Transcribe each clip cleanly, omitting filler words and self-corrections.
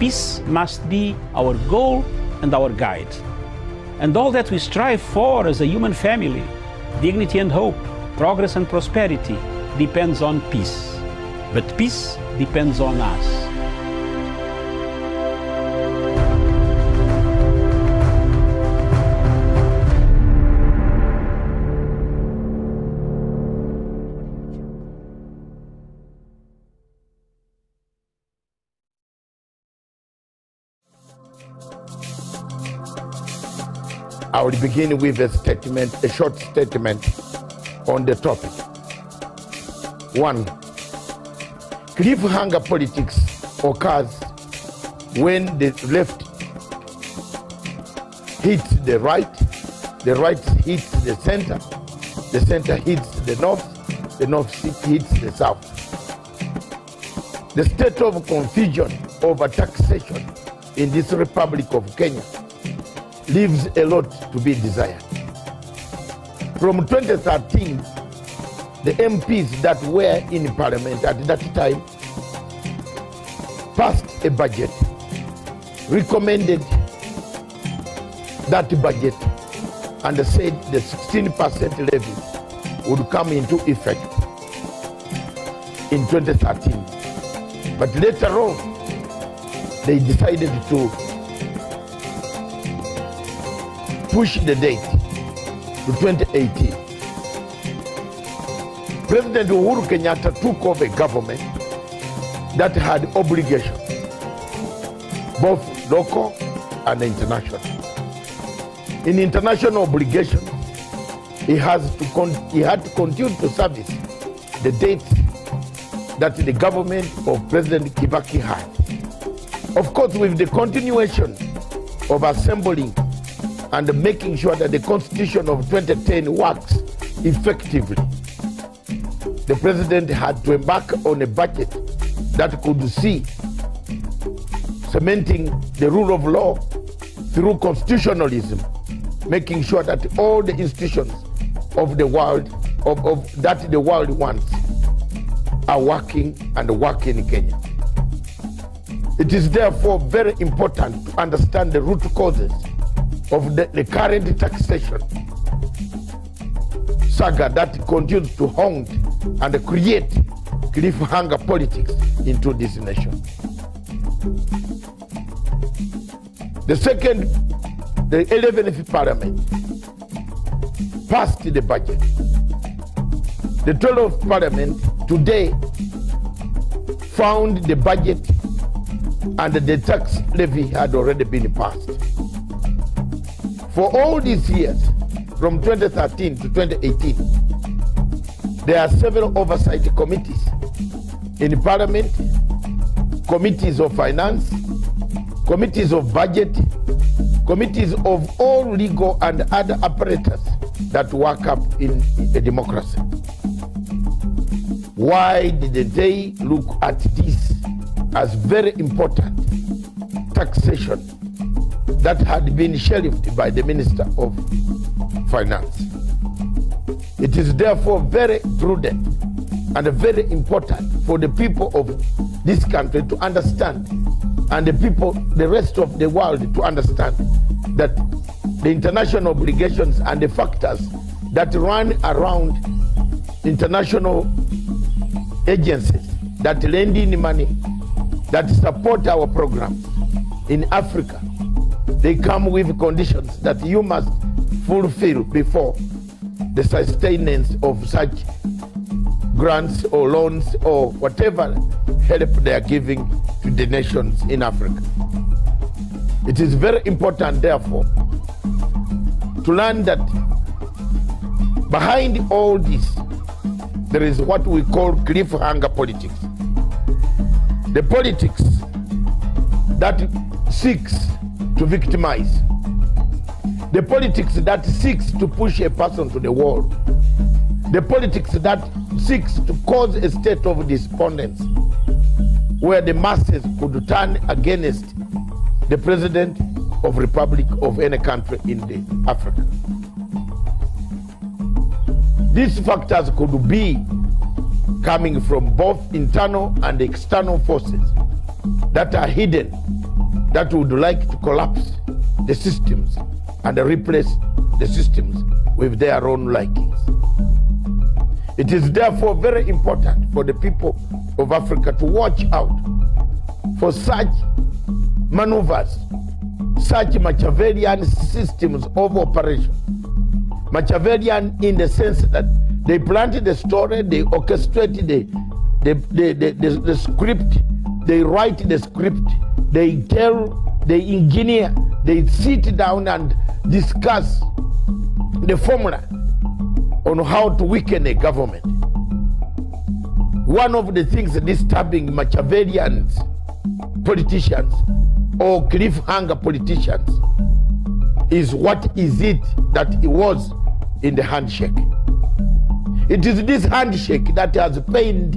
peace must be our goal and our guide. And all that we strive for as a human family, dignity and hope, progress and prosperity, depends on peace. But peace depends on us. I will begin with a statement, a short statement on the topic. 1. Cliffhanger politics occurs when the left hits the right hits the center hits the north hits the south. The state of confusion over taxation in this Republic of Kenya leaves a lot to be desired. From 2013, the MPs that were in Parliament at that time passed a budget, recommended that budget, and said the 16% levy would come into effect in 2013. But later on, they decided to push the date to 2018. President Uhuru Kenyatta took over a government that had obligations, both local and international. In international obligations, he had to continue to service the date that the government of President Kibaki had. Of course, with the continuation of assembling and making sure that the Constitution of 2010 works effectively, the president had to embark on a budget that could see cementing the rule of law through constitutionalism, making sure that all the institutions of the world, that the world wants, are working and working in Kenya. It is therefore very important to understand the root causes of the current taxation saga that continues to haunt and create cliffhanger politics into this nation. The 11th Parliament passed the budget. The 12th Parliament today found the budget and the tax levy had already been passed. For all these years, from 2013 to 2018, there are several oversight committees in Parliament, committees of finance, committees of budget, committees of all legal and other apparatus that work up in a democracy. Why didn't they look at this as very important taxation that had been shelved by the Minister of Finance? It is therefore very prudent and very important for the people of this country to understand, and the rest of the world to understand, that the international obligations and the factors that run around international agencies that lend in money, that support our programs in Africa, they come with conditions that you must fulfill before the sustenance of such grants or loans or whatever help they are giving to the nations in Africa. It is very important, therefore, to learn that behind all this, there is what we call cliffhanger politics. The politics that seeks to victimize. The politics that seeks to push a person to the wall. The politics that seeks to cause a state of despondence where the masses could turn against the president of republic of any country in Africa. These factors could be coming from both internal and external forces that are hidden that would like to collapse the systems and replace the systems with their own likings. It is therefore very important for the people of Africa to watch out for such maneuvers, such Machiavellian systems of operation. Machiavellian in the sense that they planted the story, they orchestrate the script, they write the script, they tell, they engineer, they sit down and discuss the formula on how to weaken a government. One of the things disturbing Machiavellian politicians or cliffhanger politicians is what is it that it was in the handshake. It is this handshake that has pained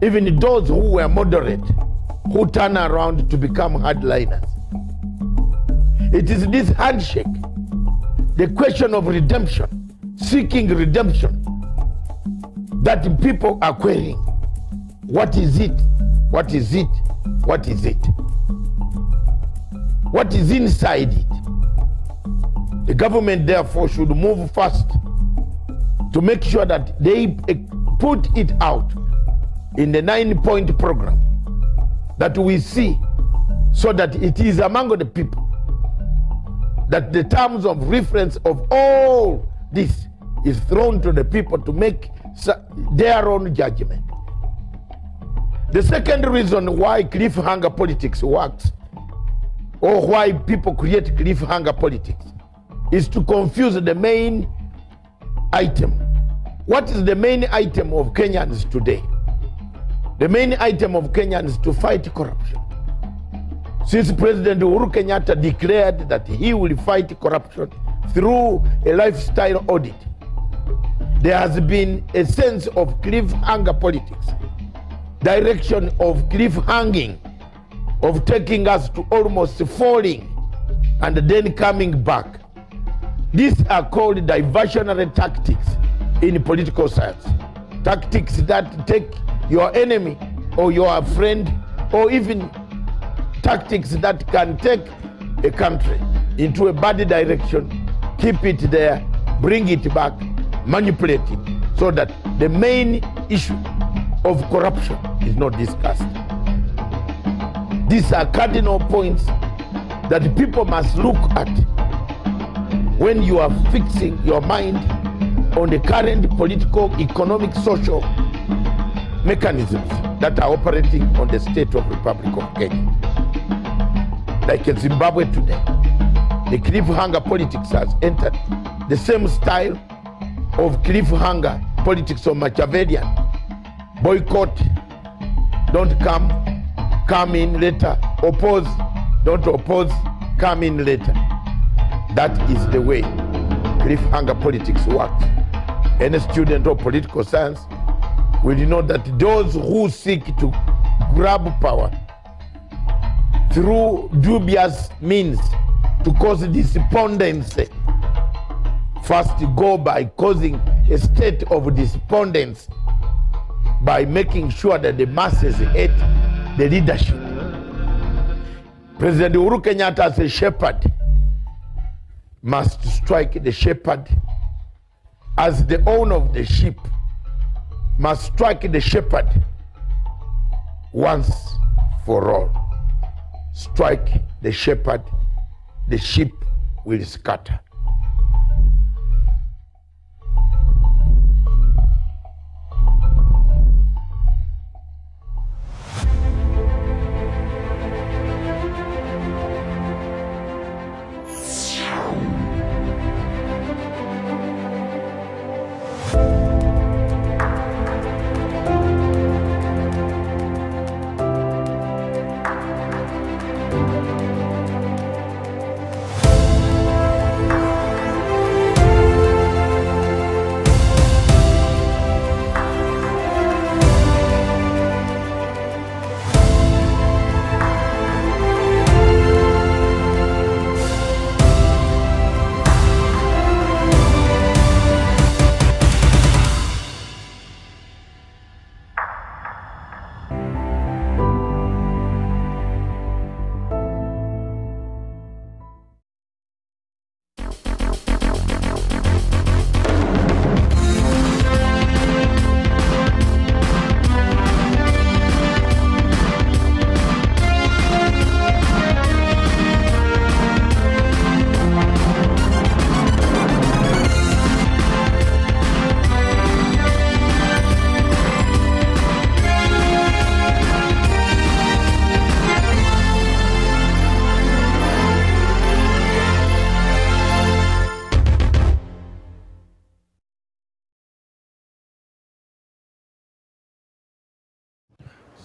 even those who were moderate, who turn around to become hardliners. It is this handshake, the question of redemption, seeking redemption, that people are querying. What is it? What is it? What is it? What is inside it? The government therefore should move fast to make sure that they put it out in the 9-point program that we see, so that it is among the people that the terms of reference of all this is thrown to the people to make their own judgment. The second reason why cliffhanger politics works, or why people create cliffhanger politics, is to confuse the main item. What is the main item of Kenyans today? The main item of Kenyans is to fight corruption. Since President Uhuru Kenyatta declared that he will fight corruption through a lifestyle audit, there has been a sense of cliffhanger politics, direction of cliffhanging, of taking us to almost falling and then coming back. These are called diversionary tactics in political science. Tactics that take your enemy or your friend, or even tactics that can take a country into a bad direction, keep it there, bring it back, manipulate it, so that the main issue of corruption is not discussed. These are cardinal points that people must look at when you are fixing your mind on the current political, economic, social mechanisms that are operating on the state of Republic of Kenya. Like in Zimbabwe today, the cliffhanger politics has entered the same style of cliffhanger politics of Machiavellian. Boycott, don't come, come in later. Oppose, don't oppose, come in later. That is the way cliffhanger politics works. Any student of political science will know that those who seek to grab power through dubious means to cause despondency first go by causing a state of despondency by making sure that the masses hate the leadership. President Uhuru Kenyatta, as a shepherd, must strike the shepherd. As the owner of the sheep, must strike the shepherd once for all. Strike the shepherd, the sheep will scatter.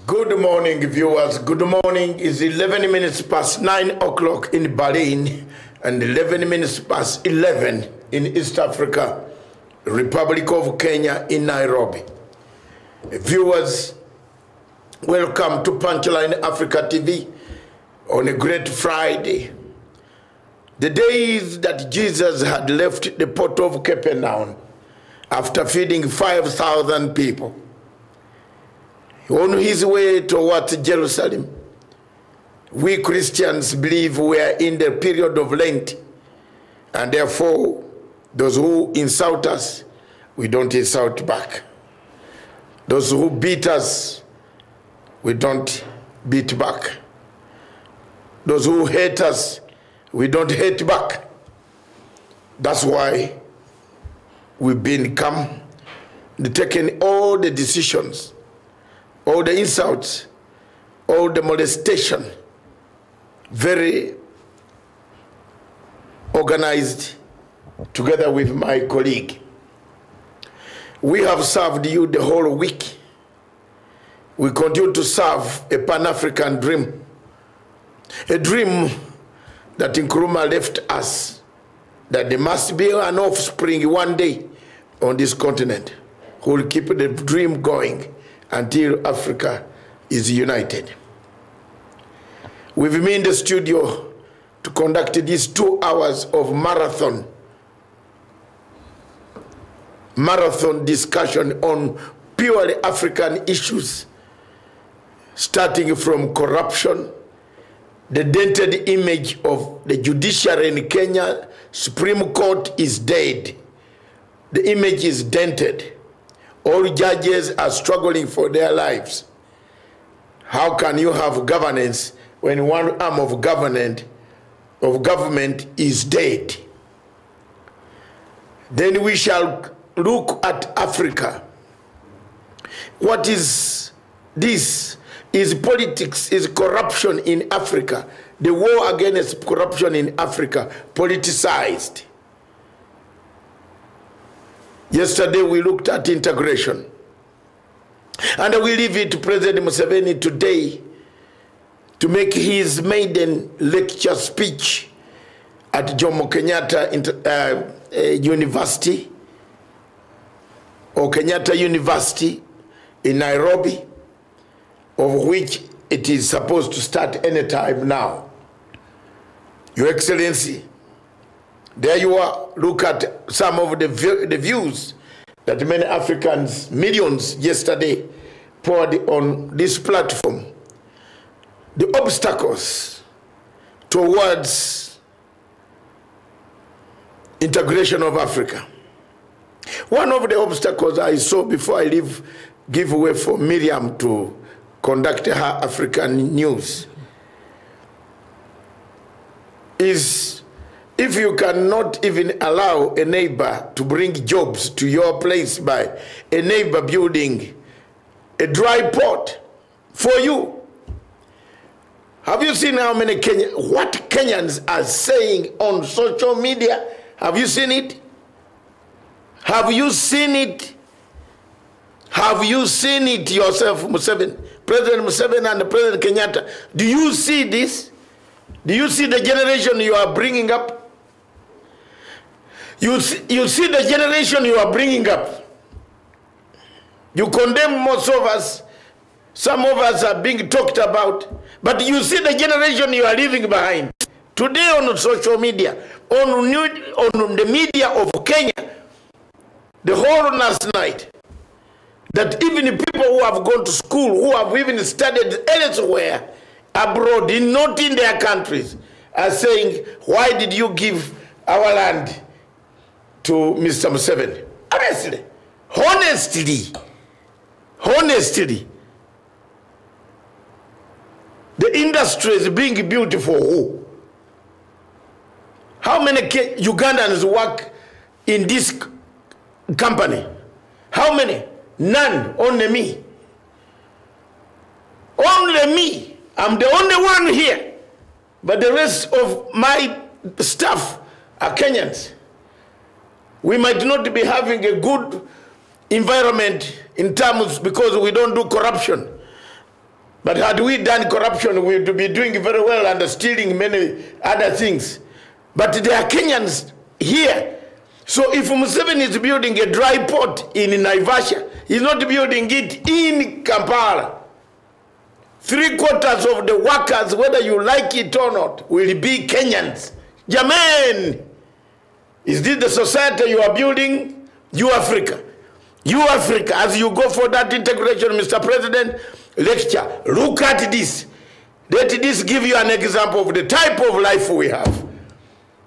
Good morning, viewers. Good morning. It's 11 minutes past 9 o'clock in Berlin and 11 minutes past 11 in East Africa, Republic of Kenya in Nairobi. Viewers, welcome to Punchline Africa TV on a great Friday. The days that Jesus had left the port of Capernaum after feeding 5,000 people. On his way towards Jerusalem, we Christians believe we are in the period of Lent, and therefore those who insult us, we don't insult back. Those who beat us, we don't beat back. Those who hate us, we don't hate back. That's why we've become taking all the decisions, all the insults, all the molestation, very organized together with my colleague. We have served you the whole week. We continue to serve a Pan-African dream, a dream that Nkrumah left us, that there must be an offspring one day on this continent who will keep the dream going until Africa is united. We've been in the studio to conduct these 2 hours of marathon discussion on purely African issues, starting from corruption, the dented image of the judiciary in Kenya. Supreme Court is dead. The image is dented. All judges are struggling for their lives. How can you have governance when one arm of government is dead? Then we shall look at Africa. What is this? Is politics, is corruption in Africa? The war against corruption in Africa politicized? Yesterday we looked at integration. And we leave it to President Museveni today to make his maiden lecture speech at Jomo Kenyatta University, or Kenyatta University in Nairobi, of which it is supposed to start any time now. Your Excellency, there you are. Look at some of the views that many Africans, millions yesterday, poured on this platform. The obstacles towards integration of Africa. One of the obstacles I saw before I give way for Miriam to conduct her African news is, if you cannot even allow a neighbor to bring jobs to your place by a neighbor building a dry port for you. Have you seen how many what Kenyans are saying on social media? Have you seen it? Have you seen it? Have you seen it yourself, Museveni? President Museveni and President Kenyatta. Do you see this? Do you see the generation you are bringing up? You see the generation you are bringing up. You condemn most of us. Some of us are being talked about. But you see the generation you are leaving behind. Today on social media, on the media of Kenya, the whole last night, that even people who have gone to school, who have even studied elsewhere, abroad, not in their countries, are saying, why did you give our land to Mr. Museveni? Honestly, the industry is being built for who? How many Ugandans work in this company? How many? None. Only me. Only me. I'm the only one here. But the rest of my staff are Kenyans. We might not be having a good environment in terms because we don't do corruption. But had we done corruption, we would be doing very well and stealing many other things. But there are Kenyans here. So if Museveni is building a dry port in Naivasha, he's not building it in Kampala. 3/4 of the workers, whether you like it or not, will be Kenyans. Jamen, is this the society you are building? You Africa. You Africa, as you go for that integration, Mr. President, lecture, look at this. Let this give you an example of the type of life we have.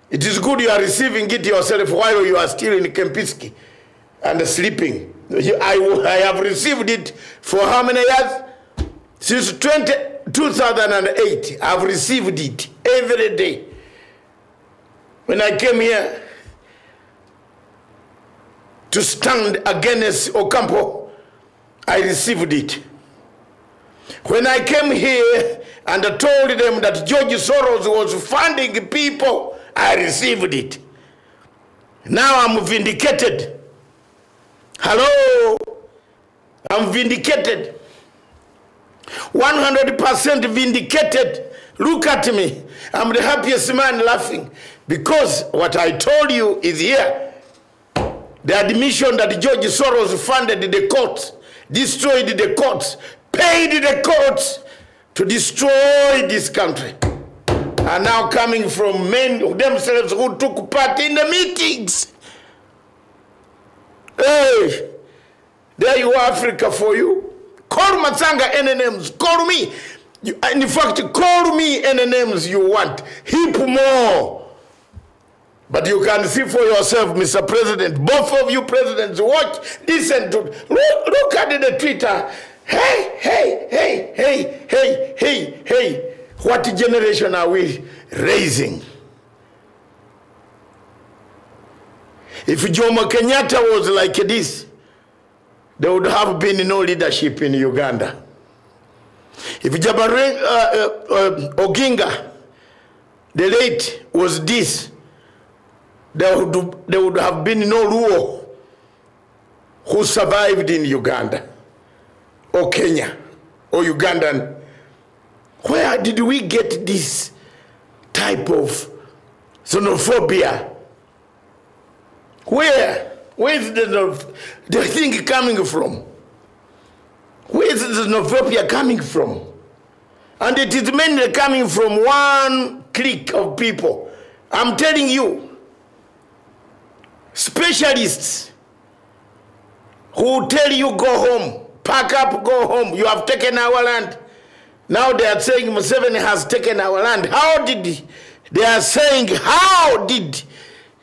It is good you are receiving it yourself while you are still in Kempinski and sleeping. I have received it for how many years? Since 2008, I've received it every day. When I came here to stand against Ocampo, I received it. When I came here and I told them that George Soros was funding people, I received it. Now I'm vindicated. Hello? I'm vindicated. 100% vindicated. Look at me. I'm the happiest man laughing. Because what I told you is here. The admission that George Soros funded the courts, destroyed the courts, paid the courts to destroy this country. Are now coming from men themselves who took part in the meetings. Hey, there you are, Africa, for you. Call Matsanga any names. Call me. In fact, call me any names you want. Heap more. But you can see for yourself, Mr. President. Both of you presidents, watch, listen to, look at the Twitter. Hey, hey, hey, hey, hey, hey, hey. What generation are we raising? If Jomo Kenyatta was like this, there would have been no leadership in Uganda. If Oginga, the late, was this, there would have been no Luo who survived in Uganda, or Kenya, or Ugandan. Where did we get this type of xenophobia? Where is the thing coming from? Where is the xenophobia coming from? And it is mainly coming from one clique of people. I'm telling you, specialists who tell you go home, pack up, go home, you have taken our land. Now they are saying Museveni has taken our land. How did they are saying, how did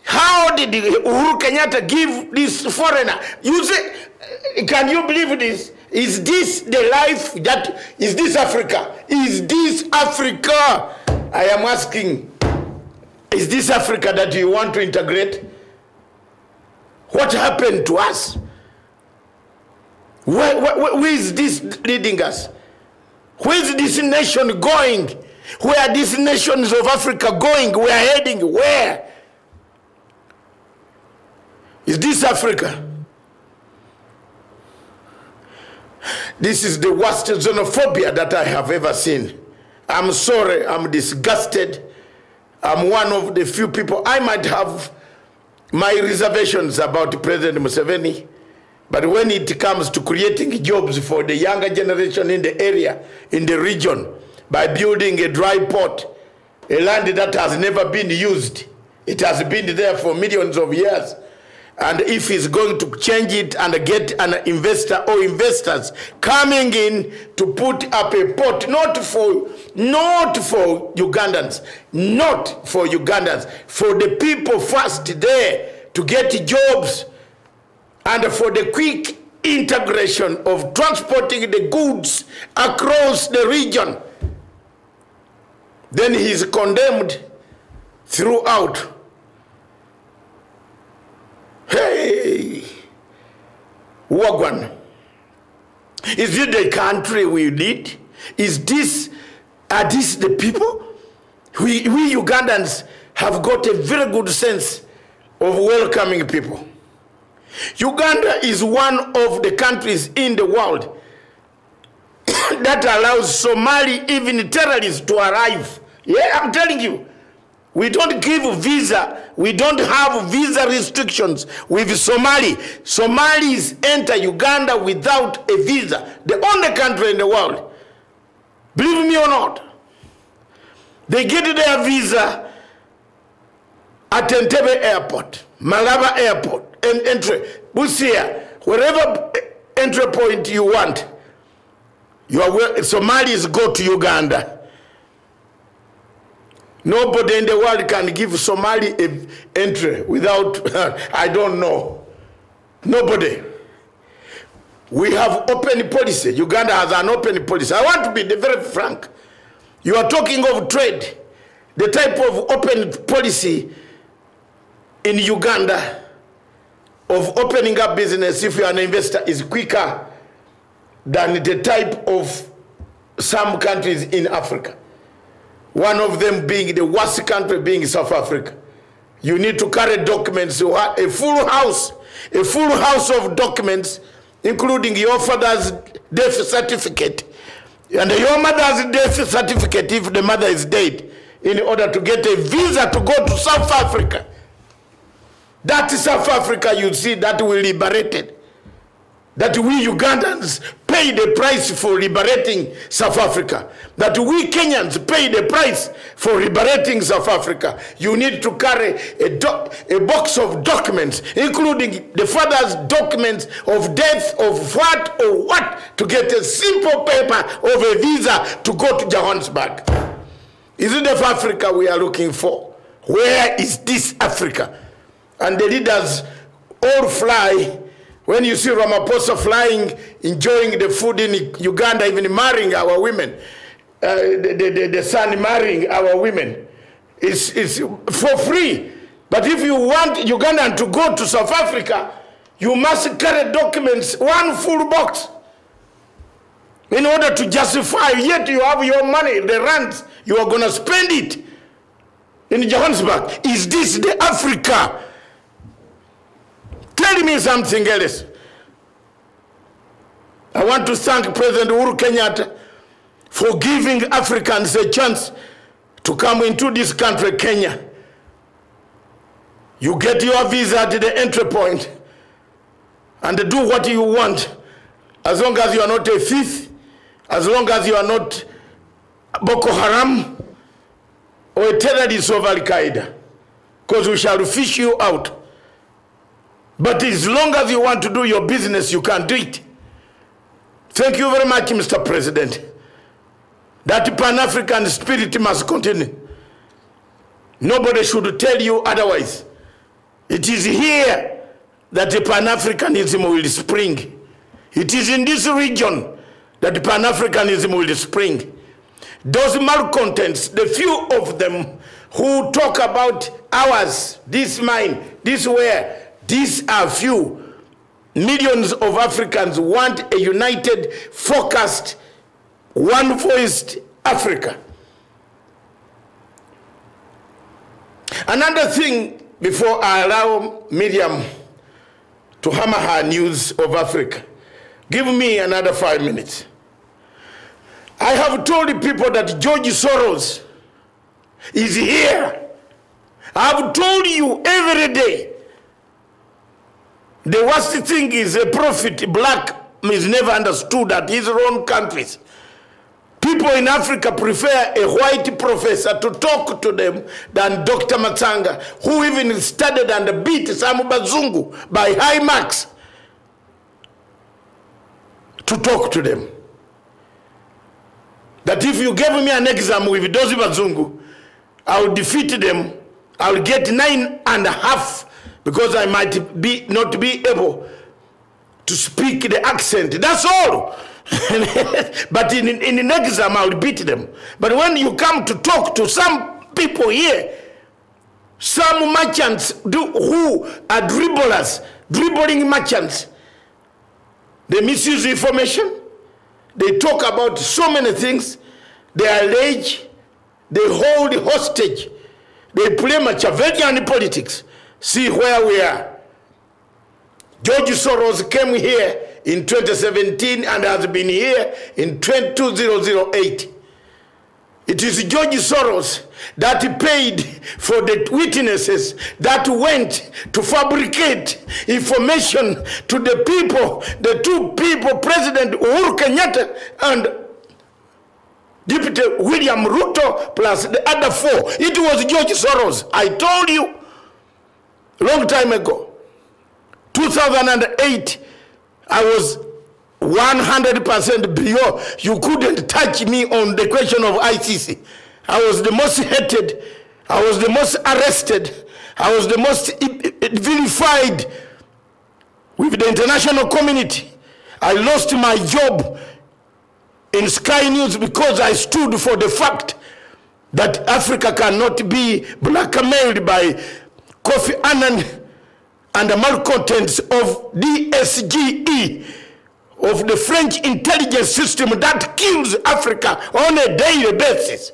Uhuru Kenyatta give this foreigner? You say, can you believe this? Is this the life that, is this Africa? Is this Africa? I am asking, is this Africa that you want to integrate? What happened to us? Where is this leading us? Where is this nation going? Where are these nations of Africa going? We are heading where? Is this Africa? This is the worst xenophobia that I have ever seen. I'm sorry, I'm disgusted. I'm one of the few people. I might have my reservations about President Museveni, but when it comes to creating jobs for the younger generation in the area, in the region, by building a dry port, a land that has never been used, it has been there for millions of years. And if he's going to change it and get an investor or investors coming in to put up a port, not for Ugandans, not for Ugandans, for the people first there to get jobs, and for the quick integration of transporting the goods across the region, then he is condemned throughout. Hey, Wagwan, is it the country we need? Are these the people? We Ugandans have got a very good sense of welcoming people. Uganda is one of the countries in the world that allows Somali, even terrorists, to arrive. Yeah, I'm telling you. We don't give visa. We don't have visa restrictions with Somali. Somalis enter Uganda without a visa. The only country in the world. Believe me or not. They get their visa at Entebbe Airport, Malaba Airport, and entry. Busia, wherever entry point you want, Somalis go to Uganda. Nobody in the world can give Somali an entry without, I don't know. Nobody. We have open policy. Uganda has an open policy. I want to be very frank. You are talking of trade. The type of open policy in Uganda of opening up business if you are an investor is quicker than the type of some countries in Africa. One of them being the worst country being South Africa. You need to carry documents, a full house of documents, including your father's death certificate and your mother's death certificate if the mother is dead, in order to get a visa to go to South Africa. That is South Africa, you see, that we liberated. That we Ugandans pay the price for liberating South Africa. That we Kenyans pay the price for liberating South Africa. You need to carry a box of documents, including the father's documents of death, of what or what, to get a simple paper of a visa to go to Johannesburg. Is it the Africa we are looking for? Where is this Africa? And the leaders all fly. When you see Ramaphosa flying, enjoying the food in Uganda, even marrying our women, the son marrying our women, it's for free. But if you want Ugandan to go to South Africa, you must carry documents, one full box, in order to justify, yet you have your money, the rands, you are going to spend it in Johannesburg. Is this the Africa? Tell me something else. I want to thank President Uhuru Kenyatta for giving Africans a chance to come into this country, Kenya. You get your visa at the entry point and do what you want, as long as you are not a thief, as long as you are not Boko Haram or a terrorist of Al-Qaeda, because we shall fish you out. But as long as you want to do your business, you can do it. Thank you very much, Mr. President. That Pan-African spirit must continue. Nobody should tell you otherwise. It is here that the Pan-Africanism will spring. It is in this region that Pan-Africanism will spring. Those malcontents, the few of them who talk about ours, this mine, this where, these are few. Millions of Africans want a united, focused, one-voiced Africa. Another thing, before I allow Miriam to hammer her news of Africa, give me another 5 minutes. I have told the people that George Soros is here. I have told you every day. The worst thing is a prophet, black, is never understood at his own countries. People in Africa prefer a white professor to talk to them than Dr. Matsanga, who even studied and beat some Bazungu by high marks to talk to them. That if you gave me an exam with those Bazungu, I will defeat them, I will get 9.5, because I might not be able to speak the accent. That's all. But in an exam, I will beat them. But when you come to talk to some people here, some merchants who are dribblers, dribbling merchants, they misuse information. They talk about so many things. They allege, they hold hostage, they play Machiavellian politics. See where we are. George Soros came here in 2017 and has been here in 2008. It is George Soros that paid for the witnesses that went to fabricate information to the people, the two people, President Uhuru Kenyatta and Deputy William Ruto, plus the other four. It was George Soros. I told you a long time ago. 2008, I was 100% pure. You couldn't touch me on the question of ICC. I was the most hated. I was the most arrested. I was the most vilified with the international community. I lost my job in Sky News because I stood for the fact that Africa cannot be blackmailed by Kofi Annan and the malcontents of DSGE, of the French intelligence system that kills Africa on a daily basis.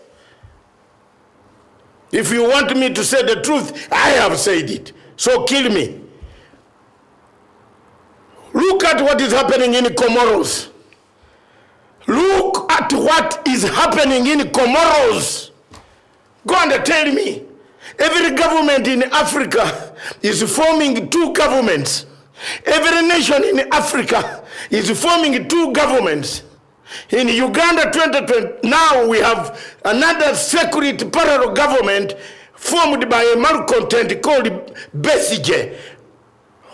If you want me to say the truth, I have said it. So kill me. Look at what is happening in Comoros. Look at what is happening in Comoros. Go and tell me. Every government in Africa is forming two governments. Every nation in Africa is forming two governments. In Uganda 2020, now we have another secret parallel government formed by a malcontent called Besigye,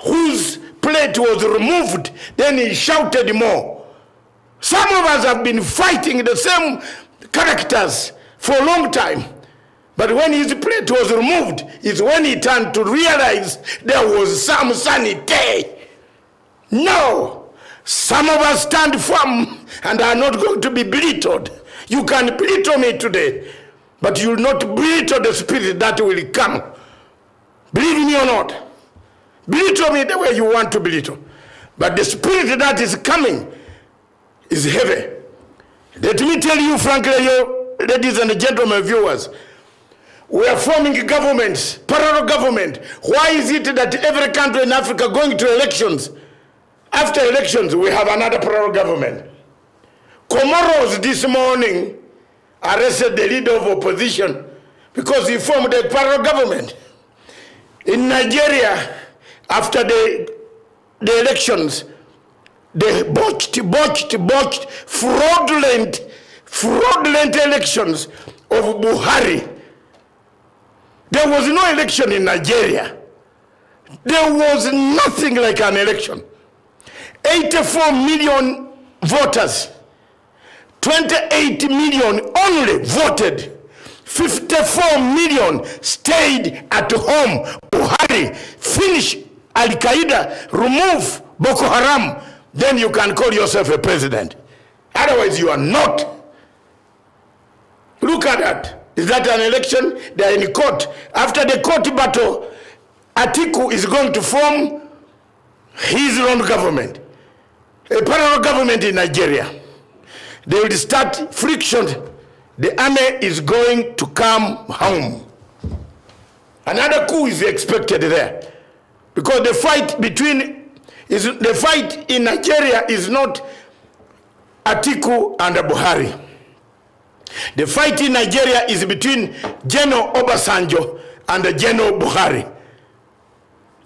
whose plate was removed, then he shouted more. Some of us have been fighting the same characters for a long time. But when his plate was removed, is when he turned to realize there was some sanity. No, some of us stand firm and are not going to be belittled. You can belittle me today, but you will not belittle the spirit that will come. Believe me or not, belittle me the way you want to belittle. But the spirit that is coming is heavy. Let me tell you frankly, ladies and gentlemen viewers, we are forming governments, parallel government. Why is it that every country in Africa going to elections, after elections, we have another parallel government? Comoros this morning arrested the leader of opposition because he formed a parallel government. In Nigeria, after the elections, they botched fraudulent elections of Buhari. There was no election in Nigeria. There was nothing like an election. 84 million voters, 28 million only voted. 54 million stayed at home. Buhari, finish Al-Qaeda, remove Boko Haram, then you can call yourself a president. Otherwise you are not. Look at that. Is that an election? They are in court. After the court battle, Atiku is going to form his own government. A parallel government in Nigeria. They will start friction. The army is going to come home. Another coup is expected there. Because the fight in Nigeria is not Atiku and Buhari. The fight in Nigeria is between General Obasanjo and General Buhari.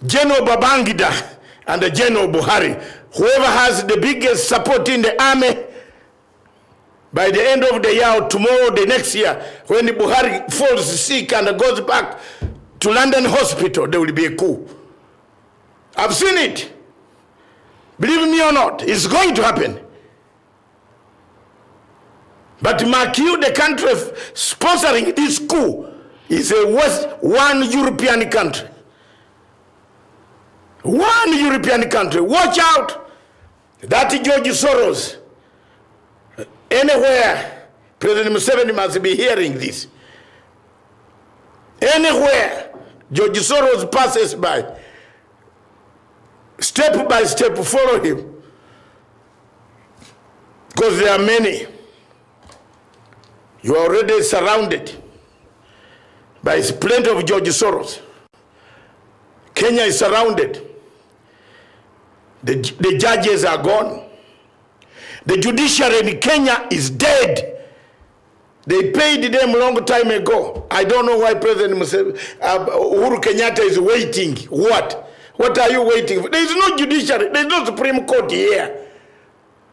General Babangida and General Buhari. Whoever has the biggest support in the army, by the end of the year or tomorrow, the next year, when the Buhari falls sick and goes back to London hospital, there will be a coup. I've seen it. Believe me or not, it's going to happen. But mark you, the country sponsoring this coup is one European country. One European country. Watch out. That George Soros. Anywhere, President Museveni must be hearing this. Anywhere George Soros passes by, step by step, follow him. Because there are many. You are already surrounded by plenty of George Soros. Kenya is surrounded. The judges are gone. The judiciary in Kenya is dead. They paid them a long time ago. I don't know why President Uhuru Kenyatta is waiting. What? What are you waiting for? There is no judiciary. There is no Supreme Court here.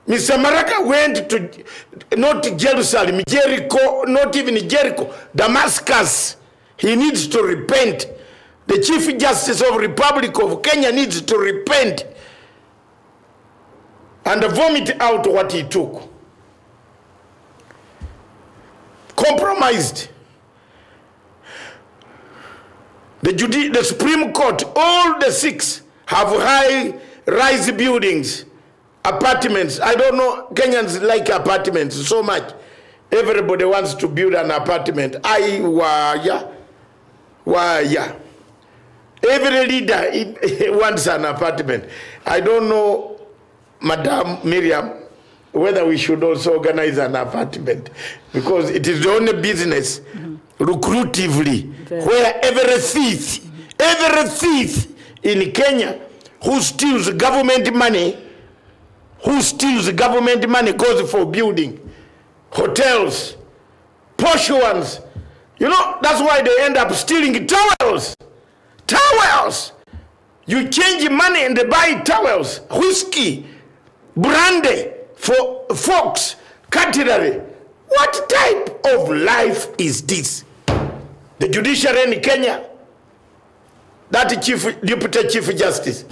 Mr. Maraga went to not Jerusalem, Jericho, not even Jericho, Damascus. He needs to repent. The Chief Justice of the Republic of Kenya needs to repent and vomit out what he took. Compromised. The Supreme Court, all the 6 have high-rise buildings, apartments. I don't know, Kenyans like apartments so much. Everybody wants to build an apartment. Every leader wants an apartment. I don't know, Madam Miriam, whether we should also organize an apartment, because it is the only business lucratively where every thief in Kenya who steals government money, goes for building hotels, posh ones. You know, that's why they end up stealing towels. You change money and they buy towels, whiskey, brandy for folks, cutlery. What type of life is this? The judiciary in Kenya, that Deputy Chief Justice,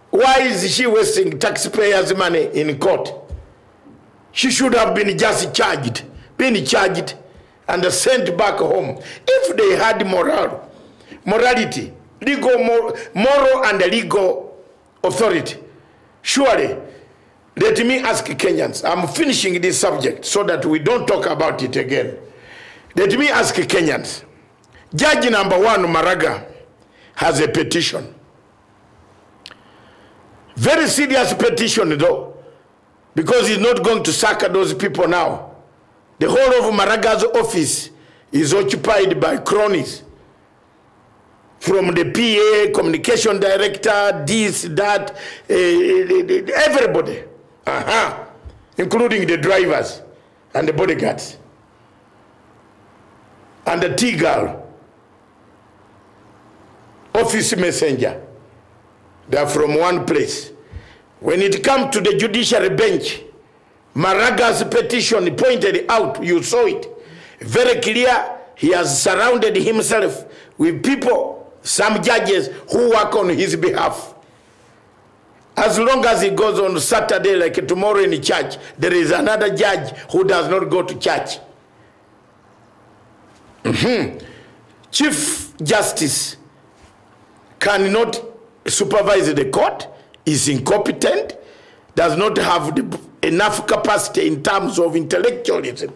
why is she wasting taxpayers' money in court? She should have been just charged and sent back home. If they had morality, moral and legal authority, surely. Let me ask Kenyans. I'm finishing this subject so that we don't talk about it again. Let me ask Kenyans. Judge number 1, Maraga, has a petition. Very serious petition though, because he's not going to sack those people now. The whole of Maraga's office is occupied by cronies. From the PA, communication director, this, that, everybody. Including the drivers and the bodyguards and the T-girl, office messenger. They are from one place. When it comes to the judiciary bench, Maraga's petition pointed out, you saw it, very clear. He has surrounded himself with people, some judges who work on his behalf. As long as he goes on Saturday, like tomorrow in the church, there is another judge who does not go to church. Chief Justice cannot supervise the court, is incompetent, does not have enough capacity in terms of intellectualism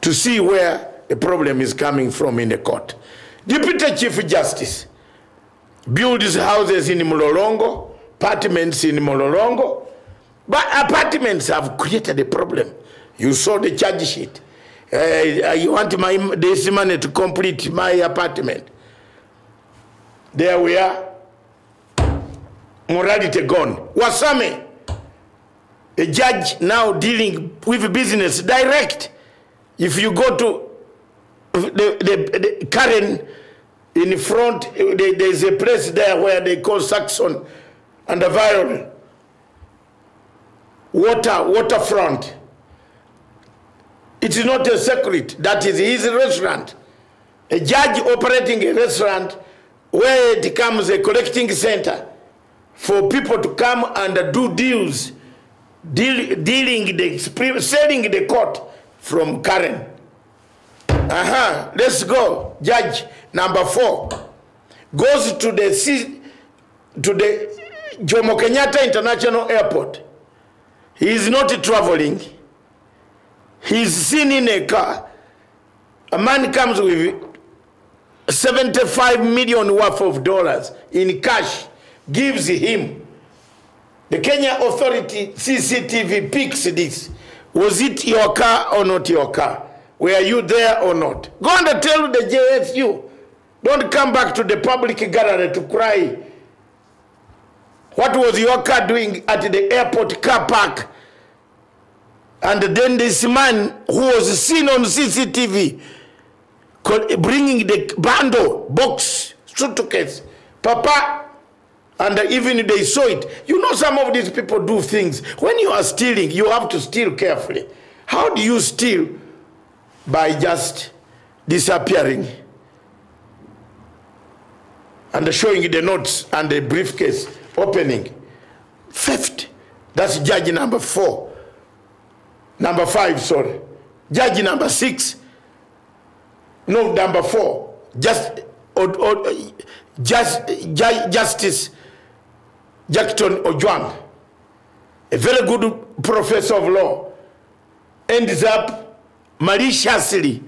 to see where the problem is coming from in the court. Deputy Chief Justice builds houses in Mlolongo, apartments in Mlolongo, but apartments have created a problem. You saw the charge sheet. You want this money to complete my apartment. There we are. Morality gone. Wasame, a judge now dealing with business direct. If you go to the Karen in front, there's a place there where they call Saxon and the Violin. Waterfront. It is not a secret. That is his restaurant. A judge operating a restaurant where it becomes a collecting center for people to come and do deals, selling the court from Karen. Let's go. Judge number 4 goes to the Jomo Kenyatta International Airport. He is not traveling. He's seen in a car. A man comes with 75 million worth of dollars in cash, gives him. The Kenya authority CCTV picks this. Was it your car or not your car? Were you there or not? Go and tell the JSU. Don't come back to the public gallery to cry. What was your car doing at the airport car park? And then this man who was seen on CCTV bringing the bundle, box, suitcase, Papa, and even they saw it. You know, some of these people do things. When you are stealing, you have to steal carefully. How do you steal? By just disappearing and showing the notes and the briefcase opening. Theft. That's judge number 4. Number 5, sorry. Judge number 6. No, number 4. Justice Jackson Ojwang, a very good professor of law, ends up maliciously.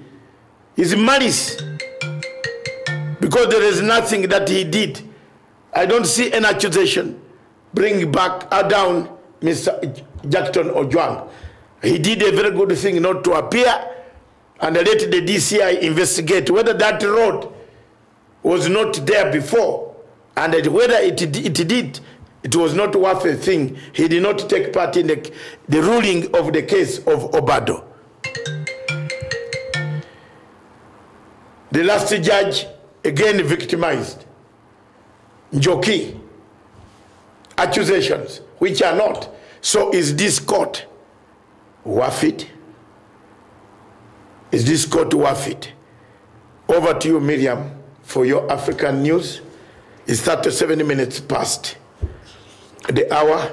His malice, because there is nothing that he did. I don't see an accusation. Bring back down Mr. Jackson Ojwang. He did a very good thing not to appear and let the DCI investigate whether that road was not there before, and whether it did, it was not worth a thing. He did not take part in the ruling of the case of Obado. The last judge, again victimized. Njoki. Accusations, which are not. So is this court worth it? Is this court worth it? Over to you, Miriam, for your African news. It's 37 minutes past the hour.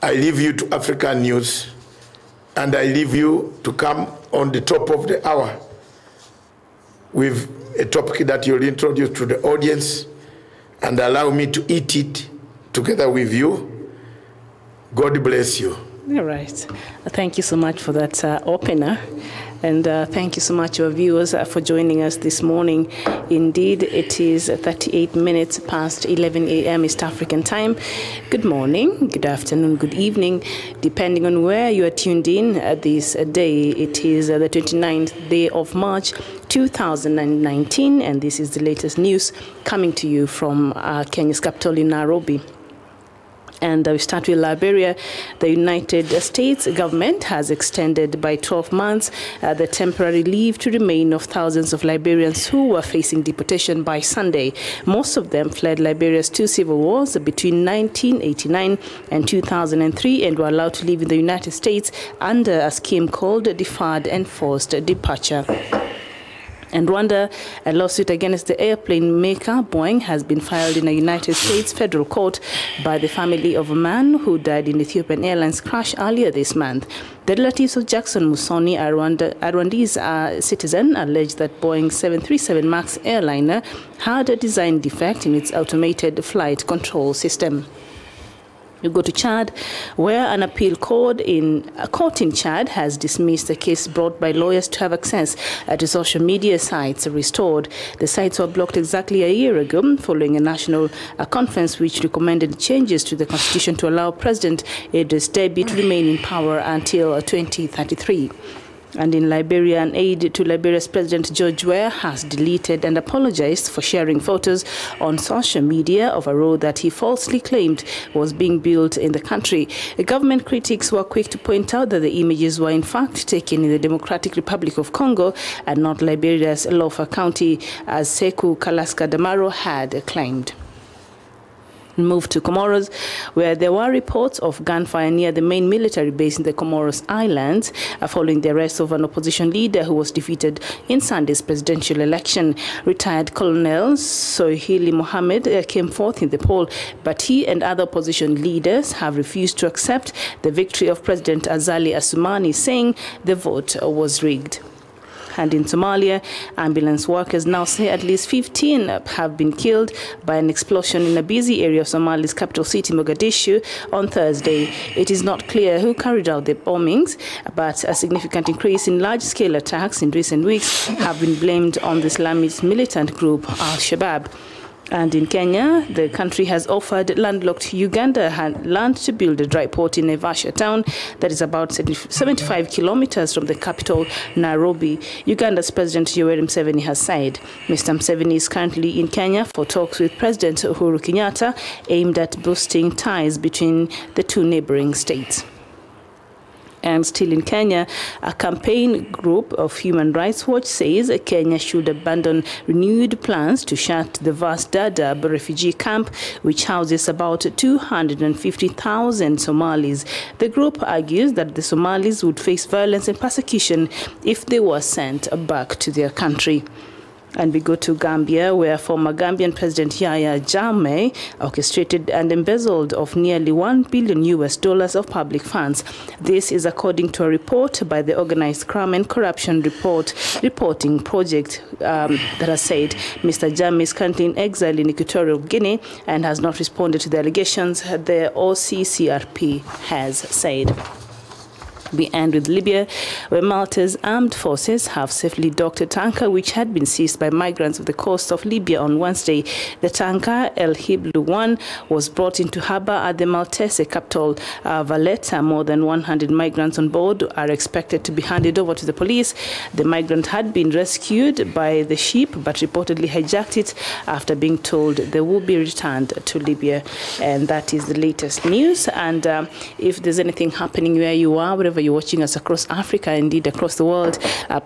I leave you to African news, and I leave you to come on the top of the hour with a topic that you'll introduce to the audience and allow me to eat it together with you. God bless you. All right. Thank you so much for that opener. And thank you so much, our viewers, for joining us this morning. Indeed, it is 38 minutes past 11 a.m. East African time. Good morning, good afternoon, good evening, depending on where you are tuned in this day. It is the 29th day of March, 2019, and this is the latest news coming to you from Kenya's capital in Nairobi. And we start with Liberia. The United States government has extended by 12 months the temporary leave to remain of thousands of Liberians who were facing deportation by Sunday. Most of them fled Liberia's 2 civil wars between 1989 and 2003 and were allowed to live in the United States under a scheme called Deferred Enforced Departure. In Rwanda, a lawsuit against the airplane maker Boeing has been filed in a United States federal court by the family of a man who died in Ethiopian Airlines crash earlier this month. The relatives of Jackson Musoni, a Rwandese citizen, alleged that Boeing's 737 MAX airliner had a design defect in its automated flight control system. You go to Chad, where an appeal court in Chad has dismissed a case brought by lawyers to have access to social media sites restored. The sites were blocked exactly a year ago following a national conference which recommended changes to the constitution to allow President Idris Deby to remain in power until 2033. And in Liberia, an aide to Liberia's President George Weah has deleted and apologized for sharing photos on social media of a road that he falsely claimed was being built in the country. Government critics were quick to point out that the images were in fact taken in the Democratic Republic of Congo and not Liberia's Lofa County, as Sekou Kalaska Damaro had claimed. Moved to Comoros, where there were reports of gunfire near the main military base in the Comoros Islands following the arrest of an opposition leader who was defeated in Sunday's presidential election. Retired Colonel Sohili Mohammed came fourth in the poll, but he and other opposition leaders have refused to accept the victory of President Azali Assoumani, saying the vote was rigged. And in Somalia, ambulance workers now say at least 15 have been killed by an explosion in a busy area of Somalia's capital city, Mogadishu, on Thursday. It is not clear who carried out the bombings, but a significant increase in large-scale attacks in recent weeks have been blamed on the Islamist militant group Al-Shabaab. And in Kenya, the country has offered landlocked Uganda land to build a dry port in Naivasha town that is about 75 kilometers from the capital, Nairobi. Uganda's President Yoweri Museveni has said. Mr. Museveni is currently in Kenya for talks with President Uhuru Kenyatta aimed at boosting ties between the two neighboring states. And still in Kenya, a campaign group of Human Rights Watch says Kenya should abandon renewed plans to shut the vast Dadaab refugee camp, which houses about 250,000 Somalis. The group argues that the Somalis would face violence and persecution if they were sent back to their country. And we go to Gambia, where former Gambian President Yahya Jammeh orchestrated and embezzled of nearly $1 billion of public funds. This is according to a report by the Organized Crime and Corruption Reporting Project that has said Mr. Jammeh is currently in exile in Equatorial Guinea and has not responded to the allegations, the OCCRP has said. We end with Libya, where Malta's armed forces have safely docked a tanker which had been seized by migrants off the coast of Libya on Wednesday. The tanker, El Hiblu 1, was brought into harbour at the Maltese capital, Valletta. More than 100 migrants on board are expected to be handed over to the police. The migrant had been rescued by the ship, but reportedly hijacked it after being told they will be returned to Libya. And that is the latest news. And if there's anything happening where you are, wherever you're watching us across Africa, indeed across the world,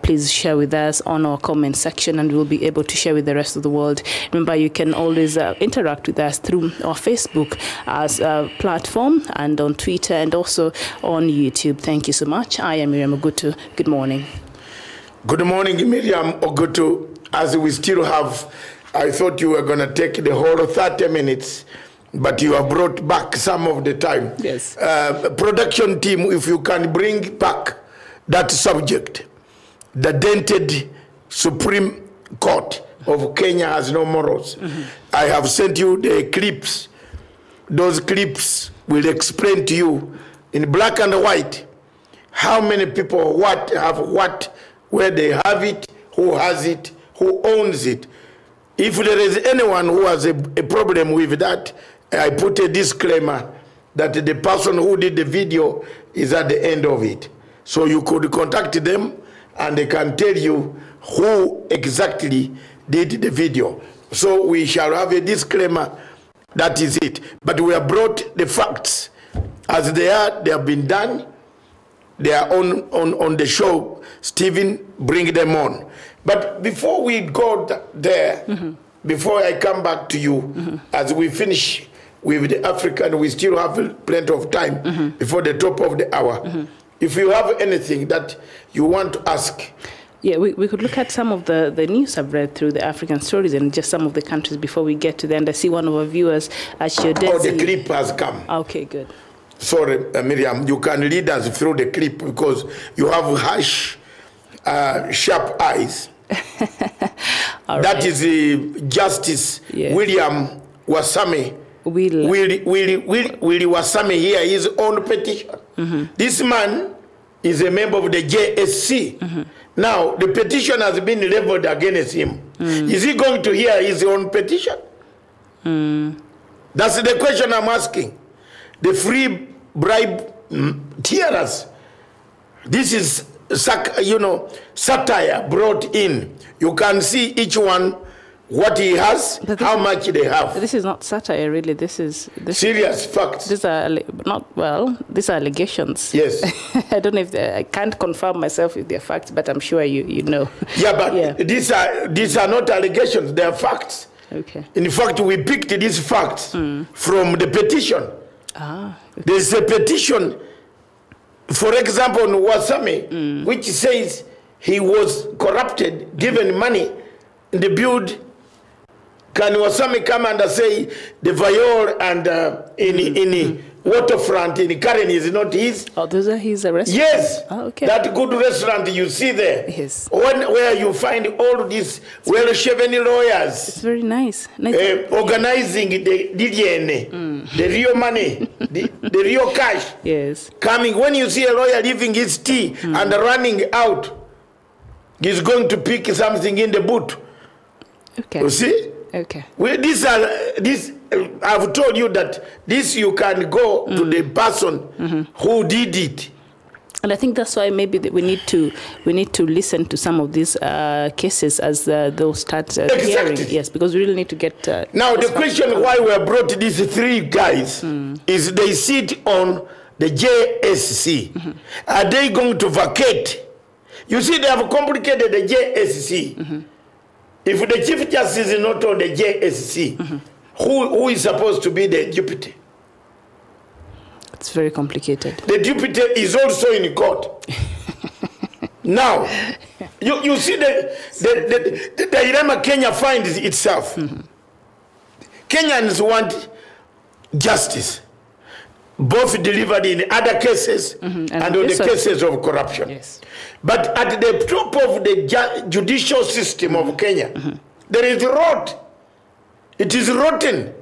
please share with us on our comment section and we'll be able to share with the rest of the world. Remember, you can always interact with us through our Facebook as a platform and on Twitter and also on YouTube. Thank you so much. I am Miriam Ogutu. Good morning. Good morning, Miriam Ogutu. As we still have, I thought you were going to take the whole 30 minutes. But you have brought back some of the time. Yes. Production team, if you can bring back that subject, the Dented Supreme Court of Kenya has no morals. I have sent you the clips. Those clips will explain to you in black and white how many people have what, where they have it, who has it, who owns it. If there is anyone who has a problem with that, I put a disclaimer that the person who did the video is at the end of it. So you could contact them and they can tell you who exactly did the video. So we shall have a disclaimer, that is it. But we have brought the facts as they are, they have been done. They are on the show. Stephen, bring them on. But before we go there, before I come back to you, as we finish with the African, we still have plenty of time before the top of the hour. If you have anything that you want to ask. Yeah, we could look at some of the news I've read through the African stories and just some of the countries before we get to the end. I see one of our viewers at your desk. Oh, the clip has come. Okay, good. Sorry, Miriam, you can lead us through the clip because you have harsh, sharp eyes. That is Justice William Wasame. Willie Wasame here, his own petition. This man is a member of the JSC. Now, the petition has been leveled against him. Is he going to hear his own petition? That's the question I'm asking. The free bribe tiers. This is, satire brought in. You can see each one what he has, how much they have. This is not satire, really. This is serious facts. These are these are allegations. Yes. I don't know if I can't confirm myself if they're facts, but I'm sure you know. Yeah, but these are not allegations. They are facts. Okay. In fact, we picked these facts from the petition. Ah. Okay. There's a petition, for example, on Wasame, which says he was corrupted, given money in the build. Can Wasame come and say the Vayol and in waterfront in Karen is not his? Oh, those are his restaurants? Yes. Oh, okay. That good restaurant you see there. Yes. Where you find all these well-shaven lawyers. It's very nice. Organizing the DNA, the real money, the real cash. Yes. Coming, when you see a lawyer leaving his tea and running out, he's going to pick something in the boot. Okay. You see? Okay. I've told you that this you can go to the person who did it. And I think that's why maybe we need to listen to some of these cases as those start hearing. Yes, because we really need to get. Now the question why we have brought these three guys is they sit on the JSC. Are they going to vacate? You see, they have complicated the JSC. If the Chief Justice is not on the JSC, who is supposed to be the deputy? It's very complicated. The deputy is also in court. Now, you see the dilemma Kenya finds itself. Kenyans want justice, both delivered in other cases and on the cases of corruption. Yes. But at the top of the judicial system of Kenya, there is rot. It is rotten.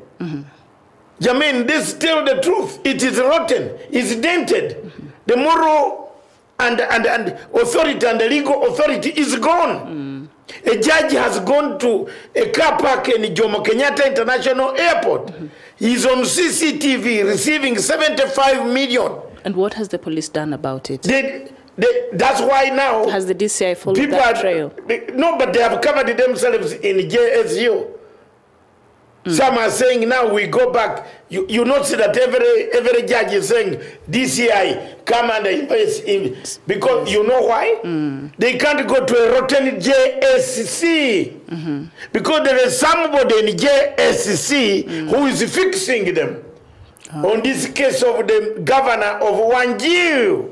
I mean, this is still the truth. It is rotten. It's dented. The moral and authority and the legal authority is gone. A judge has gone to a car park in Jomo Kenyatta International Airport. He's on CCTV receiving 75 million. And what has the police done about it? That's why now... Has the DCI followed that trail? No, but they have covered themselves in JSU. Some are saying now we go back. You notice that every judge is saying DCI come and invest because you know why? They can't go to a rotten JSC because there is somebody in JSC who is fixing them. On this case of the governor of Wanjiru.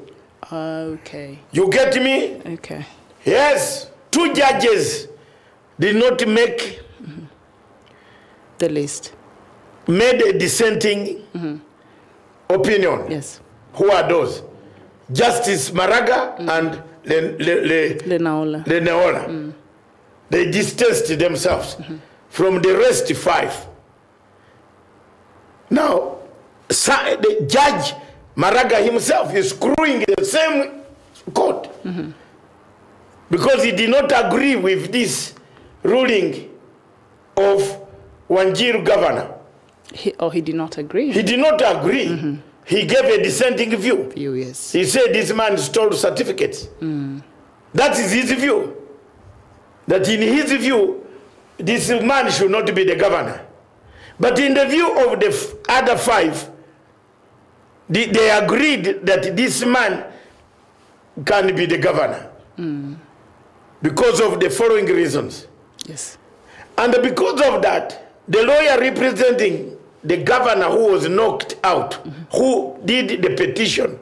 Okay. You get me? Okay. Yes. 2 judges did not make the list. Made a dissenting opinion. Yes. Who are those? Justice Maraga and Lenaola. They distanced themselves from the rest 5. Now, the judge Maraga himself is screwing the same court because he did not agree with this ruling of Wanjiru governor. He did not agree? He did not agree. He gave a dissenting view. Yes. He said this man stole certificates. That is his view. That in his view, this man should not be the governor. But in the view of the other 5, they agreed that this man can be the governor. Because of the following reasons. Yes. And because of that, the lawyer representing the governor who was knocked out, who did the petition,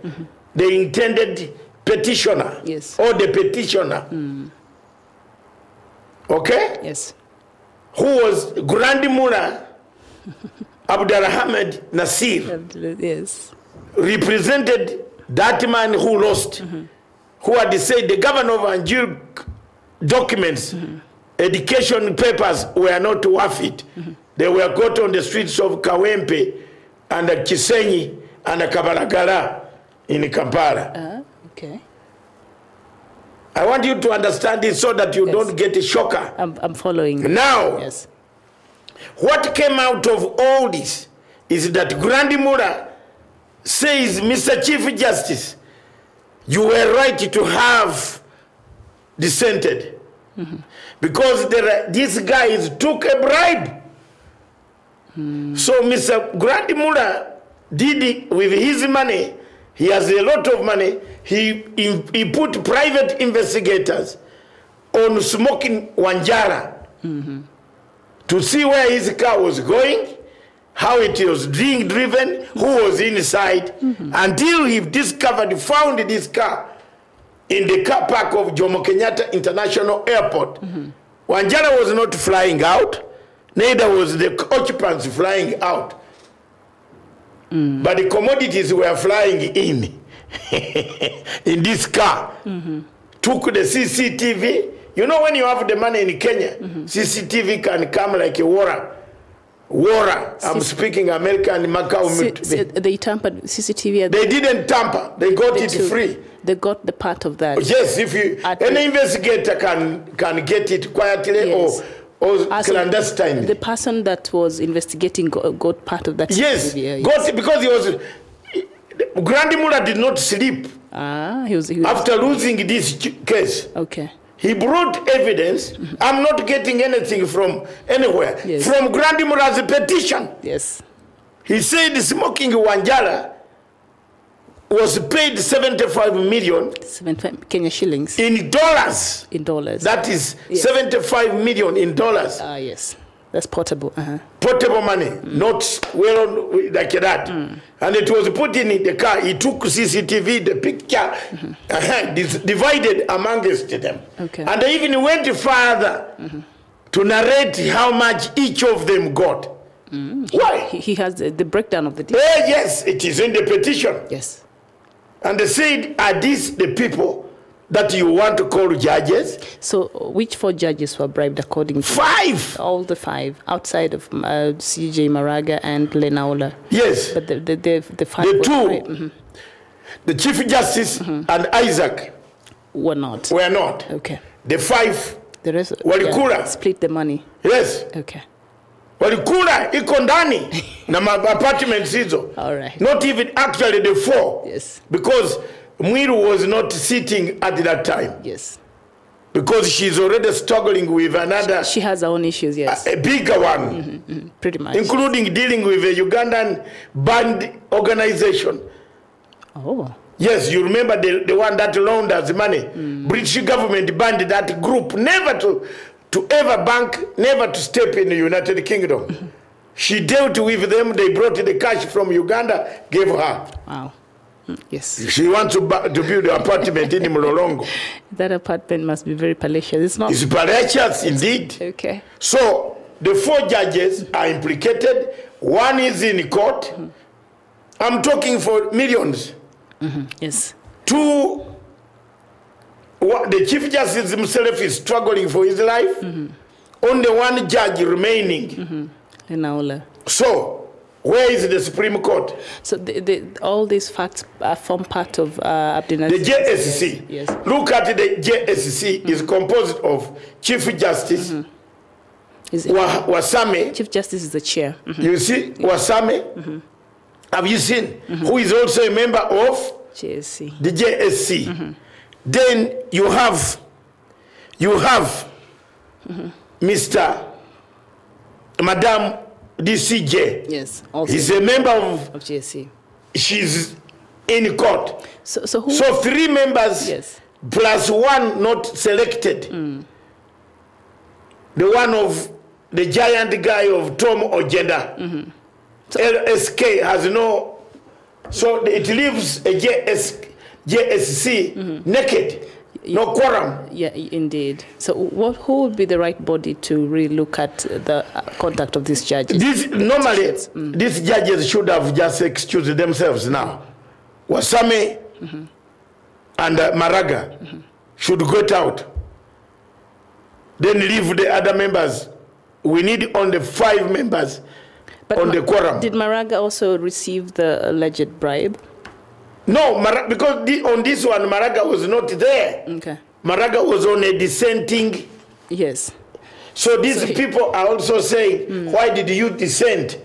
the intended petitioner, or the petitioner, okay? Yes. Who was Grand Mullah Abdulrahman Nasir, yes, represented that man who lost, who had said the governor of Wanjiru documents, education papers were not worth it. They were caught on the streets of Kawempe and Kisenyi and Kabalagala in Kampala. Okay. I want you to understand this so that you don't get a shocker. I'm following. Now, yes. What came out of all this is that Grand Mullah says, Mr. Chief Justice, you were right to have dissented. Because these guys took a bribe. So Mr. Grand Mullah did it with his money. He has a lot of money. He put private investigators on smoking Wanjara to see where his car was going, how it was being driven, who was inside, until he found this car in the car park of Jomo Kenyatta International Airport. Wanjara was not flying out, neither was the occupants flying out. But the commodities were flying in this car. Took the CCTV. You know, when you have the money in Kenya, CCTV can come like a water. I'm speaking American Macau. They tampered CCTV. They didn't tamper. They got it free. They got the part of that. Yes, if you any investigator can get it quietly, or clandestine. The person that was investigating got part of that. Yes, got because he was. Grandi Mula did not sleep. He was after losing this case. Okay. He brought evidence. I'm not getting anything from anywhere. Yes. From Grandi Mula's petition. Yes. He said Smoking Wanjala was paid 75 million 75 Kenya shillings in dollars. In dollars. That is 75 million in dollars. Yes. That's portable. Portable money, not well like that. And it was put in the car. He took CCTV, the picture, divided amongst them. Okay. And they even went further to narrate how much each of them got. Why? He has the breakdown of the deal. Yes, it is in the petition. Yes. And they said, are these the people that you want to call judges? So which 4 judges were bribed according to 5? All the 5 outside of CJ Maraga and Lenaola. Yes. But the 5 the 2, the Chief Justice and Isaac were not. Okay. The 5 the rest walikula. Split the money. Yes. Okay. Walikula iko ndani na apartments hizo. All right. Not even actually the 4. Yes. Because Mwiru was not sitting at that time. Yes. Because she's already struggling with another. She has her own issues, yes. A bigger one. Pretty much. Including dealing with a Ugandan band organization. Oh. Yes, you remember the one that loaned us money. British government banned that group never to ever bank, never to step in the United Kingdom. She dealt with them. They brought the cash from Uganda, gave her. Wow. Yes. She wants to build an apartment in Mlolongo. That apartment must be very palatious. It's palatious indeed. Okay. So the 4 judges are implicated. 1 is in court. I'm talking for millions. Yes. 2, the Chief Justice himself is struggling for his life. Only 1 judge remaining. Lenaola. So where is the Supreme Court? So all these facts form part of Abdina's. The JSC. Yes. Look at the JSC is composed of Chief Justice Wasame. Chief Justice is the chair. You see Wasame. Have you seen? Who is also a member of JSC. The JSC. Then you have Mr. Madam DCJ. Yes. Also He's a member of JSC. She's in court. So 3 members. Yes. Plus 1 not selected. The one of the giant guy of Tom Ojeda. LSK has no. So it leaves a JSC naked. No quorum. Yeah, indeed. So who would be the right body to really look at the conduct of these judges? Normally, these judges should have just excused themselves now. Wasame and Maraga should get out. Then leave the other members. We need only 5 members on the quorum. Did Maraga also receive the alleged bribe? No, because on this one, Maraga was not there. Okay. Maraga was on a dissenting. Yes. So these people are also saying, why did you dissent?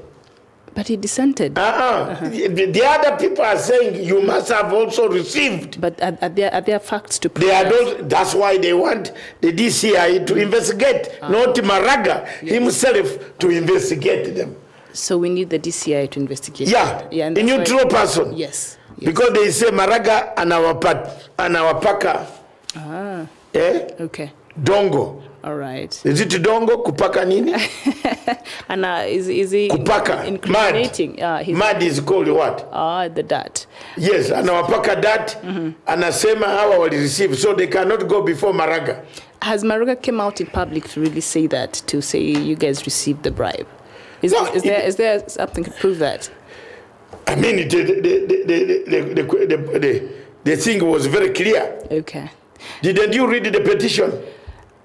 But he dissented. The other people are saying you must have also received. But are there facts to prove that? That's why they want the DCI to investigate, not Maraga himself to investigate them. So we need the DCI to investigate. Yeah, a neutral person. Yes. Because they say Maraga and our Paka. Okay. Dongo. All right. Is it Dongo? Kupaka nini? And is he Kupaka. incriminating? Mad is called what? The dat. Yes, and our Paka dat, anasema hawa wali receive, so they cannot go before Maraga. Has Maraga come out in public to really say that, to say you guys received the bribe? Is there something to prove that? I mean, the thing was very clear. Okay. Didn't you read the petition?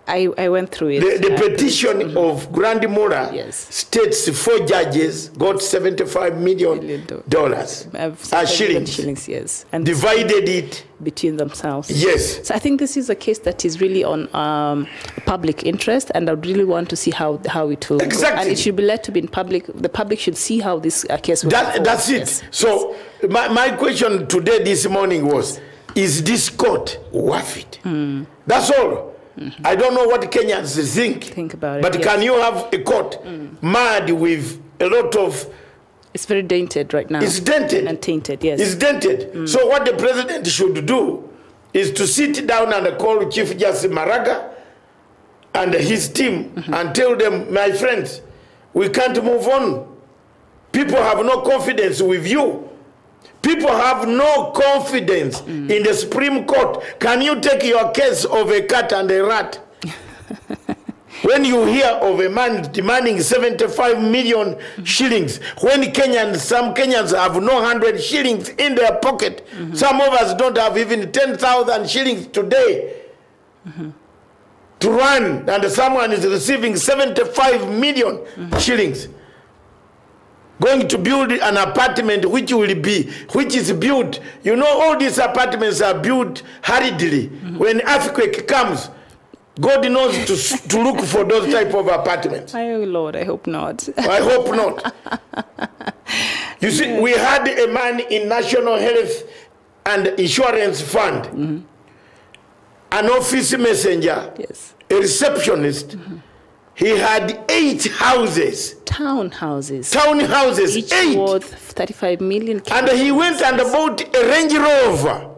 I went through it. The petition of Grand Mura states 4 judges got $75 million shillings. Yes, and divided it between themselves. Yes. So I think this is a case that is really on public interest, and I really want to see how it will go. And it should be let to be in public. The public should see how this case will go. That's it. Yes. So my question today, this morning was, is this court worth it? That's all. I don't know what Kenyans think about it. But can you have a court mad with a lot of... It's very dented right now. It's dented. And tainted, yes. It's dented. So what the president should do is to sit down and call Chief Justice Maraga and his team and tell them, my friends, we can't move on. People have no confidence with you. People have no confidence in the Supreme Court. Can you take your case of a cat and a rat? When you hear of a man demanding 75 million shillings, when some Kenyans have no 100 shillings in their pocket, some of us don't have even 10,000 shillings today to run, and someone is receiving 75 million shillings. Going to build an apartment which is built. You know, all these apartments are built hurriedly. When earthquake comes, God knows to look for those type of apartments. Oh Lord, I hope not. I hope not. You see, we had a man in National Health and Insurance Fund, an office messenger, a receptionist. He had 8 houses. Townhouses. Each 8. worth 35 million. And he went and bought a Range Rover.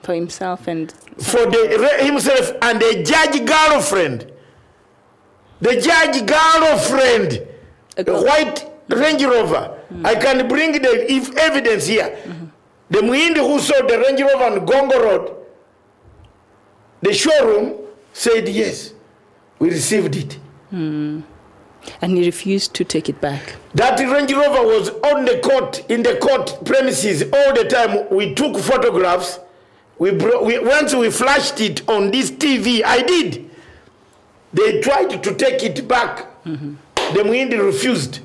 For himself and... For himself and a judge girlfriend. The judge girlfriend. A white Range Rover. I can bring the evidence here. The Muhindi who sold the Range Rover on Gongo Road, the showroom said, yes, we received it. And he refused to take it back. That Range Rover was on the court, in the court premises all the time. We took photographs. Once we flashed it on this TV, I did. They tried to take it back. The Muhindi refused.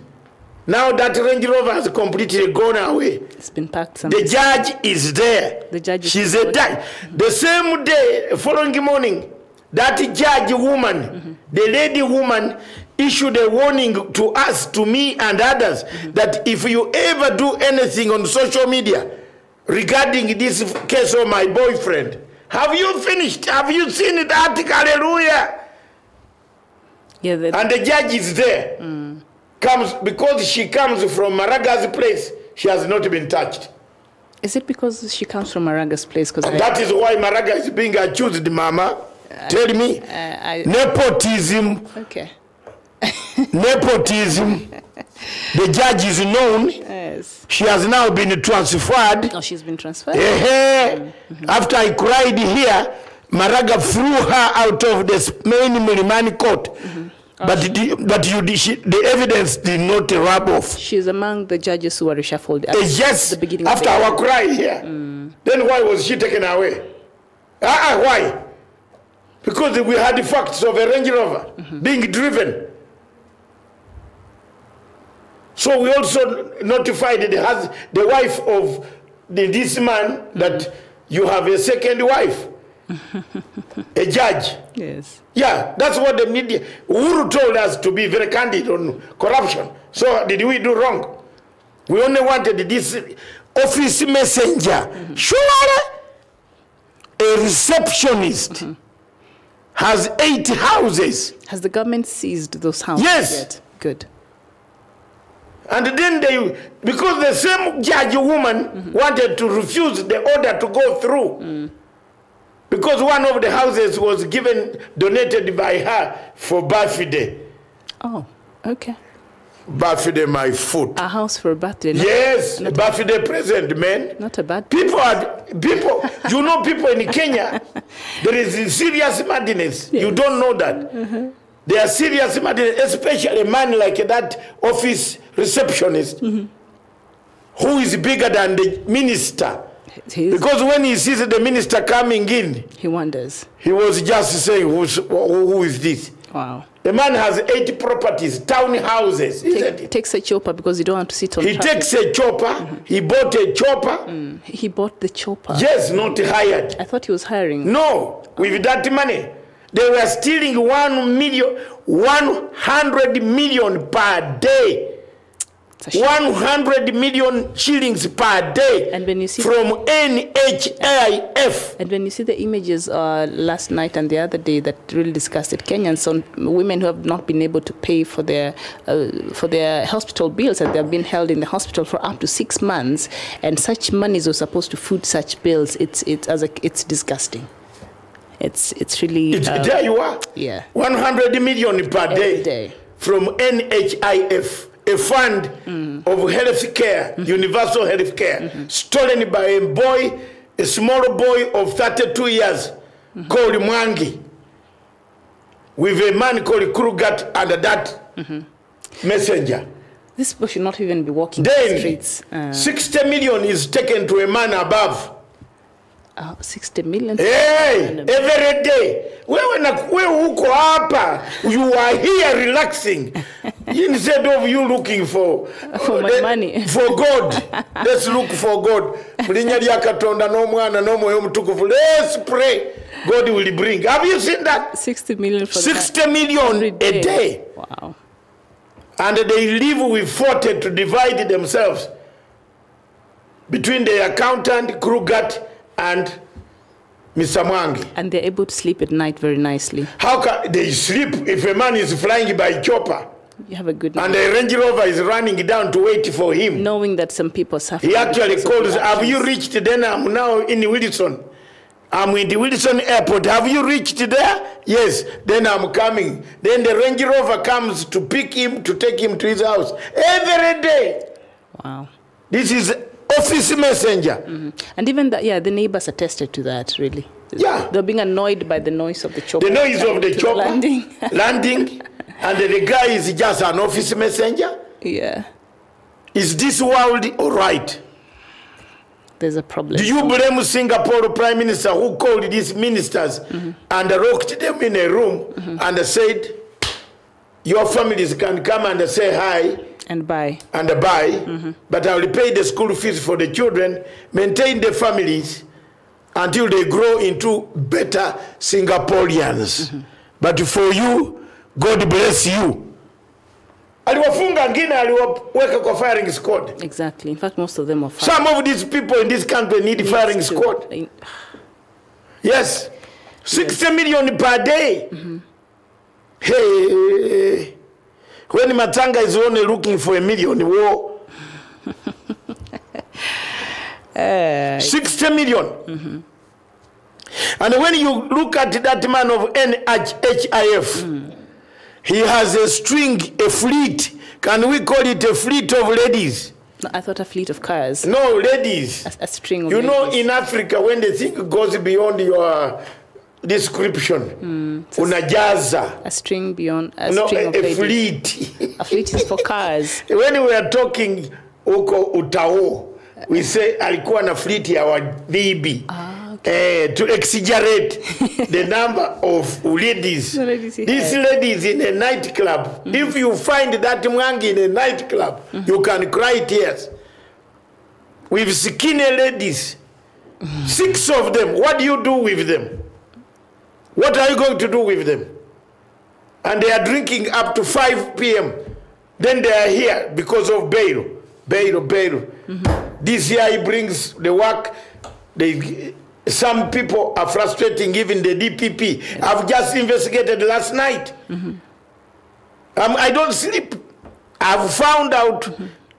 Now that Range Rover has completely gone away. It's been packed. The judge is there. The judge is She's a judge. The same day, following morning, that judge woman, the lady woman, issued a warning to us, to me and others, that if you ever do anything on social media regarding this case of my boyfriend, have you finished? Have you seen the article? Hallelujah. Yeah, and the judge is there. Because she comes from Maraga's place, she has not been touched. Is it because she comes from Maraga's place? That is why Maraga is being accused, Mama. Tell me. Nepotism. Okay. Nepotism. The judge is known. Yes. She has now been transferred. Oh, she's been transferred? After I cried here, Maraga threw her out of the main Milimani court. But the evidence did not rub off. She's among the judges who were reshuffled at the beginning after of the our cry here. Then why was she taken away? Why? Because we had the facts of a Range Rover being driven. So we also notified the wife of this man that you have a second wife. A judge. Yes. Yeah, that's what the media, Uhuru told us to be very candid on corruption. So did we do wrong? We only wanted this office messenger. Sure, a receptionist has 8 houses. Has the government seized those houses? Yes. Yet? Good. And then because the same judge woman wanted to refuse the order to go through. Because one of the houses was donated by her for birthday. Oh, okay. Birthday, my foot. A house for a birthday. Yes, a birthday present, man. Not a bad. People, you know, people in Kenya, there is serious madness. Yes. You don't know that. There are serious madness, especially a man like that office receptionist, who is bigger than the minister Because when he sees the minister coming in, he wonders. He was just saying, who is this? Wow. The man has 8 properties, townhouses. Takes a chopper because you don't want to sit on He traffic. takes a chopper. He bought a chopper. He bought the chopper. Yes, not hired. I thought he was hiring. No, with that money. They were stealing 100 million per day. 100 million shillings per day, and when you see from NHIF. And when you see the images last night and the other day that really disgusted Kenyans on women who have not been able to pay for their hospital bills, and they have been held in the hospital for up to 6 months, and such monies were supposed to foot such bills, it's disgusting. It's really there you are. Yeah. 100 million per day from NHIF. A fund of health care, universal health care, stolen by a small boy of 32 years called Mwangi, with a man called Krugat under that messenger. This people should not even be walking then, the streets. 60 million is taken to a man above. 60 million? Hey, every day. You are here relaxing. Instead of you looking for my money. For God. Let's look for God. Let's pray. God will bring. Have you seen that? 60 million for 60 million a day. Wow. And they live with 40 to divide themselves between the accountant, Krugat, and Mr. Mwangi. And they're able to sleep at night very nicely. How can they sleep if a man is flying by chopper? You have a good night. And the Range Rover is running down to wait for him. Knowing that some people suffer. He actually calls, have you reached there? I'm now in Wilson. I'm in the Wilson airport. Have you reached there? Yes. Then I'm coming. Then the Range Rover comes to pick him, to take him to his house. Every day. Wow. This is office messenger. And even that, yeah, the neighbors attested to that, really. Yeah. They're being annoyed by the noise of the chopper. The noise of the chopper. Landing. And the guy is just an office messenger. Yeah. Is this world all right? There's a problem. Do you blame Singapore Prime Minister who called these ministers and locked them in a room and said, your families can come and say hi and buy. But I will pay the school fees for the children, maintain the families until they grow into better Singaporeans. But for you, God bless you. Aliwafunga ngine aliwaweka kwa firing squad. Exactly. In fact, most of them are fired. Some of these people in this country need firing squad. Yes. 60 million per day. Hey. When Matanga is only looking for $1 million, whoa. 60 million. And when you look at that man of NHIF, he has a fleet. Can we call it a fleet of ladies? No, I thought a fleet of cars. No, ladies. A string of ladies. You know, in Africa, when the thing goes beyond your description, unajaza. A string beyond a no, string of ladies. Fleet. A fleet is for cars. When we are talking uko utao, we say alikuwa na fleet ya wa bibi. To exaggerate the number of ladies. These ladies in a nightclub. If you find that Mwangi in a nightclub, you can cry tears. With skinny ladies, 6 of them. What do you do with them? What are you going to do with them? And they are drinking up to 5 p.m. Then they are here because of bail. This year he brings the work. Some people are frustrating even the DPP. I've just investigated last night. I don't sleep. I've found out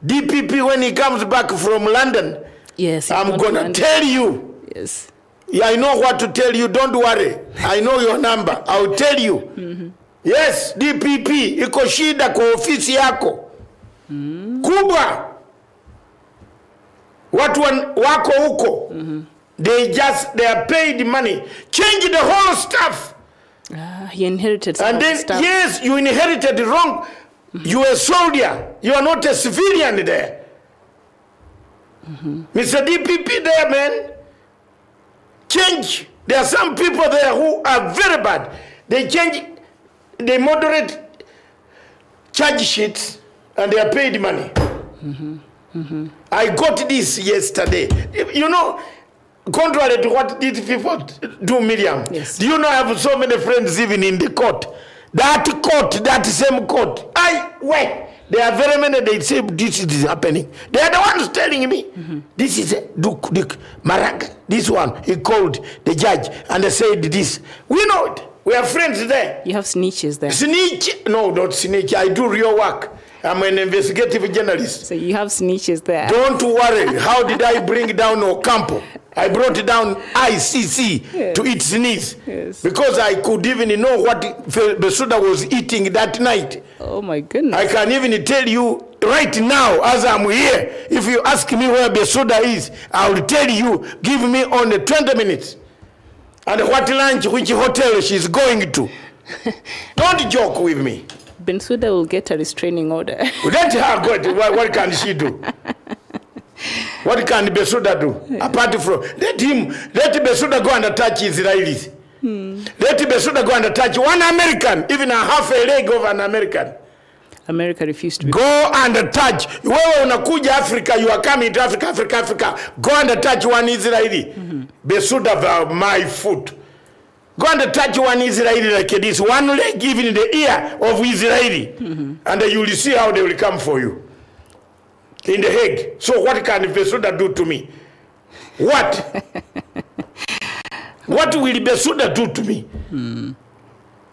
DPP when he comes back from London. Yes. I'm going to tell you. Yes. Yeah, I know what to tell you. Don't worry. I know your number. I'll tell you. Yes, DPP. Iko shida kwa ofisi yako. Kubwa. Watu wako huko. They are paid money. Change the whole stuff. He inherited some and then, stuff. Yes, you inherited wrong. You are a soldier. You are not a civilian there. Mr. DPP there, man. Change. There are some people there who are very bad. They change, they moderate charge sheets and they are paid money. I got this yesterday. You know, contrary to what these people do, Miriam, yes. Do you know I have so many friends even in the court? That same court. There are very many, they say this is happening. They are the ones telling me, this is Duke Maraga. This one, he called the judge and they said this. We know it. We are friends there. You have snitches there. Snitch? No, not snitch. I do real work. I'm an investigative journalist. So you have snitches there. Don't worry. How did I bring down Ocampo? I brought down ICC to its knees. Yes. Because I could even know what Besuda was eating that night. Oh my goodness. I can even tell you right now as I'm here. If you ask me where Besuda is, I will tell you, give me only 20 minutes. And what lunch, which hotel she's going to. Don't joke with me. Bensouda will get a restraining order. Let her go. What can she do? What can Besuda do? Apart from, let Besuda go and attach Israelis. Let Besuda go and attach one American, even a half a leg of an American. America refused to be. Go and attach. Wewe unakuja Africa, you are coming to Africa. Go and attach one Israeli. Besuda my foot. Go and attach one Israeli like this. One leg even in the ear of Israeli. And you will see how they will come for you. In the Hague. So what can Besuda do to me? What? What will Besuda do to me?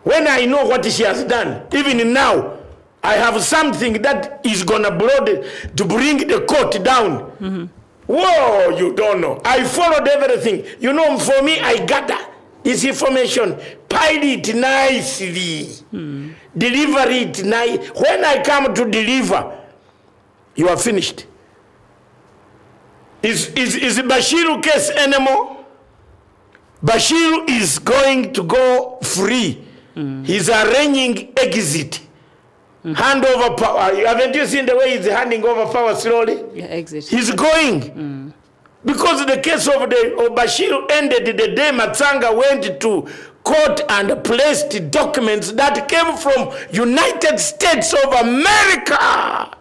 When I know what she has done, even now, I have something that is gonna blow to bring the court down. Whoa, you don't know. I followed everything. You know, for me, I gather this information, pile it nicely, deliver it nice. When I come to deliver, you are finished. Is Bashir case anymore? Bashir is going to go free. He's arranging exit. Hand over power. Haven't you seen the way he's handing over power slowly? Yeah, exit. He's going. Because the case of Bashir ended the day Matsanga went to court and placed documents that came from United States of America.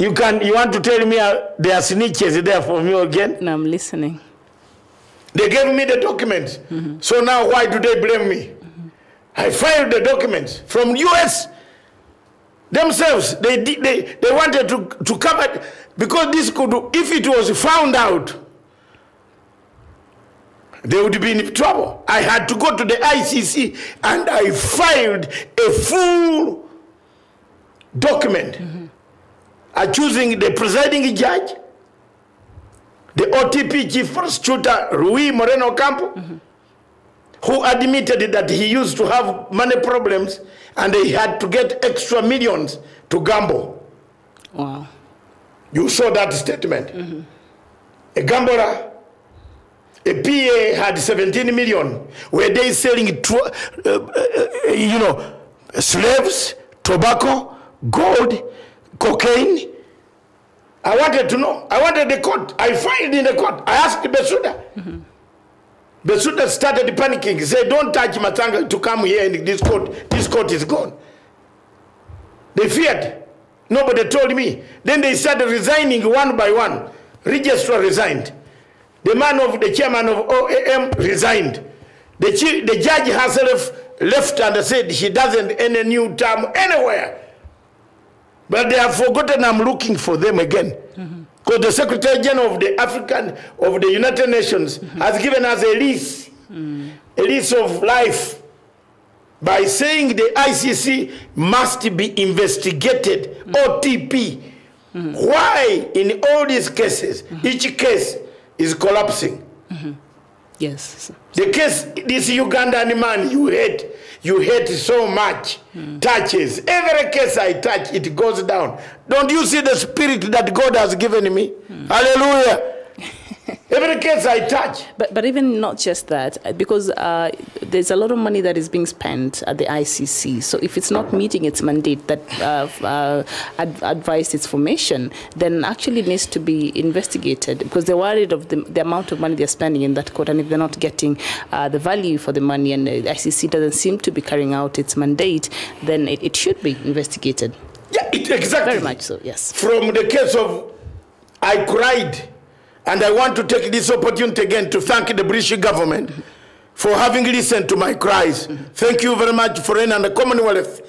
You want to tell me there are snitches there for me again? No, I'm listening. They gave me the documents. So now why do they blame me? I filed the documents from US themselves. They wanted to cover, because this could, if it was found out, they would be in trouble. I had to go to the ICC and I filed a full document, accusing the presiding judge, the OTP chief prosecutor Rui Moreno Campo, who admitted that he used to have money problems and he had to get extra millions to gamble. Wow. You saw that statement. A gambler, a PA had 17 million. Were they selling, slaves, tobacco, gold, cocaine? I wanted to know. I wanted the court. I filed in the court. I asked Besuda. Besuda started panicking. He said, don't touch Matanga to come here in this court. This court is gone. They feared. Nobody told me. Then they started resigning one by one. Registrar resigned. The chairman of OAM resigned. The judge herself left and said she doesn't any new term anywhere. But they have forgotten I'm looking for them again. Because the Secretary General of the United Nations has given us a lease of life by saying the ICC must be investigated, OTP. Why in all these cases, each case is collapsing? Yes. The case, this Ugandan man you hate so much, touches. Every case I touch, it goes down. Don't you see the spirit that God has given me? Hallelujah. Every case I touch. But even not just that, because there's a lot of money that is being spent at the ICC. So if it's not meeting its mandate that advised its formation, then actually it needs to be investigated, because they're worried of the amount of money they're spending in that court, and if they're not getting the value for the money, and the ICC doesn't seem to be carrying out its mandate, then it should be investigated. Yeah, exactly. Very much so, yes. From the case of I cried. And I want to take this opportunity again to thank the British government for having listened to my cries. Thank you very much, Foreign and the Commonwealth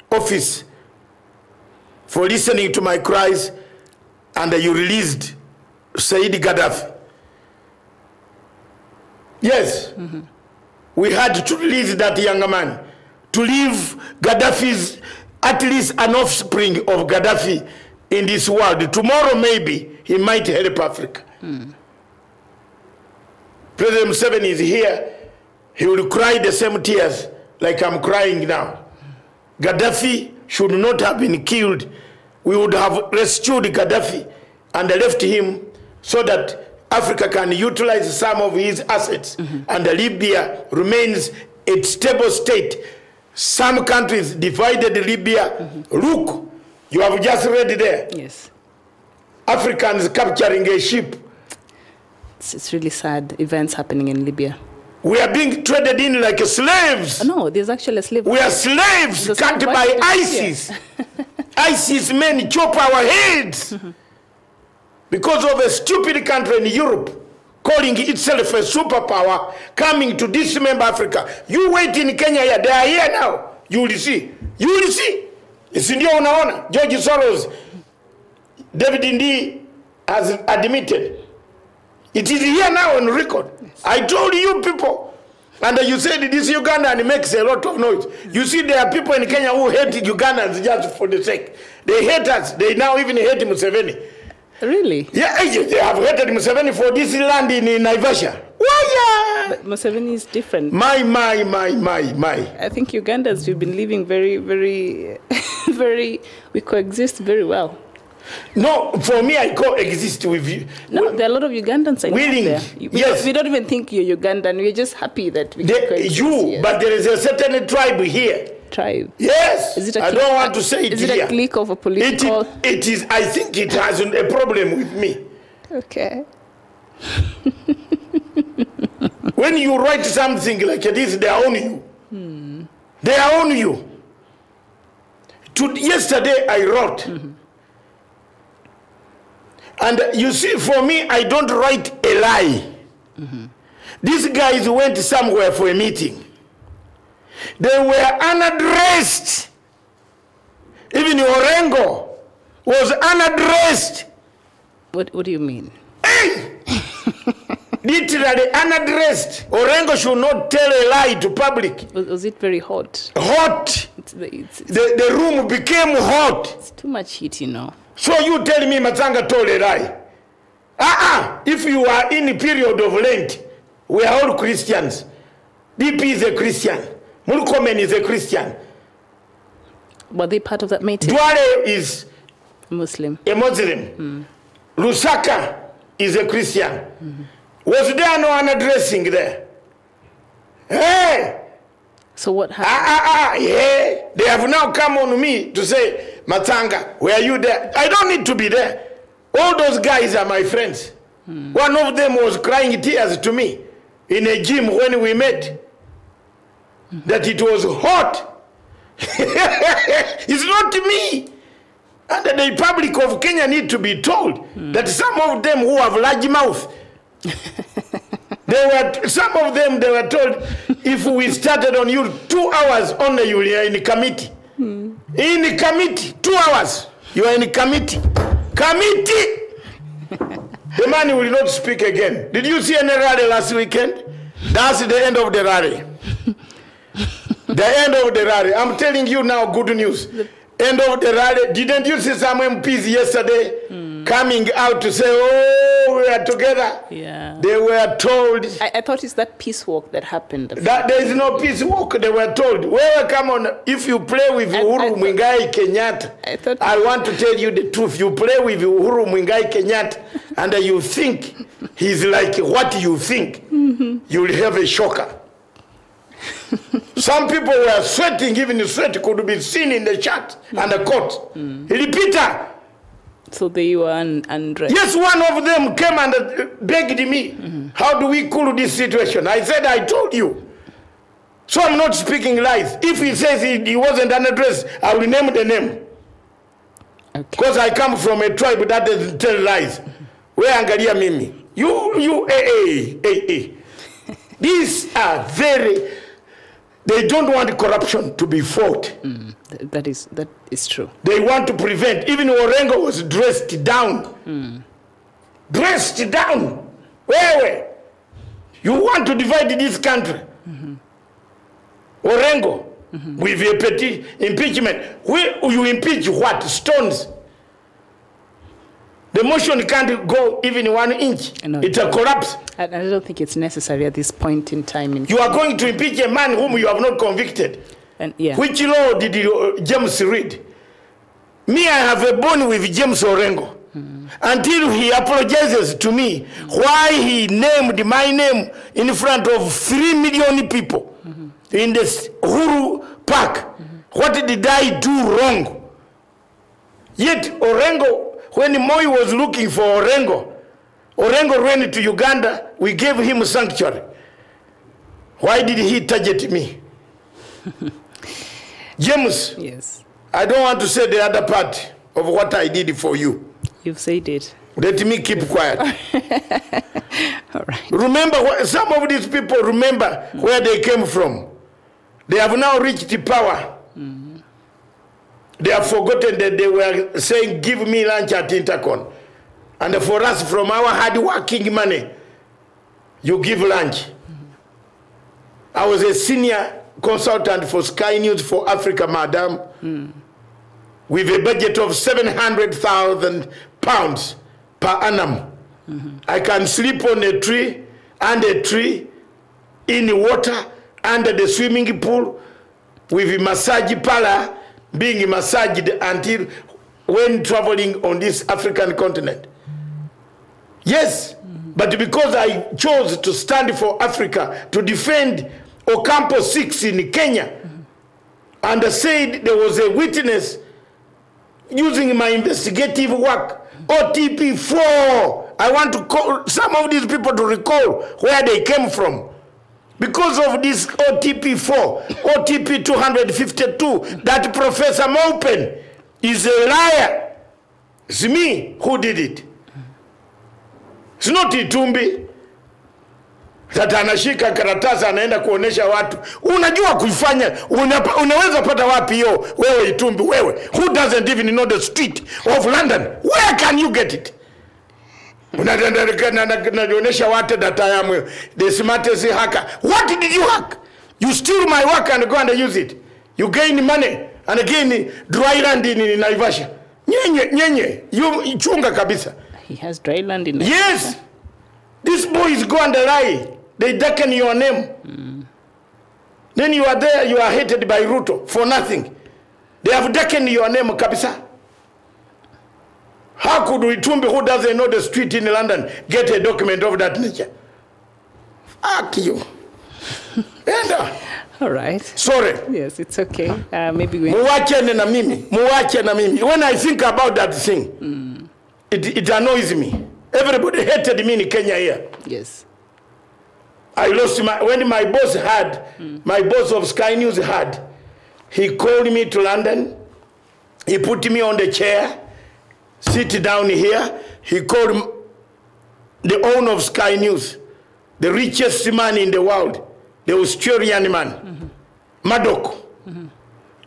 Office, for listening to my cries, and you released Said Gaddafi. Yes, we had to release that young man, to leave Gaddafi's, at least an offspring of Gaddafi in this world. Tomorrow maybe he might help Africa. President Museveni is here. He will cry the same tears like I'm crying now. Gaddafi should not have been killed. We would have rescued Gaddafi and left him so that Africa can utilize some of his assets, and Libya remains a stable state. Some countries divided Libya. Look, you have just read there. Yes. Africans capturing a ship. It's really sad events happening in Libya. We are being traded in like slaves. No, there's actually a slave. We are slaves cut by ISIS. ISIS men chop our heads because of a stupid country in Europe calling itself a superpower coming to dismember Africa. You wait in Kenya, they are here now. You will see. You will see. It's in your own. George Soros, David Ndii has admitted. It is here now on record. Yes. I told you people, and you said this Ugandan makes a lot of noise. You see, there are people in Kenya who hate Ugandans just for the sake. They hate us. They now even hate Museveni. Really? Yeah, they have hated Museveni for this land in Naivasha. Why? But Museveni is different. My. I think Ugandans, we've been living very, we coexist very well. No, for me, I coexist with you. No, there are a lot of Ugandans I willing there. Yes. We don't even think you're Ugandan. We're just happy that we can coexist. Yes. But there is a certain tribe here. Tribe? Yes. Is it a I don't want to say it here. Is it a clique of a political? It is. I think it has a problem with me. Okay. When you write something like this, they own you. They own you. Yesterday I wrote. And you see, for me, I don't write a lie. These guys went somewhere for a meeting. They were unaddressed. Even Orengo was unaddressed. What do you mean? Hey! Literally unaddressed. Orengo should not tell a lie to public. Was it very hot? Hot. The room became hot. It's too much heat, you know. So you tell me Matanga told a lie. If you are in a period of Lent, we are all Christians. DP is a Christian. Mulukomen is a Christian. Were they part of that meeting? Duale is Muslim. A Muslim. Lusaka is a Christian. Was there no unaddressing there? Hey! So what happened? Yeah. They have now come on me to say, Matanga, were you there? I don't need to be there. All those guys are my friends. One of them was crying tears to me in a gym when we met. That it was hot. It's not me. And the public of Kenya need to be told that some of them who have large mouth, some of them they were told, if we started on you 2 hours only, you are in committee. In committee, 2 hours, you are in committee. Committee! The man will not speak again. Did you see any rally last weekend? That's the end of the rally. The end of the rally. I'm telling you now, good news. End of the rally. Didn't you see some MPs yesterday coming out to say, oh, we were together. Yeah. They were told. I thought it's that peace walk that happened. That there is no peace walk. They were told, well, come on, if you play with Uhuru Muigai Kenyatta, I want to tell you the truth. You play with Uhuru Muigai Kenyatta and you think he's like what you think, you'll have a shocker. Some people were sweating, even the sweat could be seen in the chat and the court. Repeater. So they were undressed. Yes, one of them came and begged me, how do we cool this situation? I said, I told you. So I'm not speaking lies. If he says he wasn't unaddressed, I will name the name. Because I come from a tribe that doesn't tell lies. Where Angalia Mimi? You, These are very, they don't want corruption to be fought. That is true. They want to prevent. Even Orengo was dressed down. Dressed down. Where? You want to divide this country. Orengo, with a petty impeachment. You impeach what? Stones. The motion can't go even 1 inch. No, it collapses. I don't think it's necessary at this point in time. You are going to impeach a man whom you have not convicted. And, yeah. Which law did James read? Me, I have a bone with James Orengo. Until he apologizes to me why he named my name in front of 3 million people in this Uhuru Park. What did I do wrong? Yet Orengo, when Moi was looking for Orengo ran to Uganda, we gave him sanctuary. Why did he target me? James, yes. I don't want to say the other part of what I did for you. You've said it. Let me keep quiet. All right. Remember, some of these people remember where they came from. They have now reached power. They have forgotten that they were saying, give me lunch at Intercon. And for us, from our hard-working money, you give lunch. I was a senior consultant for Sky News for Africa, madam, with a budget of 700,000 pounds per annum. I can sleep on a tree, under a tree, in the water, under the swimming pool, with a massage parlor, being massaged until when traveling on this African continent. Yes, but because I chose to stand for Africa, to defend Ocampo 6 in Kenya, and said there was a witness using my investigative work, OTP 4. I want to call some of these people to recall where they came from. Because of this OTP 4, OTP 252, that Professor Mopen is a liar. It's me who did it. It's not Itumbi. Sasa anashika karatasi anaenda kuonesha watu. Unajua kuifanya, unaweza pata wapi hiyo wewe Itumbi wewe? Who doesn't even know the street of London? Where can you get it? Unaonesha watu that I am the smartest hacker. What did you hack? You steal my work and go and use it. You gain money and again dry land in Naivasha. Nyenye, you chunga kabisa. He has dry land in Naivasha. Yes. These boys go and lie. They darken your name. Then you are there, you are hated by Ruto for nothing. They have darkened your name kabisa. How could Itumbi, who doesn't know the street in London, get a document of that nature? Fuck you. All right. Sorry. Yes, it's okay. Maybe we... Muwache na mimi. When I think about that thing, it annoys me. Everybody hated me in Kenya here. Yes. I lost when my boss had, my boss of Sky News had, he called me to London. He put me on the chair. Sit down here. He called the owner of Sky News, the richest man in the world, the Australian man, Murdoch. Do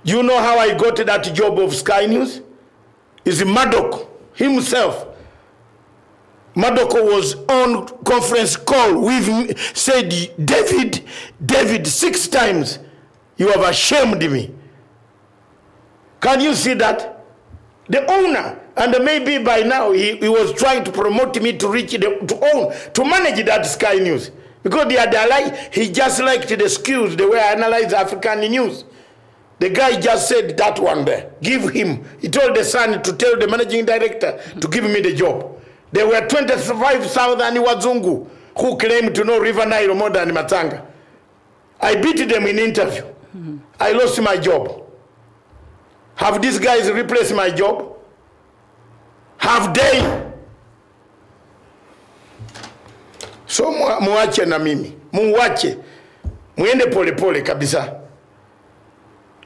you know how I got that job of Sky News? It's Murdoch himself. Murdoch was on conference call with me, said, David, 6 times, you have ashamed me. Can you see that? The owner And maybe by now he was trying to promote me to reach to manage that Sky News. Because he just liked the skills, the way I analyze African news. The guy just said that one there. Give him. He told the son to tell the managing director to give me the job. There were 25,000 Wazungu who claimed to know River Nile more than Matanga. I beat them in interview. I lost my job. Have these guys replaced my job? Have they? So muache na mimi. Muache. Muende pole pole kabisa.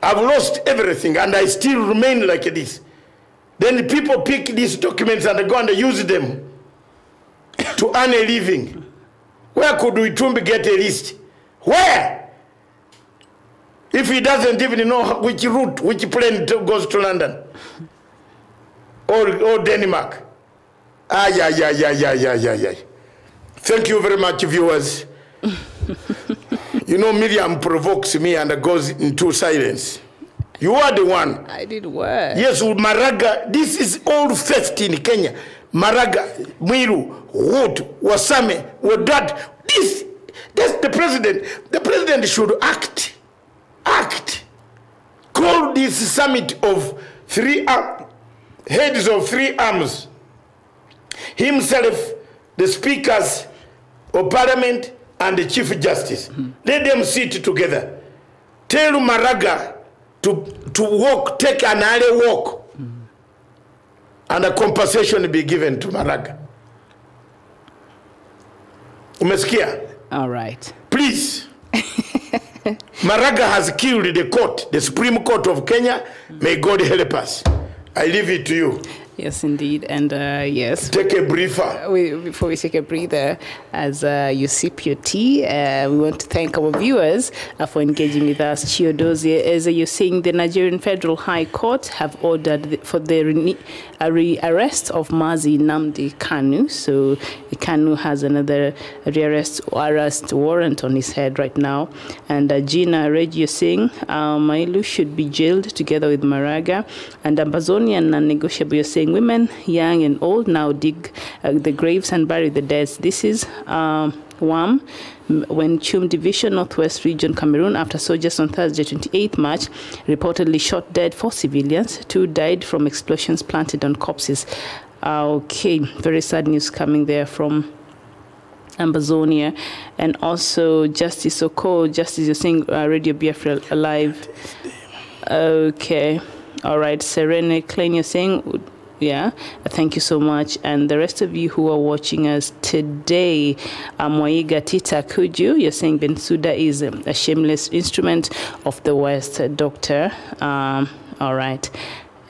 I've lost everything and I still remain like this. Then people pick these documents and go and use them to earn a living. Where could Itumbi get a list? Where? If he doesn't even know which route, which plane goes to London or Denmark. Thank you very much, viewers. You know, Miriam provokes me and goes into silence. You are the one. I did what? Yes, Maraga. This is old theft in Kenya. Maraga, Mwiru, Wood, Wasame, Wodat. That's the president. The president should act. Act. Call this summit of heads of 3 arms. Himself, the speakers of parliament, and the Chief Justice. Let them sit together. Tell Maraga to walk, take an early walk, and a compensation be given to Maraga. Umesikia? All right. Please. Maraga has killed the court, the Supreme Court of Kenya. May God help us. I leave it to you. Yes, indeed. And yes. Take a breather. Before we take a breather, as you sip your tea, we want to thank our viewers for engaging with us. Chiodozie, as you're saying, the Nigerian Federal High Court have ordered for the rearrest of Mazi Nnamdi Kanu. So Kanu has another arrest warrant on his head right now. And Gina Reggie saying Mailu should be jailed together with Maraga. And Ambazonian and Negotiable saying women, young and old, now dig the graves and bury the dead. This is WAM, when Chum Division, Northwest Region, Cameroon, after soldiers on Thursday, 28 March, reportedly shot dead 4 civilians. 2 died from explosions planted on corpses. Okay, very sad news coming there from Ambazonia. And also Justice Oko, Justice, you're saying Radio Biafra Alive. Okay, all right. Serene Klein, you're saying, yeah, thank you so much. And the rest of you who are watching us today, Mwaiga Tita Kuju, you're saying Bensouda is a shameless instrument of the West, Doctor. All right.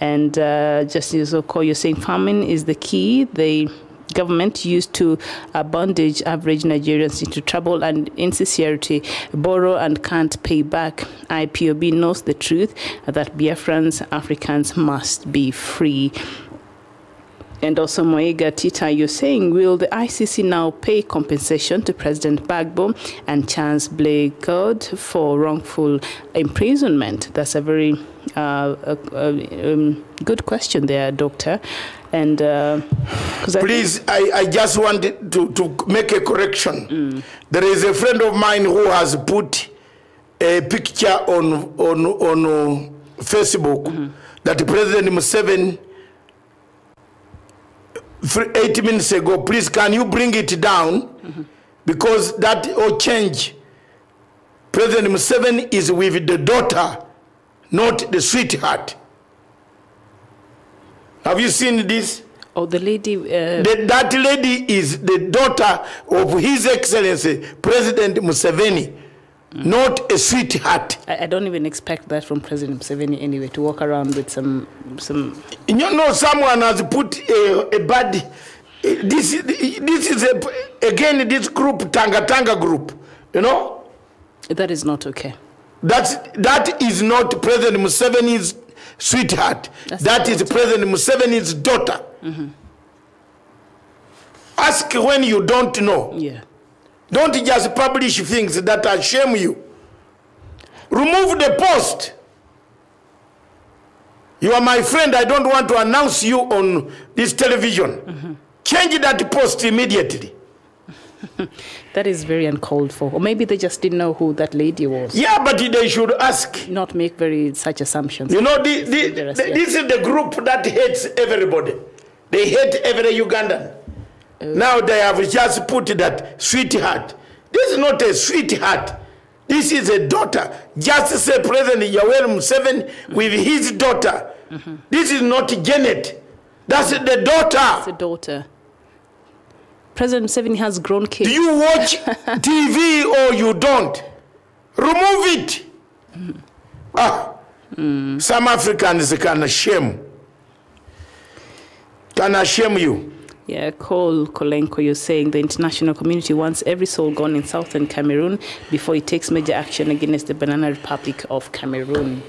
And Justice Oko, you're saying famine is the key. The government used to bondage average Nigerians into trouble and insincerity, borrow and can't pay back. IPOB knows the truth that Biafrans, Africans must be free. And also, Moega Tita, you're saying, will the ICC now pay compensation to President Bagbo and Charles Blakod for wrongful imprisonment? That's a very good question there, Doctor. And please, I just wanted to make a correction. There is a friend of mine who has put a picture on Facebook that President Museveni 8 minutes ago. Please, can you bring it down? Because that will change. President Museveni is with the daughter, not the sweetheart. Have you seen this? Oh, the lady. That lady is the daughter of His Excellency President Museveni, not a sweetheart. I don't even expect that from President Museveni anyway, to walk around with some. You know, someone has put a bad. This is again this group, Tanga group. You know. That is not okay. That is not President Museveni's sweetheart. That is President Museveni's daughter. Ask when you don't know. Yeah. Don't just publish things that shame you. Remove the post. You are my friend. I don't want to announce you on this television. Change that post immediately. That is very uncalled for. Or maybe they just didn't know who that lady was. Yeah, but they should ask. Not make such assumptions. You know, this is the group that hates everybody. They hate every Ugandan. Now they have just put that sweetheart. This is not a sweetheart. This is a daughter. Just say President Yoweri Museveni with his daughter. This is not Janet. That's the daughter. It's a daughter. President Museveni has grown kids. Do you watch TV or you don't? Remove it. Some Africans can shame. Can shame you. Yeah, Cole Kolenko, you're saying the international community wants every soul gone in southern Cameroon before it takes major action against the Banana Republic of Cameroon.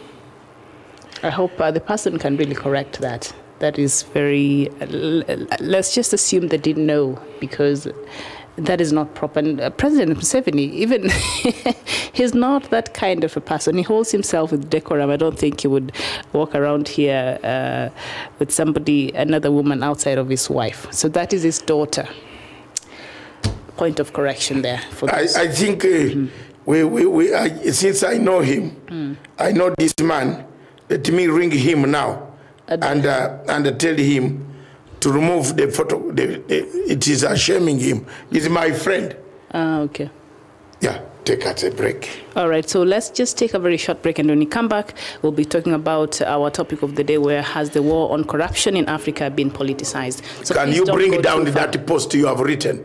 I hope the person can really correct that. That is very, let's just assume they didn't know, because that is not proper. And President Museveni, even, he's not that kind of a person. He holds himself with decorum. I don't think he would walk around here with somebody, another woman outside of his wife. So that is his daughter. Point of correction there. For I think since I know him, I know this man, let me ring him now. And tell him to remove the photo. It is shaming him. He's my friend. Okay. Yeah, take us a break. All right, so let's just take a very short break, and when we come back, we'll be talking about our topic of the day, where has the war on corruption in Africa been politicized? So can you bring down that post you have written?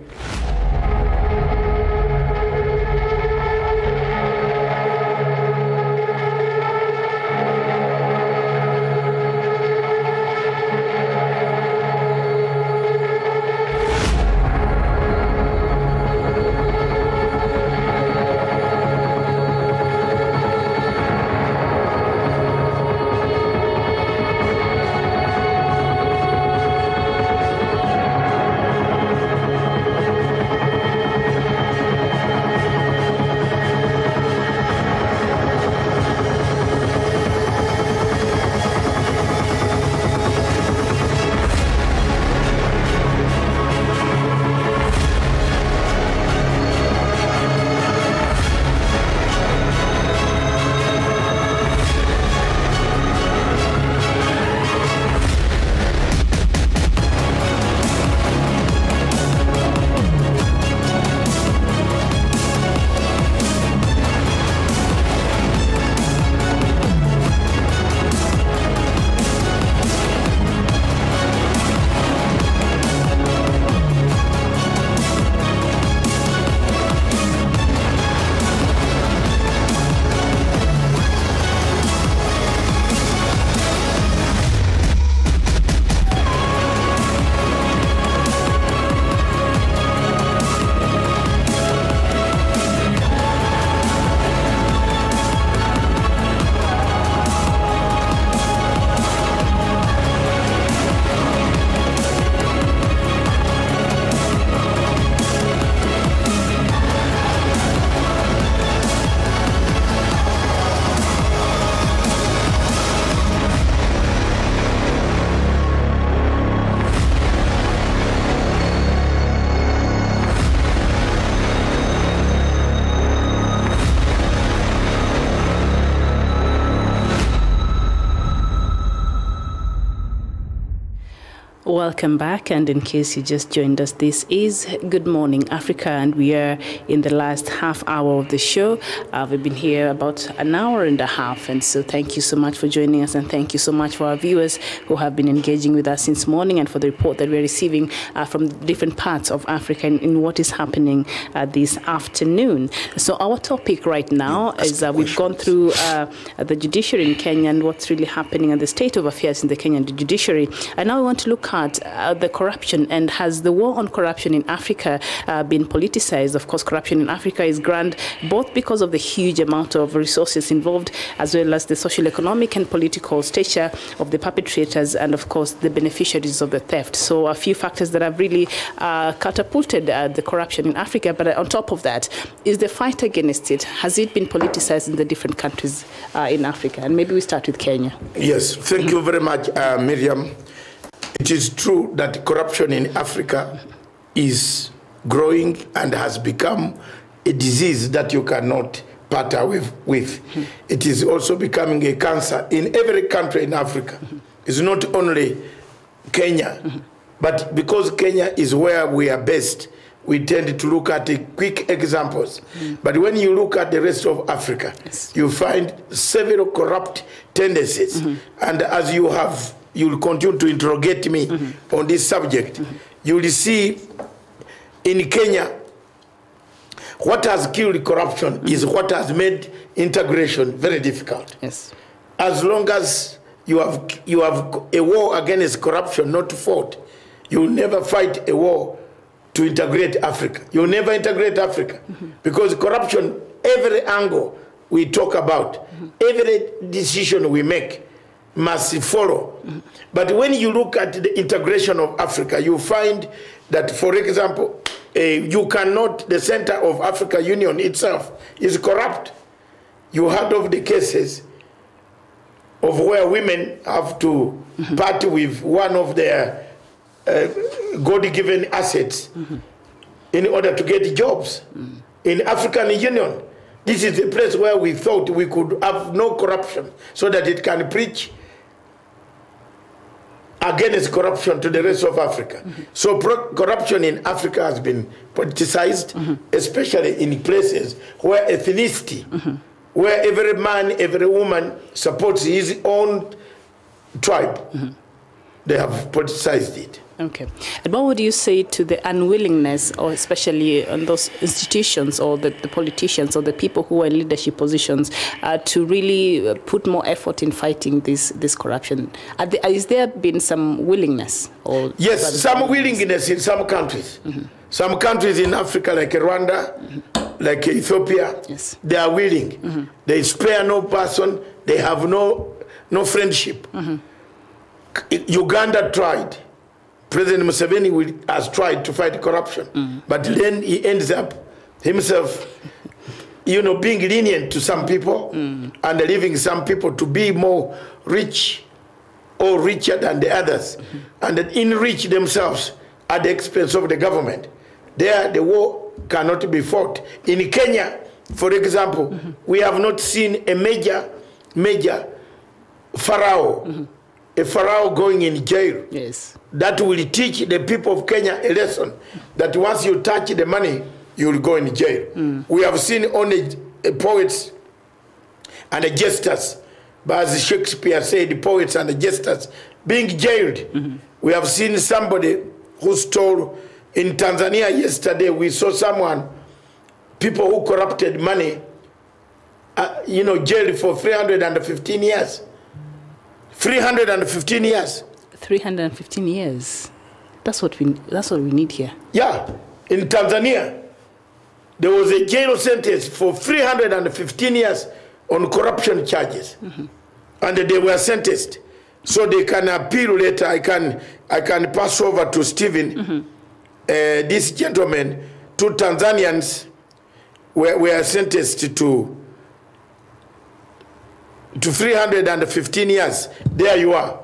Welcome back, and in case you just joined us, this is Good Morning Africa, and we are in the last half hour of the show. We've been here about an hour and a half, and so thank you so much for joining us, and thank you so much for our viewers who have been engaging with us since morning, and for the report that we're receiving from different parts of Africa in what is happening this afternoon. So our topic right now is we've gone through the judiciary in Kenya and what's really happening and the state of affairs in the Kenyan judiciary, and now we want to look at part, the corruption, and has the war on corruption in Africa been politicized? Of course, corruption in Africa is grand, both because of the huge amount of resources involved, as well as the social, economic, and political stature of the perpetrators, and of course, the beneficiaries of the theft. So a few factors that have really catapulted the corruption in Africa. But on top of that, is the fight against it, has it been politicized in the different countries in Africa? And maybe we start with Kenya. Yes, thank you very much, Miriam. It is true that corruption in Africa is growing and has become a disease that you cannot part with. It is also becoming a cancer in every country in Africa. It's not only Kenya, but because Kenya is where we are based, we tend to look at the quick examples. But when you look at the rest of Africa, you find several corrupt tendencies. And as you'll continue to interrogate me on this subject, you'll see in Kenya, what has killed corruption is what has made integration very difficult. Yes. As long as you have a war against corruption not fought, you'll never fight a war to integrate Africa. You'll never integrate Africa because corruption, every angle we talk about, every decision we make must follow. But when you look at the integration of Africa, you find that, for example, you cannot, the center of Africa Union itself is corrupt. You heard of the cases of where women have to part with one of their God-given assets in order to get jobs in African Union. This is a place where we thought we could have no corruption so that it can preach against corruption to the rest of Africa. So corruption in Africa has been politicized, especially in places where ethnicity, where every man, every woman supports his own tribe. They have politicized it. Okay. And what would you say to the unwillingness, or especially on those institutions or the politicians or the people who are in leadership positions, to really put more effort in fighting this corruption? Has there been some willingness? Or yes, some willingness in some countries. Some countries in Africa, like Rwanda, like Ethiopia, they are willing. They spare no person. They have no friendship. Uganda tried. President Museveni has tried to fight corruption, but then he ends up himself, being lenient to some people and leaving some people to be more rich or richer than the others, and then enrich themselves at the expense of the government. There, the war cannot be fought. In Kenya, for example, we have not seen a major pharaoh, a pharaoh going in jail. Yes. That will teach the people of Kenya a lesson that once you touch the money, you will go in jail. We have seen only poets and the jesters, but as Shakespeare said, the poets and the jesters being jailed. We have seen somebody who stole in Tanzania yesterday. We saw people who corrupted money, jailed for 315 years. 315 years. 315 years. That's what we need here. Yeah, in Tanzania, there was a jail sentence for 315 years on corruption charges, and they were sentenced. So they can appeal later. I can pass over to Stephen. This gentleman, 2 Tanzanians were sentenced to 315 years. There you are.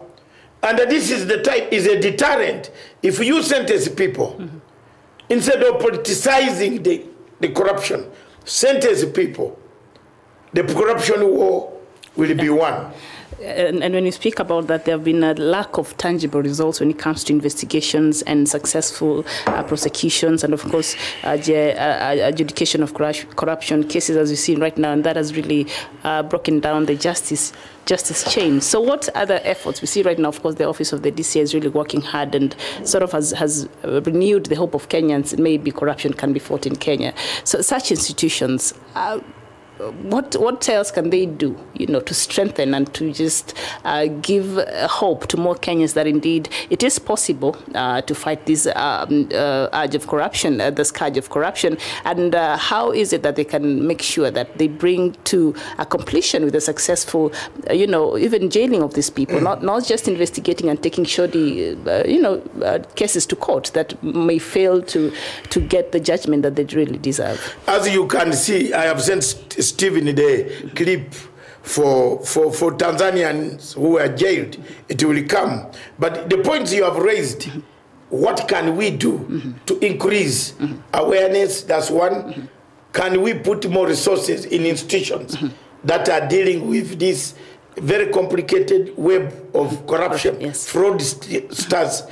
And this is the type, is a deterrent. If you sentence people, instead of politicizing the corruption, sentence people, the corruption war will be won. And when you speak about that, there have been a lack of tangible results when it comes to investigations and successful prosecutions, and of course, adjudication of corruption cases, as we see right now, and that has really broken down the justice chain. So what other efforts we see right now? Of course, the office of the DCI is really working hard and sort of has renewed the hope of Kenyans. Maybe corruption can be fought in Kenya. So such institutions, what else can they do, to strengthen and to just give hope to more Kenyans that indeed it is possible to fight this urge of corruption, the scourge of corruption, and how is it that they can make sure that they bring to a completion with a successful, even jailing of these people, not just investigating and taking shoddy, cases to court that may fail to get the judgment that they really deserve. As you can see, I have sent Stephen the clip for Tanzanians who are jailed. It will come. But the points you have raised, what can we do to increase awareness? That's one. Can we put more resources in institutions that are dealing with this very complicated web of corruption, fraudsters,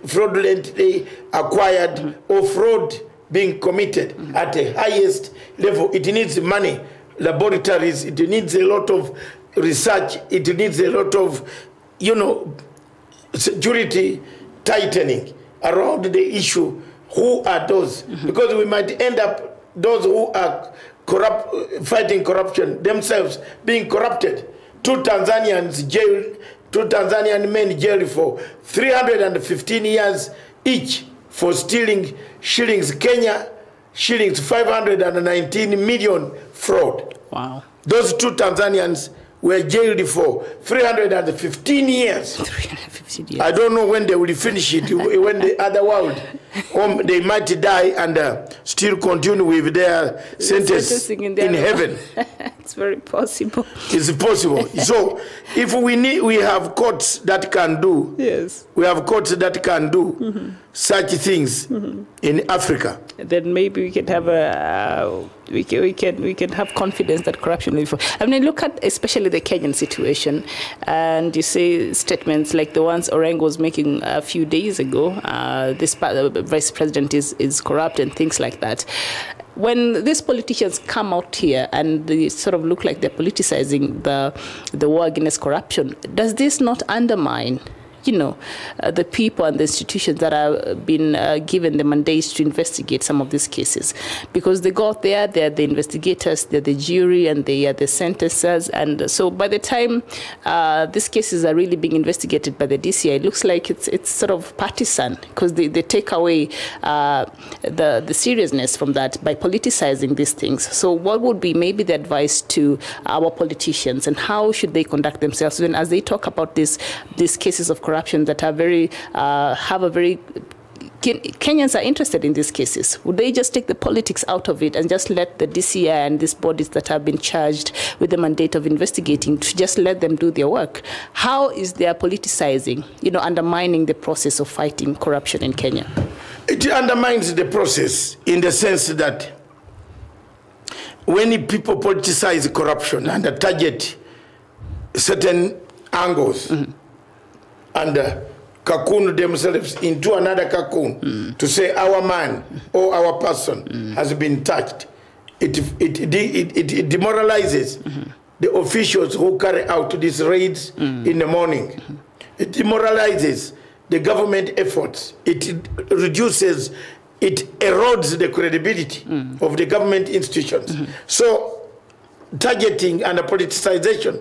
fraudulently acquired, or fraud being committed at the highest level? It needs money, laboratories, it needs a lot of research, it needs a lot of, security tightening around the issue. Who are those? Because we might end up those who are fighting corruption themselves being corrupted. Two Tanzanian men jailed for 315 years each for stealing shillings, Kenya shillings, 519 million fraud. Wow. Those two Tanzanians were jailed for 315 years. 315 years. I don't know when they will finish it, when the other world, they might die and still continue with their sentence in heaven. It's very possible. It's possible. So if we have courts that can do, we have courts that can do such things in Africa, then maybe we can have we can have confidence that corruption will fall. I mean, look at especially the Kenyan situation, and you see statements like the ones Orengo was making a few days ago. This vice president is corrupt and things like that. When these politicians come out here and they sort of look like they're politicizing the war against corruption, does this not undermine the people and the institutions that have been given the mandates to investigate some of these cases? Because they got there, they're the investigators, they're the jury, and they are the sentencers. And so by the time these cases are really being investigated by the DCI, it looks like it's sort of partisan, because they take away the seriousness from that by politicizing these things. So what would be maybe the advice to our politicians, and how should they conduct themselves when, as they talk about these cases of corruption that are Kenyans are interested in these cases? Would they just take the politics out of it and just let the DCI and these bodies that have been charged with the mandate of investigating, to just let them do their work? How is their politicizing, undermining the process of fighting corruption in Kenya? It undermines the process in the sense that when people politicize corruption and target certain angles, and cocoon themselves into another cocoon to say our man or our person has been touched, it demoralizes the officials who carry out these raids in the morning. It demoralizes the government efforts. It reduces, it erodes the credibility of the government institutions. So targeting and politicization,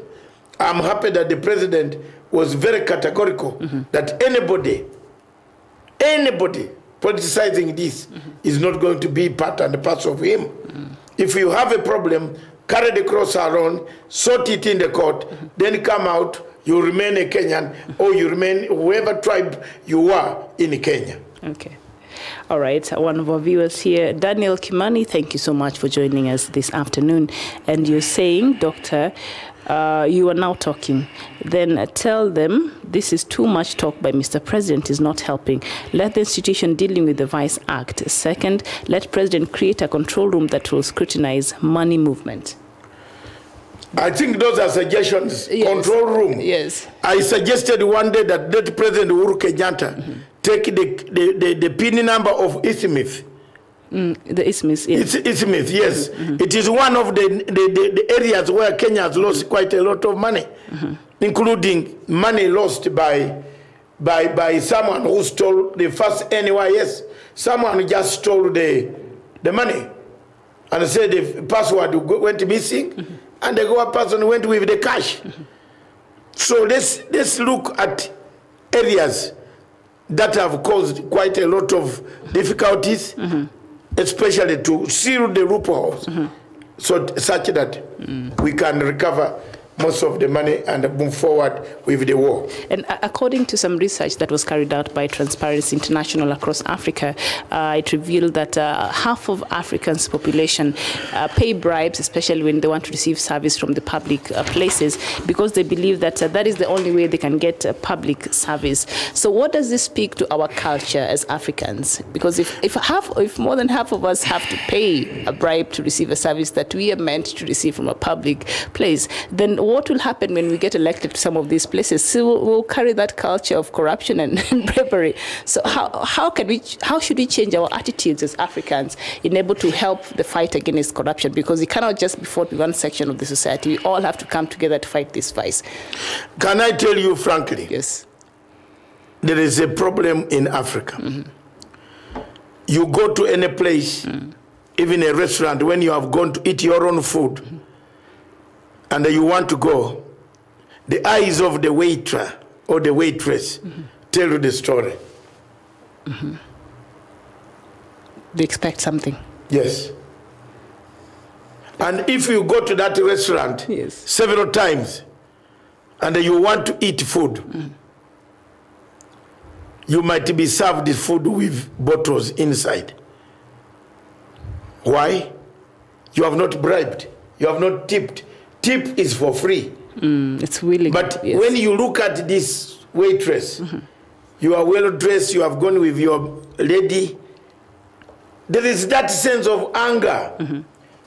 I'm happy that the president was very categorical that anybody politicizing this is not going to be part and parcel of him. If you have a problem, carry the cross around, sort it in the court, then come out, you remain a Kenyan, or you remain whoever tribe you are in Kenya. Okay. All right, one of our viewers here, Daniel Kimani, thank you so much for joining us this afternoon. And you're saying, Doctor, you are now talking. Then tell them this is too much talk by Mr. President is not helping. Let the institution dealing with the Vice act. Second, let President create a control room that will scrutinize money movement. I think those are suggestions. Control room. Yes. I suggested one day that President Uhuru Kenyatta take the PIN number of Ismith. The Isthmus, yes. Isthmus, yes. It is one of the areas where Kenya has lost quite a lot of money, including money lost by someone who stole the first NYS. Someone just stole the money. and said the password went missing, and the other person went with the cash. So let's look at areas that have caused quite a lot of difficulties, especially to seal the loopholes, so such that we can recover most of the money and move forward with the war. And according to some research that was carried out by Transparency International across Africa, it revealed that half of Africans' population pay bribes, especially when they want to receive service from the public places, because they believe that that is the only way they can get public service. So what does this speak to our culture as Africans? Because if more than half of us have to pay a bribe to receive a service that we are meant to receive from a public place, then what will happen when we get elected to some of these places? So we'll carry that culture of corruption and bribery. So how should we change our attitudes as Africans in able to help the fight against corruption? Because it cannot just be fought with one section of the society. We all have to come together to fight this fight. Can I tell you frankly? Yes. There is a problem in Africa. You go to any place, even a restaurant, when you have gone to eat your own food, and you want to go, the eyes of the waiter or the waitress tell you the story. They expect something. Yes. And if you go to that restaurant several times and you want to eat food, you might be served the food with bottles inside. Why? You have not bribed. You have not tipped. Tip is for free. It's willing. But when you look at this waitress, you are well dressed, you have gone with your lady, there is that sense of anger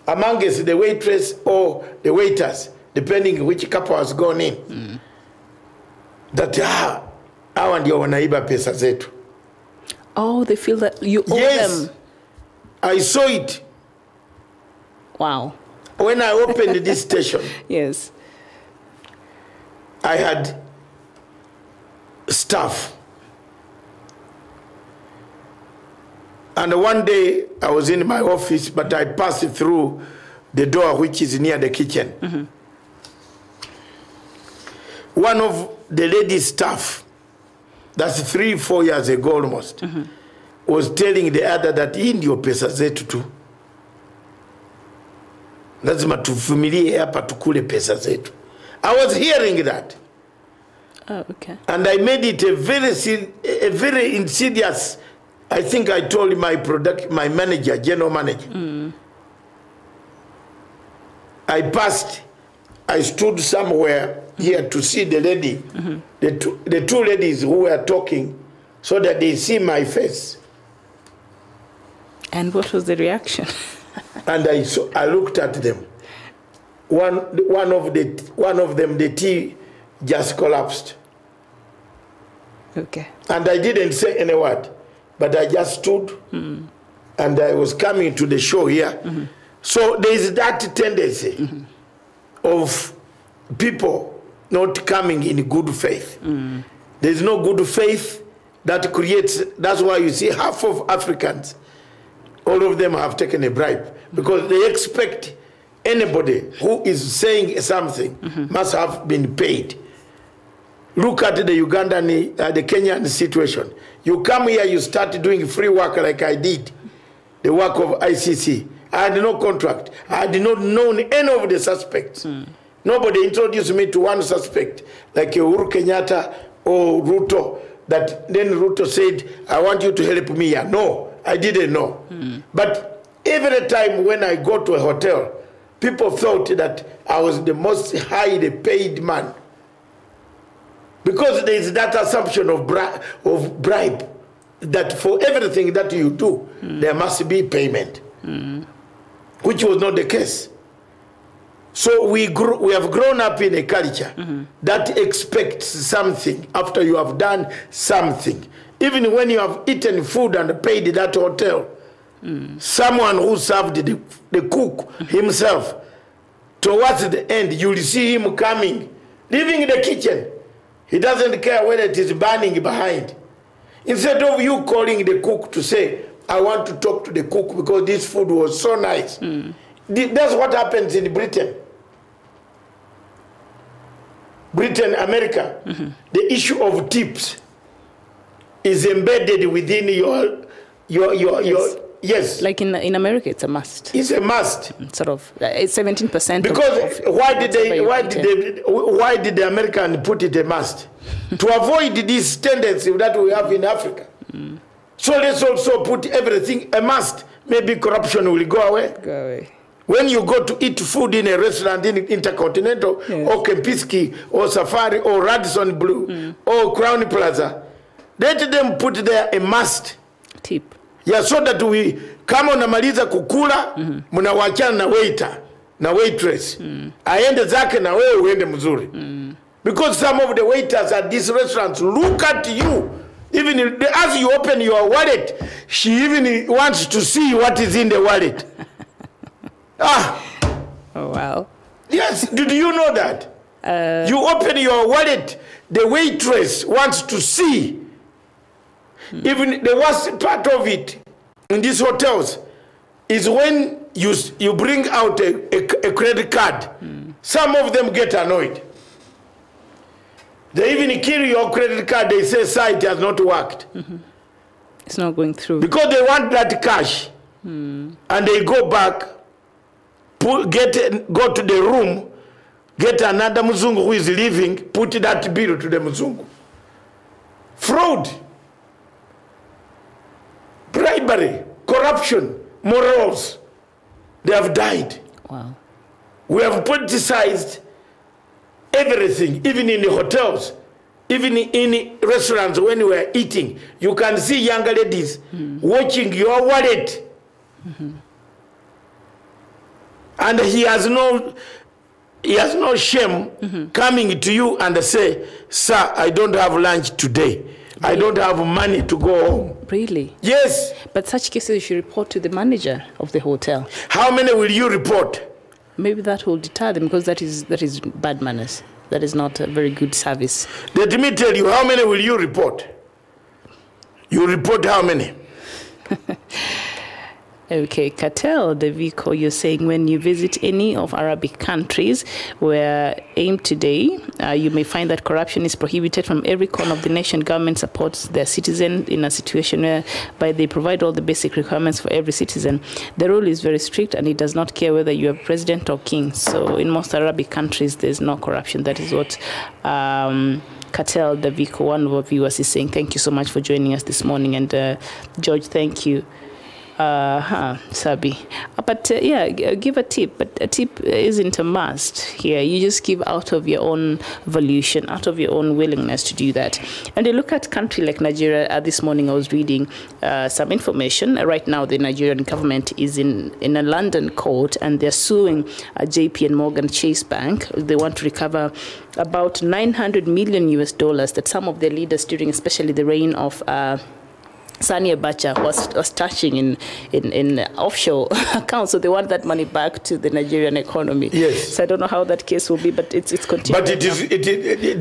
amongst the waitress or the waiters, depending which couple has gone in. That, hawa ndio wanaiba pesa zetu. Oh, they feel that you owe them. I saw it. Wow. When I opened this station, yes, I had staff. And one day I was in my office, but I passed through the door which is near the kitchen. One of the ladies' staff, that's 3-4 years ago almost, was telling the other that hii ndio pesa zetu tu. Lazima tuvumilie hapa tukule pesa zetu. I was hearing that. Oh, okay. And I made it a very insidious. I think I told my manager, general manager. I stood somewhere here to see the lady, the two ladies who were talking, so that they see my face. And what was the reaction? And I looked at them. One of them, the tea just collapsed. Okay. And I didn't say any word, but I just stood, and I was coming to the show here. So there is that tendency of people not coming in good faith. There is no good faith that creates. That's why you see half of Africans, all of them have taken a bribe, because they expect anybody who is saying something must have been paid. Look at the Ugandan, the Kenyan situation. You come here, you start doing free work like I did, the work of ICC. I had no contract. I had not known any of the suspects. Nobody introduced me to one suspect, like Uhuru Kenyatta or Ruto, that then Ruto said, I want you to help me here. No, I didn't know. But every time when I go to a hotel, people thought that I was the most highly paid man. Because there is that assumption of bribe, that for everything that you do, there must be payment, which was not the case. So we have grown up in a culture that expects something after you have done something. Even when you have eaten food and paid that hotel, someone who served the cook himself, towards the end, you will see him coming, leaving the kitchen. He doesn't care whether it is burning behind. Instead of you calling the cook to say, I want to talk to the cook because this food was so nice. That's what happens in Britain. Britain, America. The issue of tips is embedded within your yes. Like in America, it's a must. It's a must. Sort of, it's 17%. Because why did the American put it a must? To avoid this tendency that we have in Africa. So let's also put everything a must. Maybe corruption will go away. Go away. When you go to eat food in a restaurant in Intercontinental, or Kempinski, or Safari, or Radisson Blue, or Crown Plaza, let them put there a must. Tip. Yeah, so that we kama unamaliza kukula, mnawachana na waiter, na waitress. Aende zake na wewe uende mzuri. Because some of the waiters at these restaurants look at you. Even as you open your wallet, she even wants to see what is in the wallet. Oh, wow. Yes, did you know that? You open your wallet, the waitress wants to see. Even the worst part of it in these hotels is when you bring out a credit card. Some of them get annoyed. They even kill your credit card. They say, sir, it has not worked. It's not going through. Because they want that cash. And they go back, go to the room, get another Mzungu who is leaving, put that bill to the Mzungu. Fraud. Bribery, corruption, morals, they have died. Wow. We have politicized everything, even in the hotels, even in restaurants when we are eating. You can see younger ladies watching your wallet. And he has no shame coming to you and say, sir, I don't have lunch today. I don't have money to go home. Really? Yes. But such cases you should report to the manager of the hotel. How many will you report? Maybe that will deter them, because that is bad manners. That is not a very good service. Let me tell you, how many will you report? You report how many? Okay, Cartel, the vehicle, you're saying when you visit any of Arabic countries where aimed today, you may find that corruption is prohibited from every corner of the nation. Government supports their citizen in a situation whereby they provide all the basic requirements for every citizen. The rule is very strict and it does not care whether you are president or king. So in most Arabic countries, there's no corruption. That is what Cartel, the vehicle, one of our viewers, is saying. Thank you so much for joining us this morning. And George, thank you. Sabi. But yeah, give a tip. But a tip isn't a must here. You just give out of your own volition, out of your own willingness to do that. And you look at a country like Nigeria. This morning I was reading some information. Right now the Nigerian government is in a London court and they're suing JP and Morgan Chase Bank. They want to recover about $900 million that some of their leaders during especially the reign of Sani Abacha was touching in offshore accounts, so they want that money back to the Nigerian economy. Yes. So I don't know how that case will be, but it's continuing. But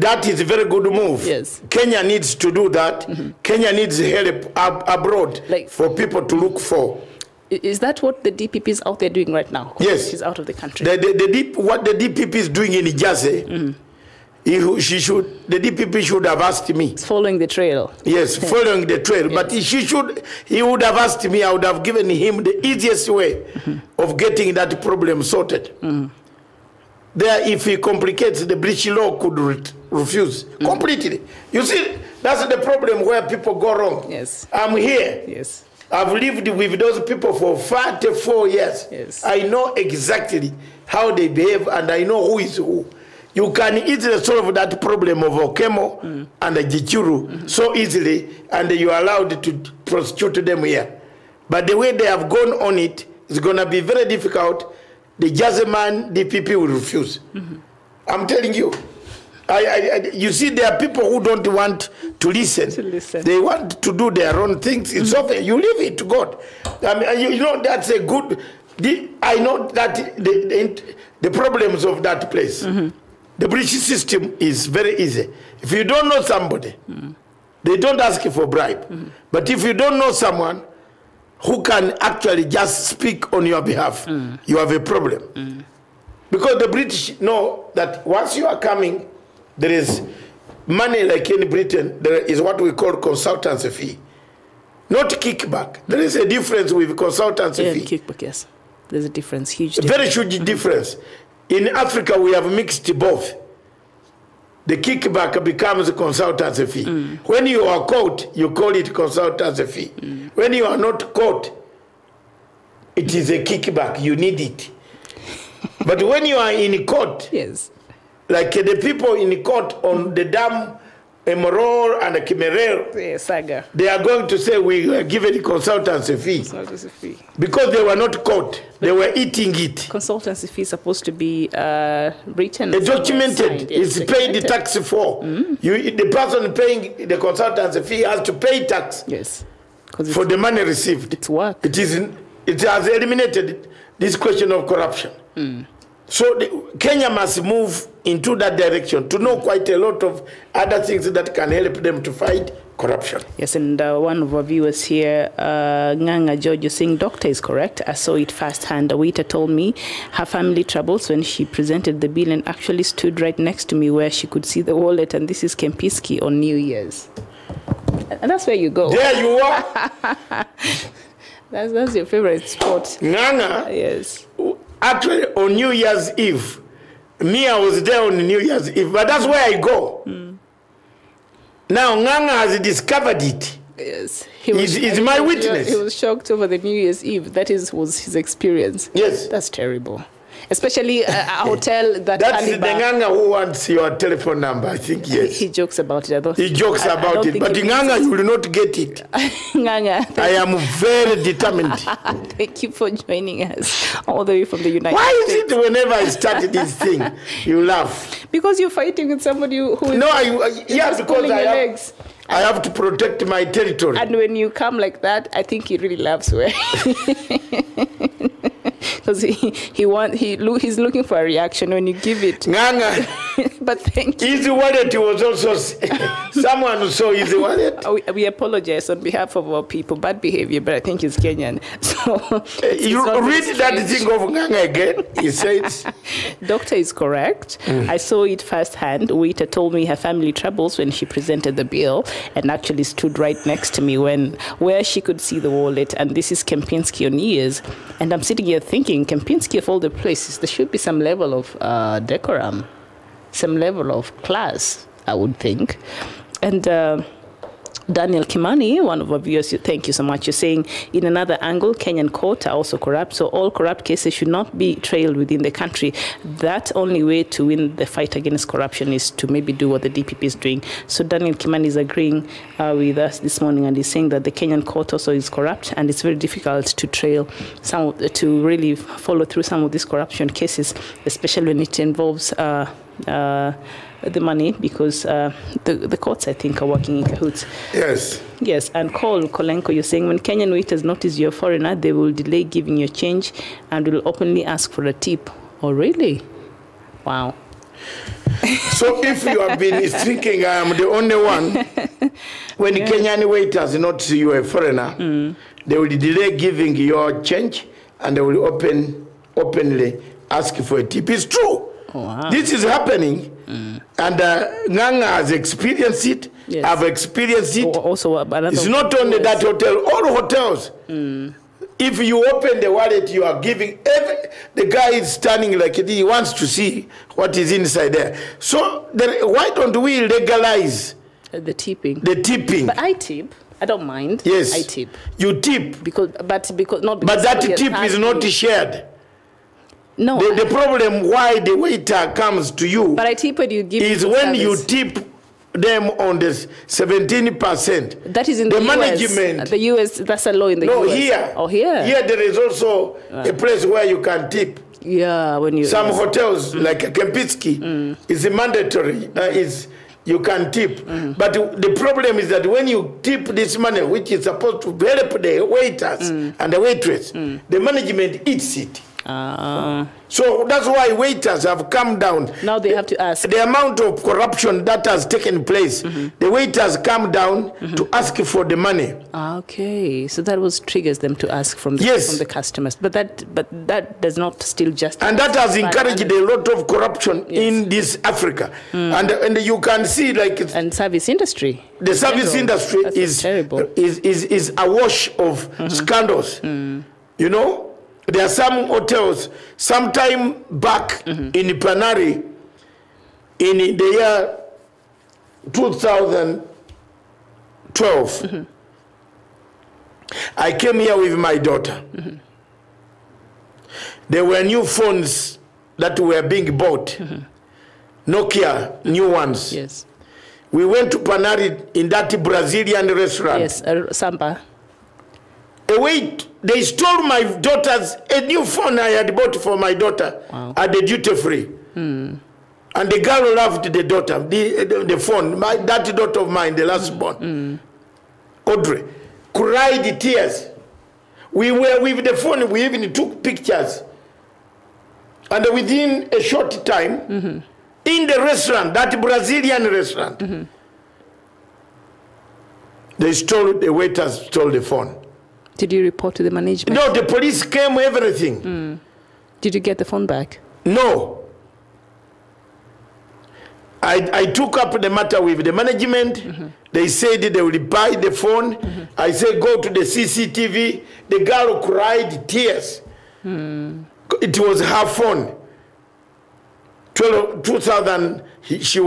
that is a very good move. Yes. Kenya needs to do that. Kenya needs help abroad for people to look for. Is that what the DPP is out there doing right now? Yes. She's out of the country. What the DPP is doing in Jersey. The DPP should have asked me. It's following the trail. Yes, following the trail. Yes. But he would have asked me, I would have given him the easiest way of getting that problem sorted. There, if he complicates, the British law could refuse completely. You see, that's the problem where people go wrong. Yes. I'm here. Yes. I've lived with those people for 44 years. Yes. I know exactly how they behave and I know who is who. You can easily solve that problem of Okemo and the Gichuru so easily, and you are allowed to prosecute them here. But the way they have gone on it is going to be very difficult. The Jazeman, DPP will refuse. I'm telling you. You see, there are people who don't want to listen. They want to do their own things. It's okay. You leave it to God. I mean, you know, that's a good... I know that the problems of that place. The British system is very easy. If you don't know somebody, they don't ask you for bribe. But if you don't know someone who can actually just speak on your behalf, you have a problem. Because the British know that once you are coming, there is money like in Britain, there is what we call consultancy fee. Not kickback. There is a difference with consultancy fee. Kickback, yes. There's a difference, huge difference. Very huge difference. In Africa, we have mixed both. The kickback becomes a consultancy fee. When you are caught, you call it consultancy fee. When you are not caught, it is a kickback. You need it. But when you are in court, yes, like the people in court on the dam, Emoror and Kimerel, saga, they are going to say we are given a consultancy fee. Consultancy fee. Because they were not caught. They were eating it. Consultancy fee is supposed to be written. Documented. It's paid the tax for. The person paying the consultancy fee has to pay tax. Yes. For the money received. It's work. It has eliminated this question of corruption. So Kenya must move into that direction to know quite a lot of other things that can help them to fight corruption. Yes, and one of our viewers here, Nganga George, is saying, Doctor is correct. I saw it firsthand. A waiter told me her family troubles when she presented the bill and actually stood right next to me where she could see the wallet. And this is Kempiski on New Year's. And that's where you go. There you are. That's your favorite spot. Nganga. Yes. Actually, on New Year's Eve, I was there on New Year's Eve, but that's where I go. Now, Nganga has discovered it. Yes. He's my witness. He was shocked over the New Year's Eve. That was his experience. Yes. That's terrible. Especially a hotel that... That's the Nganga who wants your telephone number, I think, yes. He jokes about it. He jokes about it, but Nganga, you will not get it. Nganga. I am very determined. Thank you for joining us all the way from the United States. Why is it whenever I start this thing, you laugh? Because you're fighting with somebody who is... No, because I have to protect my territory. And when you come like that, I think he really loves where... Because he's looking for a reaction when you give it. Nganga. But thank you. His wallet was also someone who saw his wallet. We apologize on behalf of our people. Bad behavior, but I think he's Kenyan. So you read that thing of Nganga again. He says, Doctor is correct. I saw it firsthand. Waiter told me her family troubles when she presented the bill and actually stood right next to me where she could see the wallet. And this is Kempinski on Years. And I'm sitting here thinking, Kempinski of all the places, there should be some level of decorum, some level of class, I would think. And Daniel Kimani, one of our viewers, thank you so much. You're saying, in another angle, Kenyan courts are also corrupt, so all corrupt cases should not be trailed within the country. That only way to win the fight against corruption is to maybe do what the DPP is doing. So Daniel Kimani is agreeing with us this morning, and he's saying that the Kenyan court also is corrupt, and it's very difficult to trail to really follow through some of these corruption cases, especially when it involves the money, because the courts, I think, are working in cahoots. Yes. Yes, and Kolenko, you're saying when Kenyan waiters notice you're a foreigner, they will delay giving you change and will openly ask for a tip. Oh, really? Wow. So if you have been thinking I am the only one, when Kenyan waiters notice you are a foreigner, they will delay giving your change and they will openly ask for a tip. It's true. Oh, wow. This is happening, and Nganga has experienced it. Yes. I've experienced it. Also, it's not only that hotel, all hotels. If you open the wallet, you are giving, the guy is standing like it, he wants to see what is inside there. So why don't we legalize the tipping? The tipping. But I tip. I don't mind. Yes. I tip. You tip. But that tip is not shared. No. The problem why the waiter comes to you, but I tip when you give is when you tip them on the 17%. That is in the US. management. The US, that's a law in the US. No, here. Oh, here. Here there is also a place where you can tip. Yeah, when you... Some hotels, like Kempinski, is mandatory. You can tip. But the problem is that when you tip this money, which is supposed to help the waiters and the waitress, the management eats it. So that's why waiters have come down. Now they have to ask. The amount of corruption that has taken place, the waiters come down to ask for the money. Okay, so that triggers them to ask from the, from the customers. But that does not still justify. And that has encouraged a lot of corruption in this Africa. And you can see and service industry. The service industry is awash of scandals. You know, there are some hotels, sometime back in Panari, in the year 2012, I came here with my daughter. There were new phones that were being bought, Nokia, new ones. Yes. We went to Panari in that Brazilian restaurant. Yes, Samba. They stole my daughter's a new phone I had bought for my daughter at the duty free. And the girl loved the daughter, the phone. That daughter of mine, the last born, Audrey, cried tears. We were with the phone, we even took pictures. And within a short time, in the restaurant, that Brazilian restaurant, the waiters stole the phone. Did you report to the management? No, the police came, everything. Did you get the phone back? No. I took up the matter with the management. They said they will buy the phone. I said, go to the CCTV. The girl cried tears. It was her phone. 2000, she's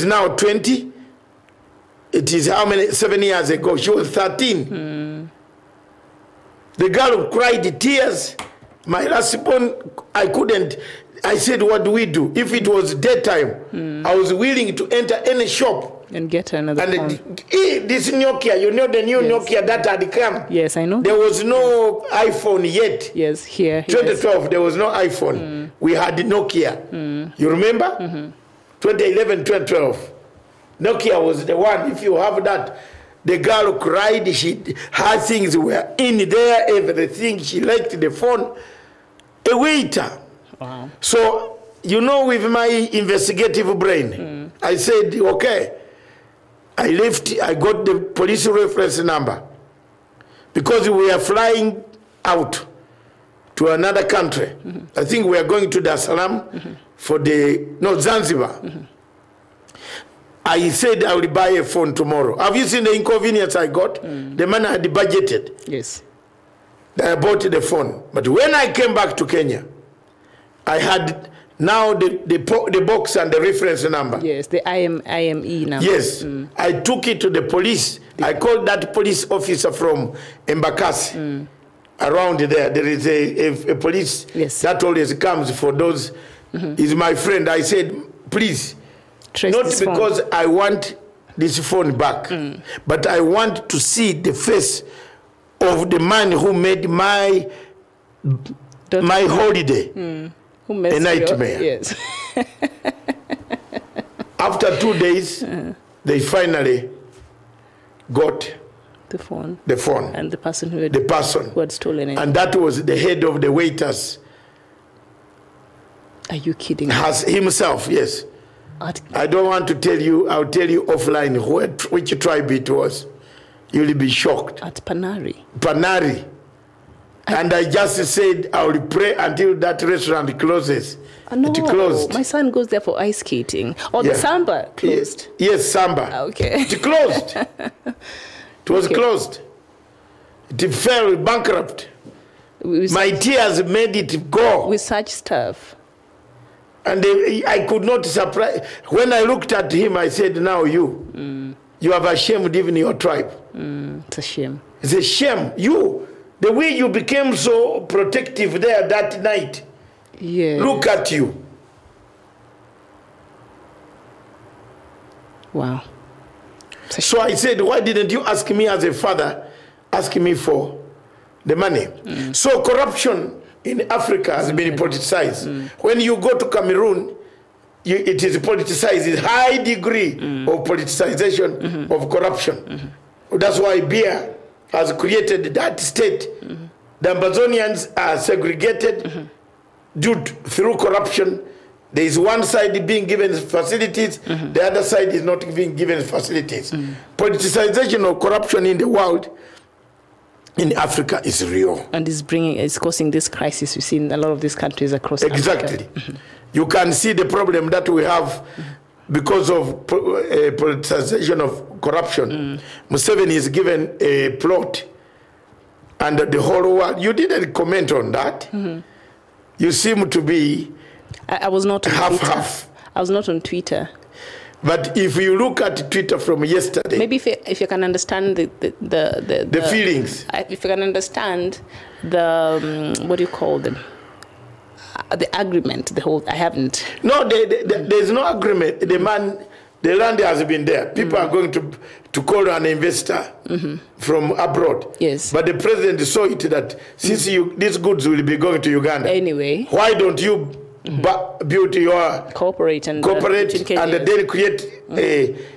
now 20. It is how many? 7 years ago. She was 13. The girl cried tears. My last born, I couldn't. I said, what do we do? If it was daytime, I was willing to enter any shop and get another phone. This Nokia, you know the new Nokia that had come? Yes, I know. There was no iPhone yet. Yes, here. 2012, there was no iPhone. We had Nokia. You remember? 2011, 2012. Nokia was the one. If you have that, the girl cried. Her things were in there, everything. She liked the phone. A waiter. Wow. So, you know, with my investigative brain, I said, okay. I got the police reference number. Because we are flying out to another country. I think we are going to Dar es Salaam for Zanzibar. I said I will buy a phone tomorrow. Have you seen the inconvenience I got? The man had budgeted. Yes. I bought the phone. But when I came back to Kenya, I had now the box and the reference number. Yes, the IME number. Yes. I took it to the police. I called that police officer from Embakasi. Around there, there is a police that always comes for those. Is my friend. I said, please, not because I want this phone back, but I want to see the face of the man who made my holiday who made a nightmare. Yes. After 2 days, they finally got the phone. And the person who had stolen it. And that was the head of the waiters. Are you kidding? Himself, yes. I don't want to tell you. I'll tell you offline which tribe it was. You'll be shocked. At Panari. Panari. And I just said I will pray until that restaurant closes. No, it closed. My son goes there for ice skating. The Samba closed. Yes, Samba. Okay. It closed. It was closed. It fell bankrupt. My tears made it go. With such stuff. And I could not surprise. When I looked at him, I said, now you have ashamed even your tribe. It's a shame. It's a shame. The way you became so protective there that night. Yes. Look at you. Wow. So I said, why didn't you ask me as a father, ask me for the money? So corruption in Africa has been politicized. When you go to Cameroon, it is politicized. It's a high degree of politicization of corruption. That's why Biya has created that state The Amazonians are segregated through corruption. There is one side being given facilities, the other side is not being given facilities. Politicization of corruption in the world, in Africa, is real. And it's causing this crisis we see in a lot of these countries across Exactly. Africa. You can see the problem that we have because of politicization of corruption. Museveni is given a plot and the whole world. You didn't comment on that. You seem to be I was not on half. I was not on Twitter. But if you look at Twitter from yesterday, maybe if you can understand the feelings, if you can understand the what do you call them? The agreement, I haven't. No, there's no agreement. The land has been there. People are going to call an investor from abroad. Yes. But the president saw it that since these goods will be going to Uganda, anyway, why don't you build your cooperate and then create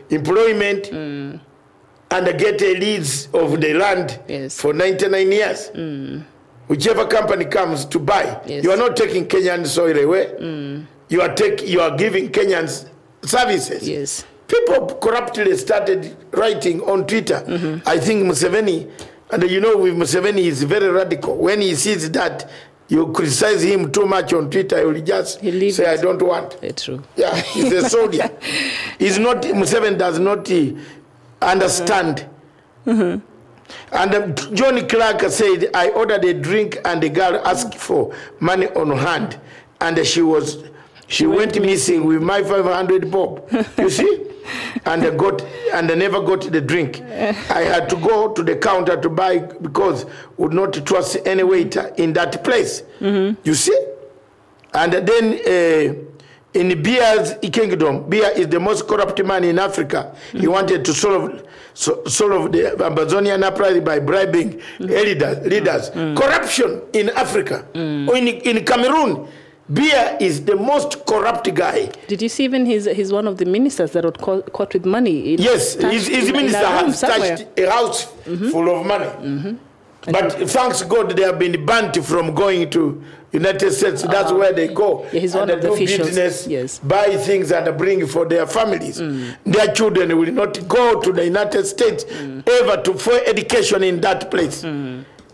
employment and get a lease of the land for 99 years. Whichever company comes to buy, you are not taking Kenyan soil away. You are giving Kenyans services. Yes. People corruptly started writing on Twitter. I think Museveni, and you know with Museveni, he's very radical. When he sees that you criticize him too much on Twitter, he will just say, I don't want. True. Yeah, he's a soldier. Museveni does not understand. And Johnny Clark said, I ordered a drink and the girl asked for money on hand. And she went missing with my 500 bob. You see? And never got the drink. I had to go to the counter to buy because would not trust any waiter in that place. You see? And then in Bia's kingdom, Bia is the most corrupt man in Africa. He wanted to solve the Amazonian uprising by bribing leaders. Corruption in Africa. In Cameroon, Bia is the most corrupt guy. Did you see even he's one of the ministers that got caught with money? Yes, his minister has touched a house full of money. But thanks God they have been banned from going to United States. That's where they go. Yeah, he's one of the officials. Business, buy things and bring for their families. Their children will not go to the United States ever for education in that place.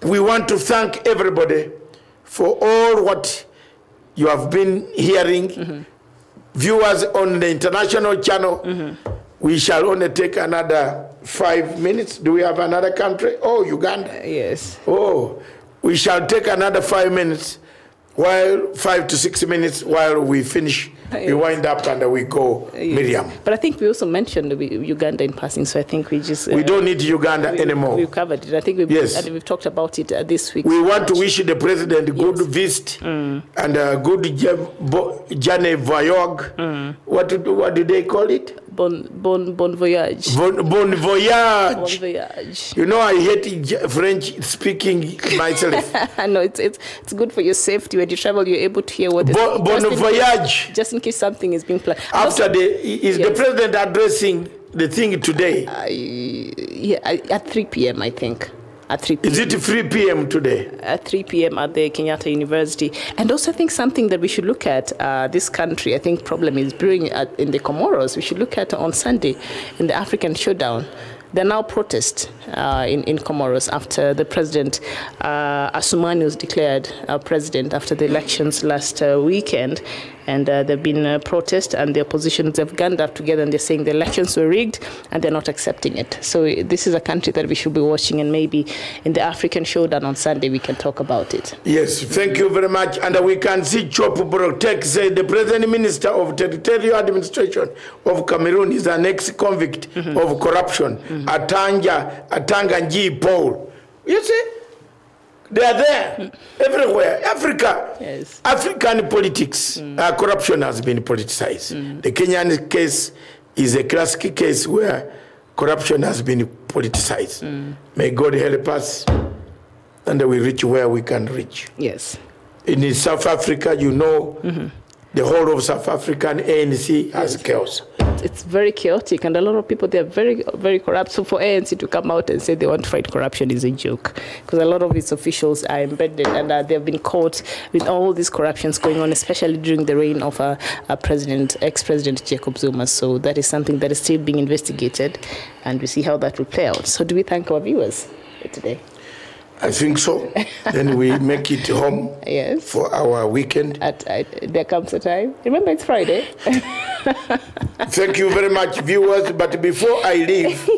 We want to thank everybody for all what you have been hearing. Viewers on the international channel, we shall only take another 5 minutes. Do we have another country? Oh, Uganda. Yes. Oh, we shall take another 5 minutes, 5 to 6 minutes while we finish. We wind up and we go, Miriam. But I think we also mentioned Uganda in passing, so I think we just... we don't need Uganda anymore. We've covered it. I think we've talked about it this week. We want to wish the president a good visit and a good journey voyage. What do they call it? Bon voyage. Bon voyage. Bon voyage. You know, I hate French speaking myself. No, it's good for your safety. When you travel, you're able to hear what is... Bon voyage. Just in case something is being planned. After the president addressing the thing today? At 3 p.m., I think. At 3 p.m. Is it 3 p.m. today? At 3 p.m. at the Kenyatta University. And also I think something that we should look at, this country, I think problem is brewing in the Comoros. We should look at on Sunday in the African Showdown. There are now protests in Comoros after the president, Assoumani, was declared president after the elections last weekend. And there have been protests, and the oppositions have ganged up together, and they're saying the elections were rigged, and they're not accepting it. So this is a country that we should be watching, and maybe in the African Showdown on Sunday we can talk about it. Yes, thank you very much. And we can see Chop Brotek say the President Minister of Territorial Administration of Cameroon is an ex-convict of corruption. Atanga Nji Paul. You see? They are there everywhere. Africa, yes. African politics, corruption has been politicized. The Kenyan case is a classic case where corruption has been politicized. May God help us, and we reach where we can reach. Yes. In South Africa, you know, the whole of South African ANC has chaos. it's very chaotic, and a lot of people, they're very, very corrupt. So for ANC to come out and say they want to fight corruption is a joke, because a lot of its officials are embedded, and they've been caught with all these corruptions going on, especially during the reign of ex-president Jacob Zuma. So that is something that is still being investigated, and we see how that will play out. So do we thank our viewers today? I think so. Then we make it home for our weekend. There comes a time. Remember, it's Friday. Thank you very much, viewers. But before I leave,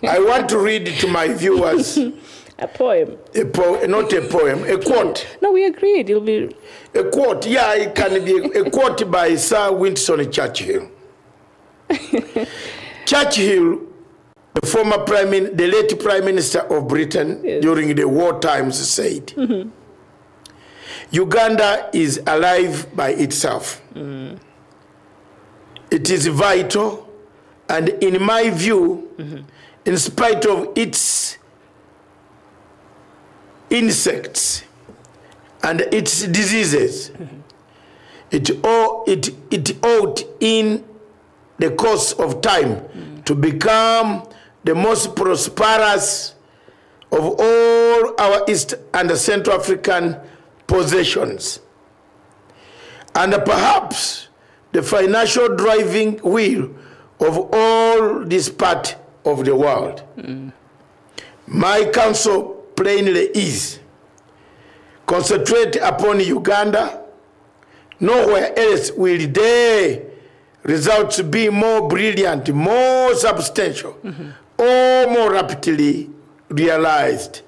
I want to read to my viewers a poem. Not a poem, a quote. No, we agreed. It'll be a quote. Yeah, it can be a quote by Sir Winston Churchill. Churchill, the late Prime Minister of Britain during the war times, said, Uganda is alive by itself. It is vital, and in my view, in spite of its insects and its diseases, it ought in the course of time to become the most prosperous of all our East and Central African possessions, and perhaps the financial driving wheel of all this part of the world. My counsel plainly is, concentrate upon Uganda. Nowhere else will their results be more brilliant, more substantial, or more rapidly realized.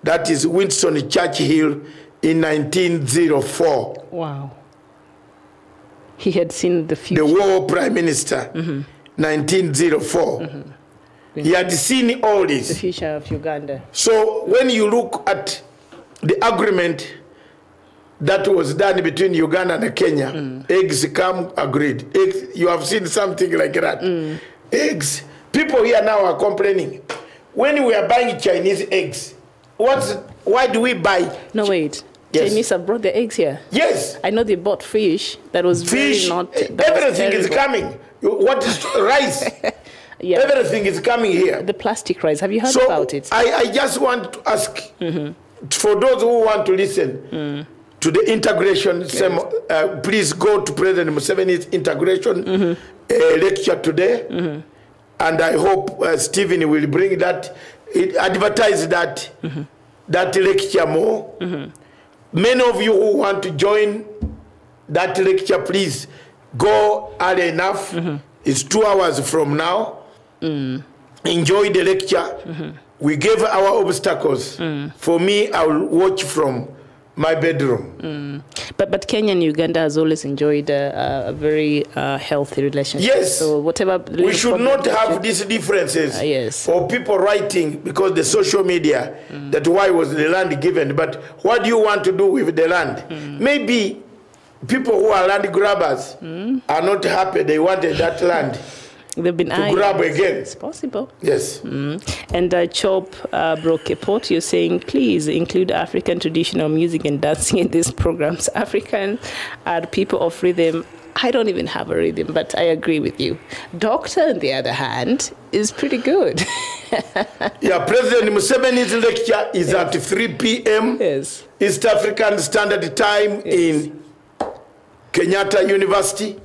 That is Winston Churchill in 1904. Wow. He had seen the future. The war prime minister, 1904. He had seen all this. The future of Uganda. So when you look at the agreement that was done between Uganda and Kenya, eggs come agreed. Eggs, you have seen something like that. Eggs. People here now are complaining. When we are buying Chinese eggs, why do we buy? No, wait. Yes. Chinese have brought their eggs here. Yes. I know they bought fish. That was fish. Everything is coming. What is rice? Everything is coming here. The plastic rice. Have you heard about it? I just want to ask, for those who want to listen to the integration, please go to President Museveni's integration lecture today. And I hope Stephen will bring that, advertise that, that lecture more. Many of you who want to join that lecture, please go early enough. It's 2 hours from now. Enjoy the lecture. We gave our obstacles. For me, I will watch from my bedroom. But Kenya and Uganda has always enjoyed a very healthy relationship. Yes. So whatever we should not have these differences. Yes. Or people writing because the social media that why was the land given. But what do you want to do with the land? Maybe people who are land grabbers are not happy. They wanted that land. They've been to grab again. It's possible. Yes. And Chop broke a pot. You're saying, please include African traditional music and dancing in these programs. African are people of rhythm. I don't even have a rhythm, but I agree with you. Doctor, on the other hand, is pretty good. Yeah, President Museveni's lecture is at 3 p.m. Yes. East African Standard Time in Kenyatta University.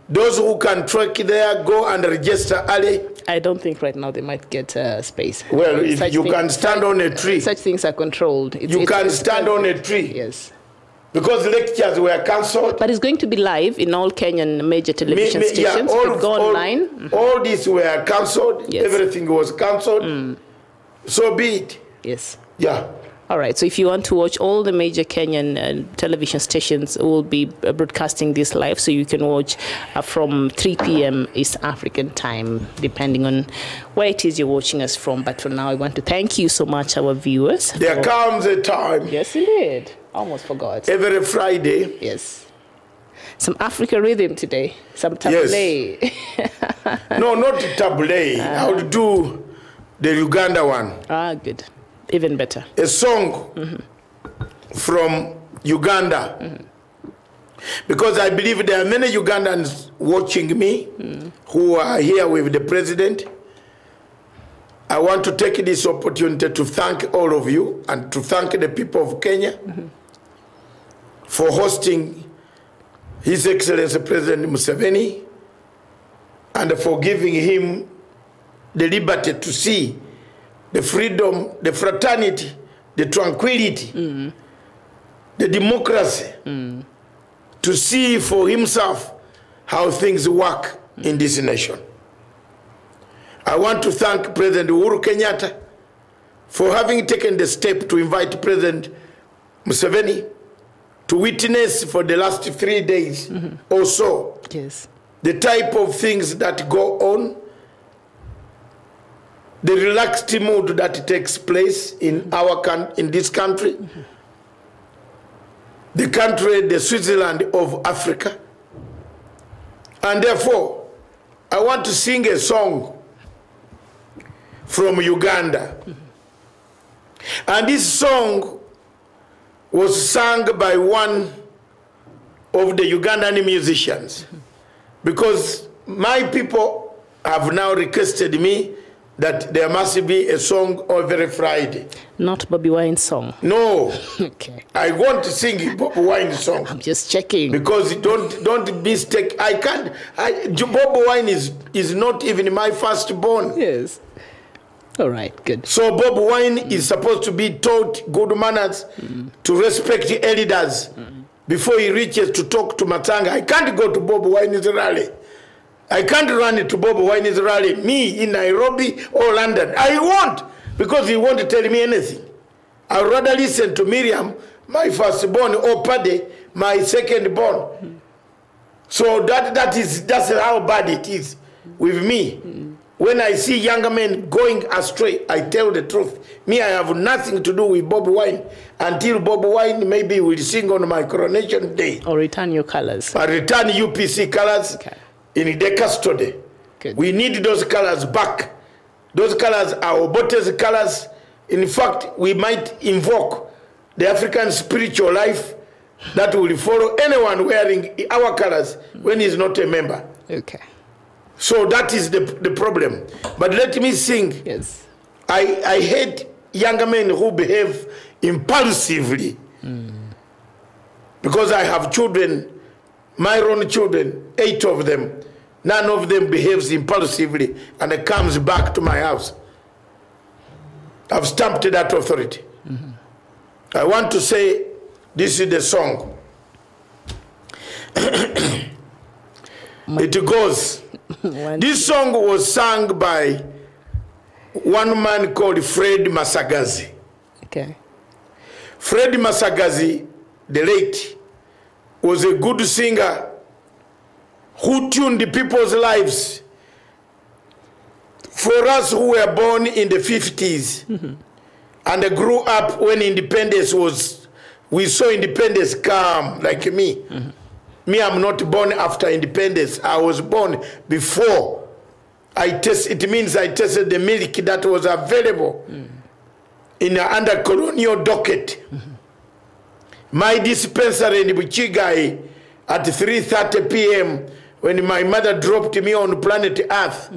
Those who can trek there, go and register early. I don't think right now they might get space. Well, if you can stand on a tree. Such things are controlled. You can stand on a tree. Yes. Because lectures were cancelled. But it's going to be live in all Kenyan major television stations. Yeah, go online. All these were cancelled. Yes. Everything was cancelled. So be it. Yes. Yeah. All right. So if you want to watch, all the major Kenyan television stations will be broadcasting this live. So you can watch from 3 p.m. East African time, depending on where it is you're watching us from. But for now, I want to thank you so much, our viewers. There comes a time. Yes, indeed. Almost forgot. Every Friday. Yes. Some African rhythm today. Some tablet. Yes. No, not tablet. I would do the Uganda one. Ah, good. Even better. A song from Uganda Because I believe there are many Ugandans watching me who are here with the president. I want to take this opportunity to thank all of you and to thank the people of Kenya for hosting His Excellency President Museveni and for giving him the liberty to see the freedom, the fraternity, the tranquility, the democracy, to see for himself how things work in this nation. I want to thank President Uhuru Kenyatta for having taken the step to invite President Museveni to witness for the last 3 days or so the type of things that go on, the relaxed mood that takes place in this country, the country, the Switzerland of Africa. And therefore, I want to sing a song from Uganda. And this song was sung by one of the Ugandan musicians, because my people have now requested me that there must be a song every Friday. Not Bobby Wine's song? No. Okay. I want to sing Bobby Wine's song. I'm just checking. Because don't mistake. I can't. Bobby Wine is not even my firstborn. Yes. All right, good. So Bob Wine is supposed to be taught good manners, to respect the elders before he reaches to talk to Matanga. I can't go to Bob Wine's rally. I can't run to Bob Wine's rally, me in Nairobi or London. I won't, because he won't tell me anything. I'd rather listen to Miriam, my firstborn, or Pade, my secondborn. So that's how bad it is with me. When I see younger men going astray, I tell the truth. Me, I have nothing to do with Bob Wine until Bob Wine maybe will sing on my coronation day. Or return your colors. I return UPC colors in the custody. Good. We need those colors back. Those colors are Obote's colors. In fact, we might invoke the African spiritual life that will follow anyone wearing our colors when he's not a member. Okay. So that is the problem. But let me sing. Yes. I hate younger men who behave impulsively. Because I have children, my own children, 8 of them. None of them behaves impulsively and it comes back to my house. I've stamped that authority. I want to say, this is the song. It goes. This song was sung by one man called Fred Masagazi. Okay. Fred Masagazi, the late, was a good singer who tuned the people's lives. For us who were born in the 50s and grew up when independence was, we saw independence come, like me. Me, I'm not born after independence. I was born before. It means I tasted the milk that was available in an under colonial docket. My dispensary in Buchigai at 3:30 p.m. when my mother dropped me on planet Earth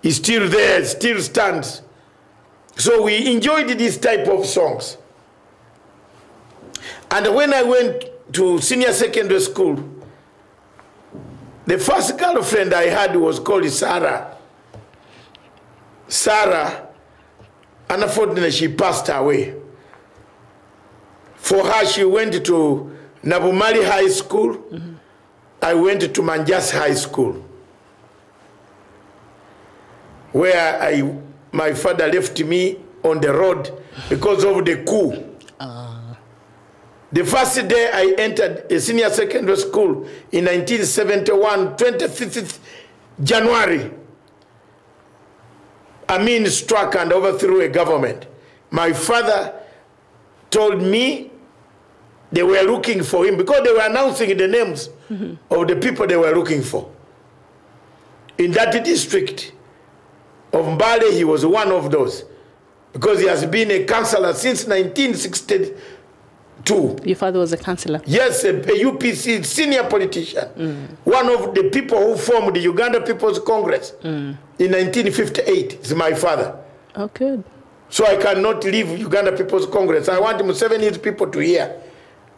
is still there, still stands. So we enjoyed this type of songs. And when I went to senior secondary school, the first girlfriend I had was called Sarah. Sarah, unfortunately, she passed away. For her, she went to Nabumali High School. I went to Manjas High School, where my father left me on the road because of the coup. The first day I entered a senior secondary school in 1971, 25th January, Amin struck and overthrew a government. My father told me they were looking for him because they were announcing the names of the people they were looking for. In that district of Mbale, he was one of those because he has been a councillor since 1962 too. Your father was a councillor? Yes, a UPC senior politician. One of the people who formed the Uganda People's Congress in 1958 is my father. Oh, good. So I cannot leave Uganda People's Congress. I want Museveni's people to hear.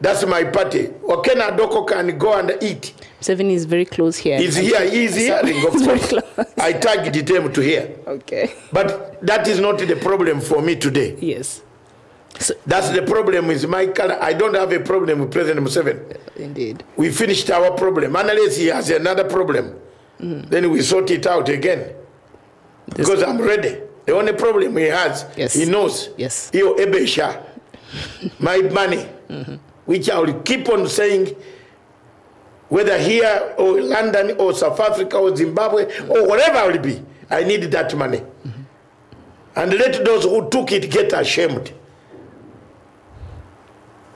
That's my party. Okena Doko can go and eat. Museveni is very close here. He's here. He's hearing, of course. I targeted him to hear. Okay. But that is not the problem for me today. Yes. So, that's the problem with my color. I don't have a problem with President Museveni. Indeed. We finished our problem. Unless he has another problem, then we sort it out again. Because I'm ready. The only problem he has, he knows. Yes. Ebesha, my money, which I will keep on saying, whether here or London or South Africa or Zimbabwe or wherever I will be, I need that money. And let those who took it get ashamed.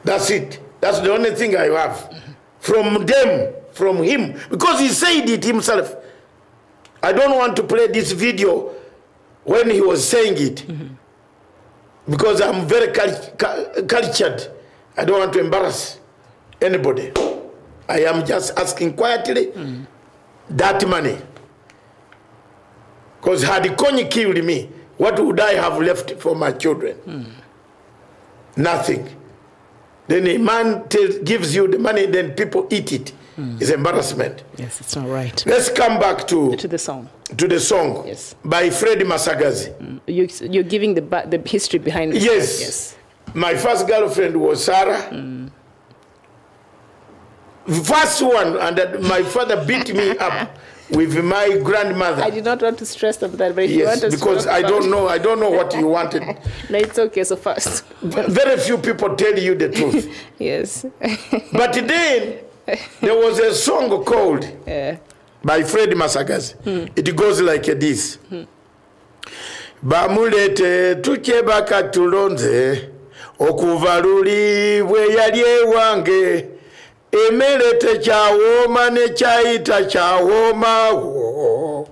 That's it. That's the only thing I have. From them, from him. Because he said it himself. I don't want to play this video when he was saying it. Because I'm very cultured. I don't want to embarrass anybody. I am just asking quietly that money. Because had Konyi killed me, what would I have left for my children? Nothing. Then a man gives you the money, then people eat it. It's embarrassment. Yes, it's not right. Let's come back to the song. To the song, yes, by Freddie Masagazi. You're giving the history behind it. Yes. Yes. My first girlfriend was Sarah. First one, and my father beat me up with my grandmother. I did not want to stress on that, but if you want to because I don't know what you wanted. No, it's okay. So first, very few people tell you the truth. Yes. But then there was a song called by Freddie Masagazi. It goes like this. Bamulete tukebaka tulonze okuvaluli bwe yali ewange emelete kyawoma ne kyayita kyawoma wo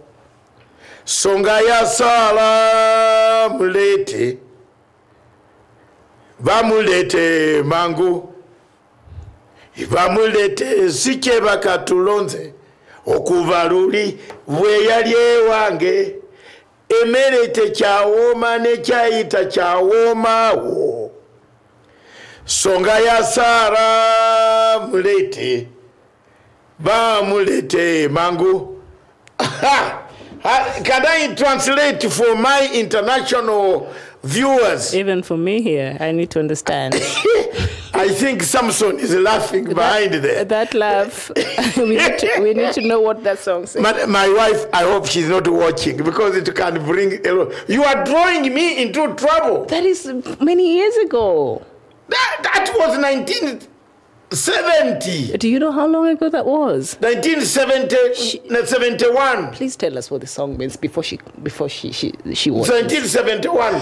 songa ya sala mulete bamulete mangu bamulete sikebaka tulonze okuvaluli bwe yali ewange emelete kyawoma ne kyayita kyawoma wo songa ya Sara mulete bamulete mangu. Can I translate for my international viewers? Even for me here, I need to understand. I think Samson is laughing behind there. That laugh, we need to know what that song says. My wife, I hope she's not watching because it can bring a lot. You are drawing me into trouble. That is many years ago. That was 1970. Do you know how long ago that was? 1971. Please tell us what the song means before she watches. 1971.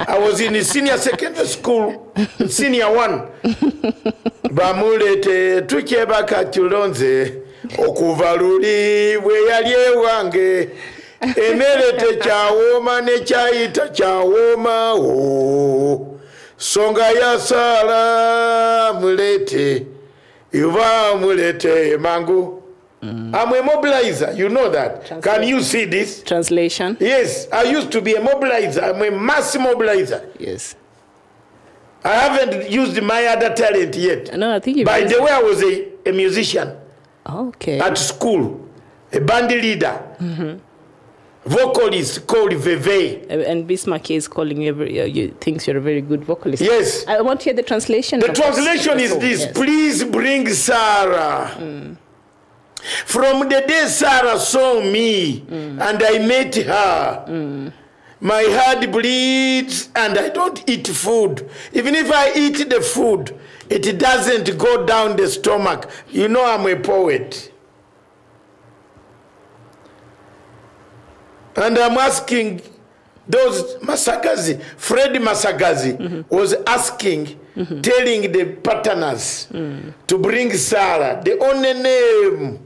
I was in the senior secondary school, senior one. Bamulete tukebaka tulonze okuvaluli bwe yali ewange emelete kyawoma ne kyayita kyawoma wo songa ya Sala mulete iva mulete mangu. I'm a mobilizer, you know that. Can you see this? Translation? Yes, I used to be a mobilizer. I'm a mass mobilizer. Yes. I haven't used my other talent yet. No, I think you. By the way, I was a musician. Okay. At school, a band leader. Vocalist called Veve. And Bismarck is calling you, thinks you're a very good vocalist. Yes. I want to hear the translation. The translation is this. Yes. Please bring Sarah. From the day Sarah saw me and I met her, my heart bleeds and I don't eat food. Even if I eat the food, it doesn't go down the stomach. You know I'm a poet. And I'm asking those Masagazi, Freddie Masagazi was asking, telling the partners to bring Sarah, the only name.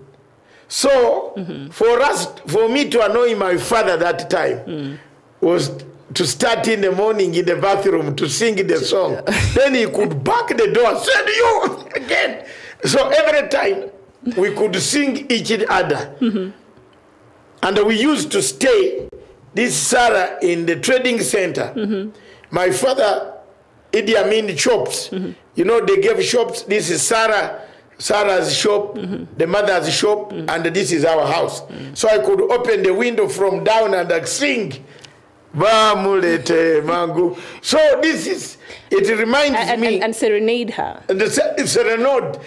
So for me to annoy my father that time was to start in the morning in the bathroom to sing the song. Then he could back the door, send you again. So every time we could sing each other. And we used to stay, this Sarah, in the trading center. My father, Idi Amin shops. You know, they gave shops. This is Sarah's shop, the mother's shop, and this is our house. So I could open the window from down and sing. So this is, it reminds me. And serenade her. Serenade.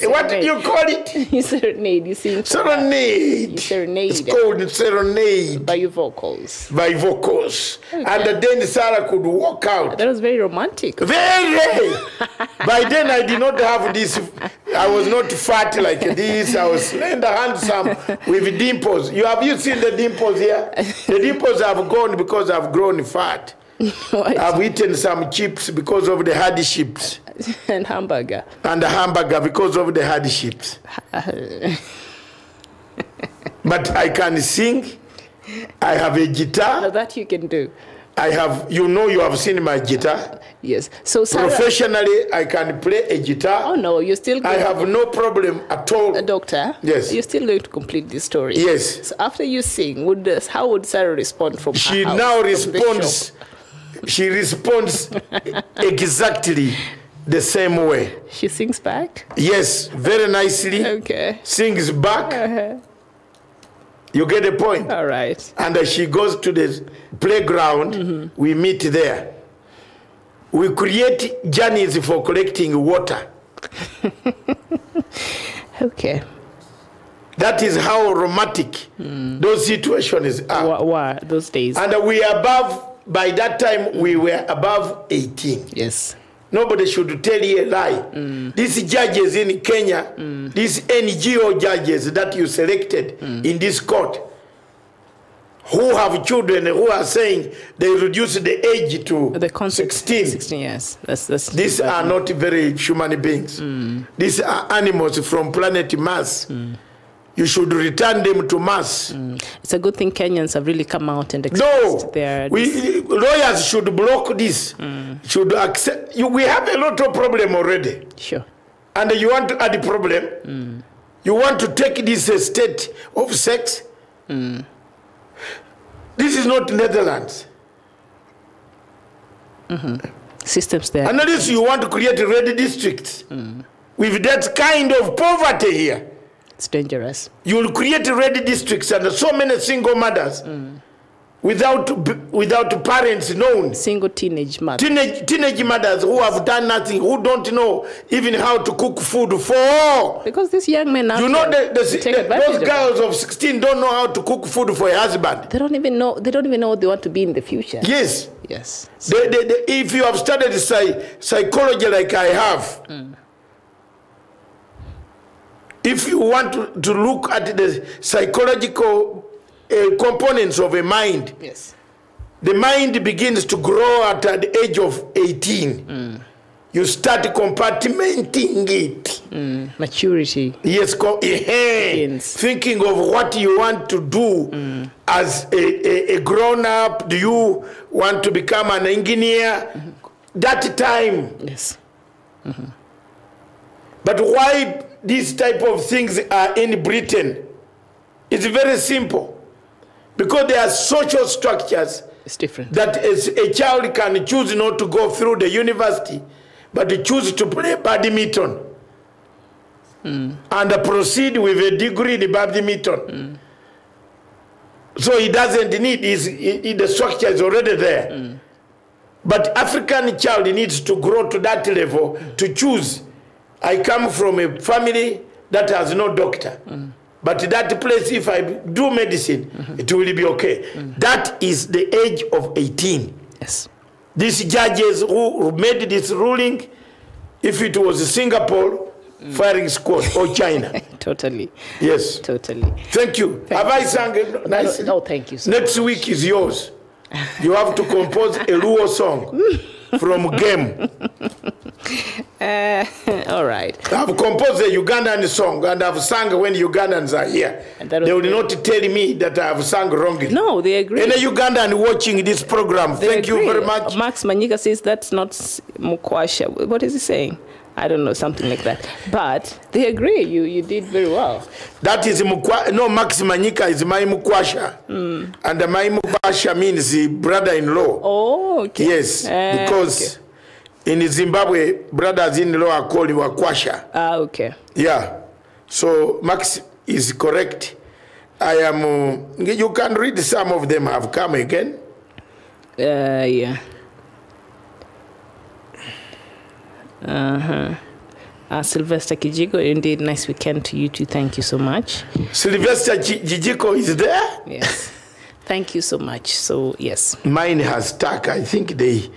What do you call it? You serenade. You sing. Serenade. You serenade. It's called serenade. By your vocals. By vocals. Okay. And then Sarah could walk out. That was very romantic. Very. By then I did not have this. I was not fat like this. I was slender, handsome, with dimples. Have you seen the dimples here? The dimples have gone because I've grown fat. I've eaten some chips because of the hardships. And hamburger. And the hamburger because of the hardships. But I can sing. I have a guitar. No, that you can do. I have, you know, you have seen my guitar. Yes. So Sarah, professionally, I can play a guitar. Oh no, you're still going I have no problem at all. Doctor? Yes. You're still going to complete this story. Yes. So after you sing, how would Sarah respond from she her house, now responds. She responds exactly the same way. She sings back? Yes, very nicely. Okay. Sings back. You get the point? All right. And she goes to the playground. We meet there. We create journeys for collecting water. Okay. That is how romantic those situations are. Were those days. And we are above, by that time, we were above 18. Yes. Nobody should tell you a lie. These judges in Kenya, these NGO judges that you selected in this court, who have children who are saying they reduce the age to the 16. 16 years. That's these are not very human beings. These are animals from planet Mars. You should return them to Mars. It's a good thing Kenyans have really come out and expressed their... lawyers should block this. Should accept. We have a lot of problem already. Sure. And you want to add a problem? You want to take this state of sex? This is not Netherlands. Systems there. Unless you want to create red districts with that kind of poverty here. It's dangerous. You will create red districts and so many single mothers without parents known. Single teenage mothers. Teenage mothers who have done nothing, who don't know even how to cook food for. Because these young men now, you know, those girls of 16 don't know how to cook food for a husband. They don't even know. They don't even know what they want to be in the future. Yes. Yes. If you have studied psychology like I have. If you want to look at the psychological components of a mind, yes, the mind begins to grow at the age of 18. You start compartmenting it. Maturity. Yes, thinking of what you want to do as a grown-up. Do you want to become an engineer? That time. Yes. But why these type of things are in Britain? It's very simple. Because there are social structures. It's different. That a child can choose not to go through the university, but to choose to play badminton. And proceed with a degree in badminton. So he doesn't need, the structure is already there. But African child needs to grow to that level to choose. I come from a family that has no doctor. But that place, if I do medicine, it will be okay. That is the age of 18. Yes. These judges who made this ruling, if it was Singapore, firing squad, or China. Totally. Yes. Totally. Th have I sung nice? No, thank you. Next week is yours. You have to compose a Luo song. from game. All right. I've composed a Ugandan song and I've sung when Ugandans are here. They will not tell me that I have sung wrongly. No, they agree. Any Ugandan watching this program, thank you very much. Max Manyika says that's not Mukwasha. What is he saying? I don't know, something like that. But they agree. You did very well. That is no, Max Manyika is my Mukwasha. And my Mukwasha means brother-in-law. Oh, okay. Yes, because in Zimbabwe, brothers-in-law are called Wakwasha. Ah, okay. Yeah. So Max is correct. I am, you can read some of them have come again. Yeah. Sylvester Kijiko, indeed, nice weekend to you too. Thank you so much. Sylvester Kijiko is there? Yes. Thank you so much. So, yes. Mine has stuck. I think they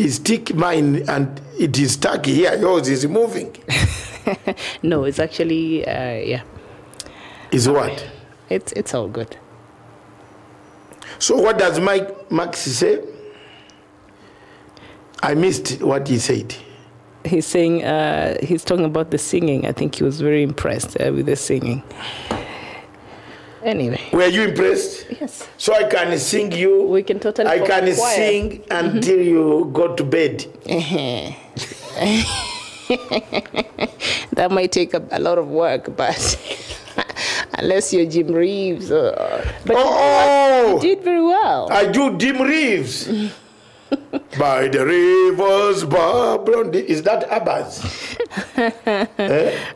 stick mine and it is stuck here. Yours is moving. No, it's actually, yeah. Is what? It's all good. So what does Max say? I missed what he said. He's saying, he's talking about the singing. I think he was very impressed with the singing. Anyway. Were you impressed? Yes. So I can sing you. We can totally. I can sing until you go to bed. That might take a lot of work, but unless you're Jim Reeves. But you did very well. I do Jim Reeves. By the rivers, Babylon. Is that Abbas?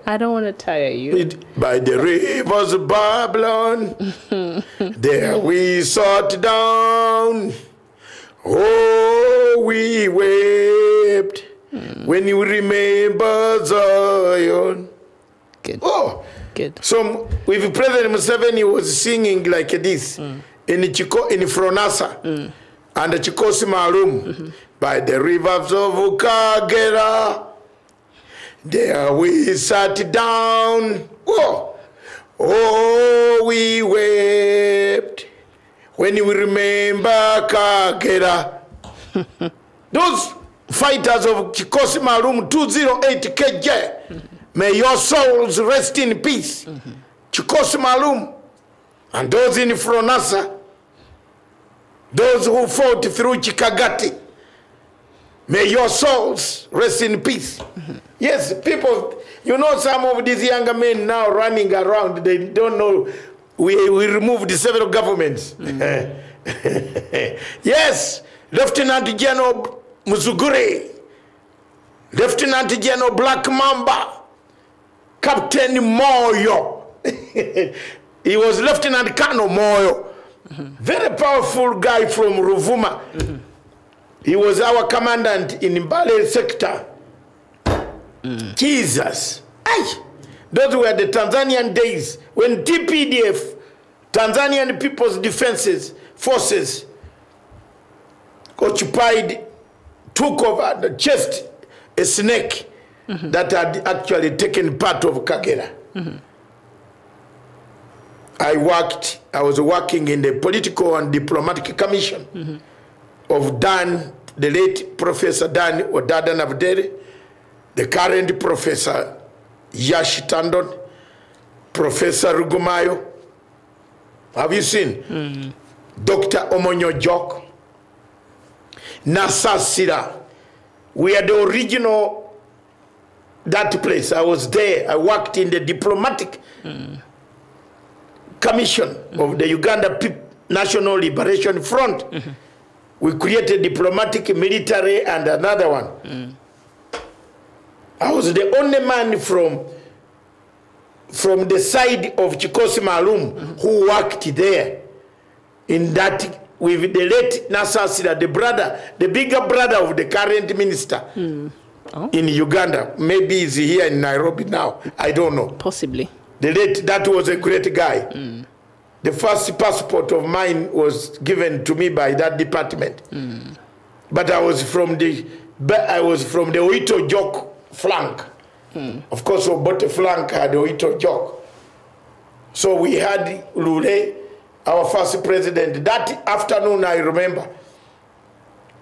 I don't want to tire you. By the rivers of Babylon, there we sat down. Oh, we wept when you remember Zion. Good. Oh, good. So with President Museveni, he was singing like this in Fronasa. And the Chikosi Malum, by the rivers of Kagera, there we sat down. Oh, we wept when we remember Kagera. Those fighters of Chikosi Malum 208 KJ, may your souls rest in peace. Chikosi Malum, and those in Fronasa, those who fought through Chikagati, may your souls rest in peace. Yes, people, you know, some of these younger men now running around, they don't know we removed several governments. Yes, Lieutenant General Muzugure, Lieutenant General Black Mamba, Captain Moyo. He was Lieutenant Colonel Moyo. Very powerful guy from Ruvuma. He was our commandant in Mbale sector. Jesus. Ay. Those were the Tanzanian days when TPDF, Tanzanian People's Defenses Forces, occupied, took over, chased a snake that had actually taken part of Kagera. I was working in the Political and Diplomatic Commission of Dan, the late Professor Dan Odada Navdere, the current Professor Yash Tandon, Professor Rugumayo. Have you seen? Dr. Omonyo Jok, Nasa Sira. We are the original, that place. I was there. I worked in the Diplomatic Commission of the Uganda National Liberation Front. We created diplomatic, military, and another one. I was the only man from the side of Chikosi Malum who worked there in that with the late Nasa Sira, the bigger brother of the current minister in Uganda. Maybe he's here in Nairobi now. I don't know. Possibly. That was a great guy. The first passport of mine was given to me by that department. But I was from the Oito Jok flank. Of course, Obote flank had Oito Jok. So we had Lule, our first president. That afternoon, I remember,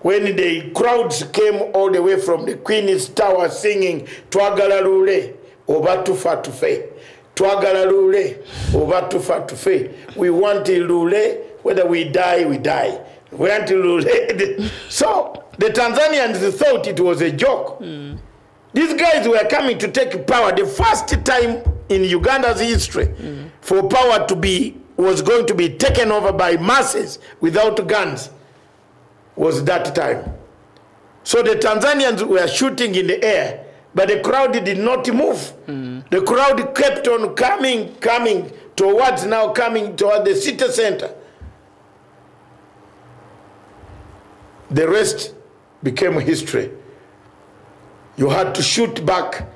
when the crowds came all the way from the Queen's Tower singing, Twagala Lule, Oba Tufa Tufe. Twagala Lule, Oba Tufa Tufe. We want Lule, whether we die, we die. We want Lule. So the Tanzanians thought it was a joke. These guys were coming to take power. The first time in Uganda's history for power was going to be taken over by masses without guns. Was that time. So the Tanzanians were shooting in the air, but the crowd did not move. The crowd kept on coming towards the city center. The rest became history. You had to shoot back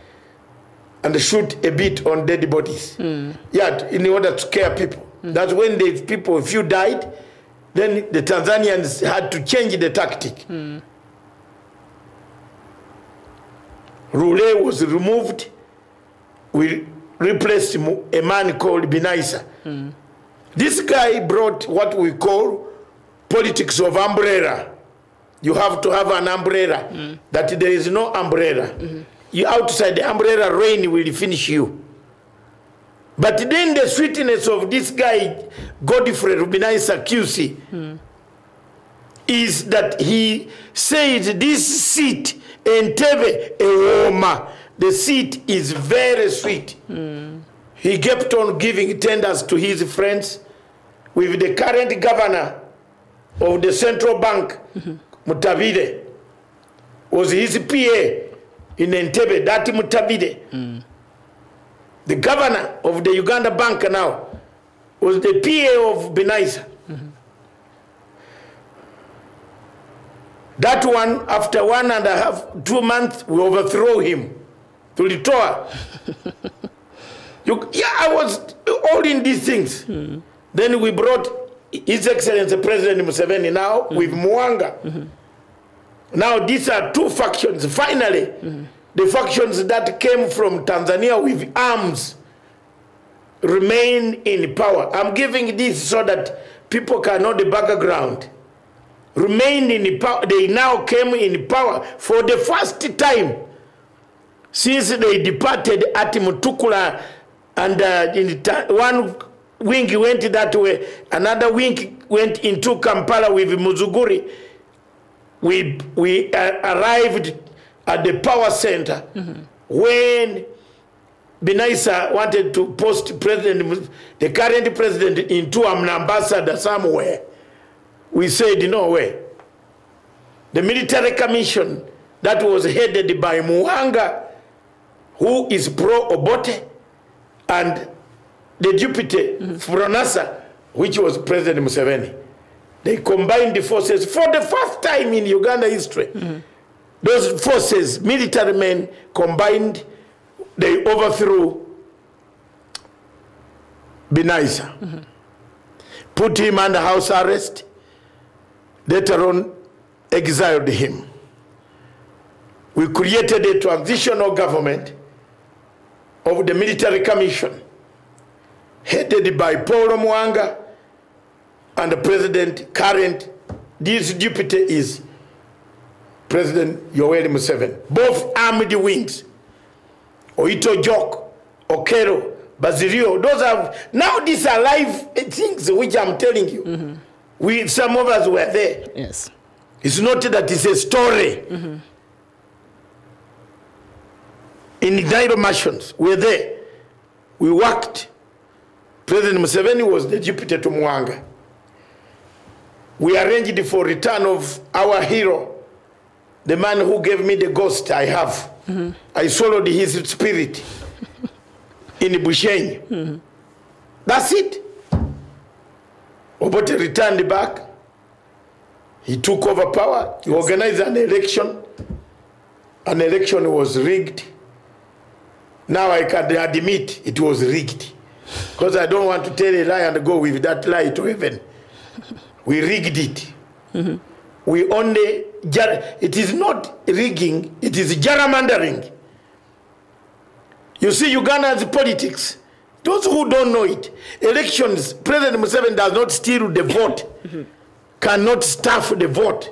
and shoot a bit on dead bodies. Yeah, in order to scare people. That's when the people, if you died, then the Tanzanians had to change the tactic. Rule was removed. We replaced a man called Binaisa. This guy brought what we call politics of umbrella. You have to have an umbrella. That there is no umbrella. You outside the umbrella, rain will finish you. But then the sweetness of this guy, Godfrey Rubinaisa QC, is that he said this seat, Entebbe Ewoma, the seat is very sweet. He kept on giving tenders to his friends. With the current governor of the central bank, Mutabide, was his PA in Entebbe, that Mutabide. The governor of the Uganda Bank now was the PA of Binaisa. That one, after 1.5, 2 months, we overthrow him to Litoa. Yeah, I was all in these things. Then we brought His Excellency President Museveni now with Mwanga. Now these are two factions. Finally, the factions that came from Tanzania with arms remain in power. I'm giving this so that people can know the background. Remain in power. They now came in power for the first time since they departed at Mutukula, and one wing went that way, another wing went into Kampala with Muzuguri. We arrived at the power center when Binaisa wanted to post the current president into an ambassador somewhere. We said, no way. The military commission that was headed by Mwanga, who is pro-Obote, and the deputy Furanasa, which was President Museveni. They combined the forces for the first time in Uganda history. Those forces, military men, combined, they overthrew Binaisa. Put him under house arrest. Later on, exiled him. We created a transitional government of the military commission, headed by Paul Mwanga, and the president current. This deputy is President Yoweri Museveni. Both armed wings. Oito Jok, Okero, Basilio, those are, now these are live things which I'm telling you. Some of us were there. Yes. It's not that it's a story. In Nairo mansions, we're there. We worked. President Museveni was the deputy to Mwanga. We arranged for return of our hero, the man who gave me the ghost I have. I swallowed his spirit in Bushenyi. That's it. Obote returned back. He took over power. He organized an election. An election was rigged. Now I can admit it was rigged. Because I don't want to tell a lie and go with that lie to heaven. We rigged it. We only, it is not rigging, it is gerrymandering. You see, Uganda's politics, those who don't know it, elections, President Museveni does not steal the vote, cannot staff the vote.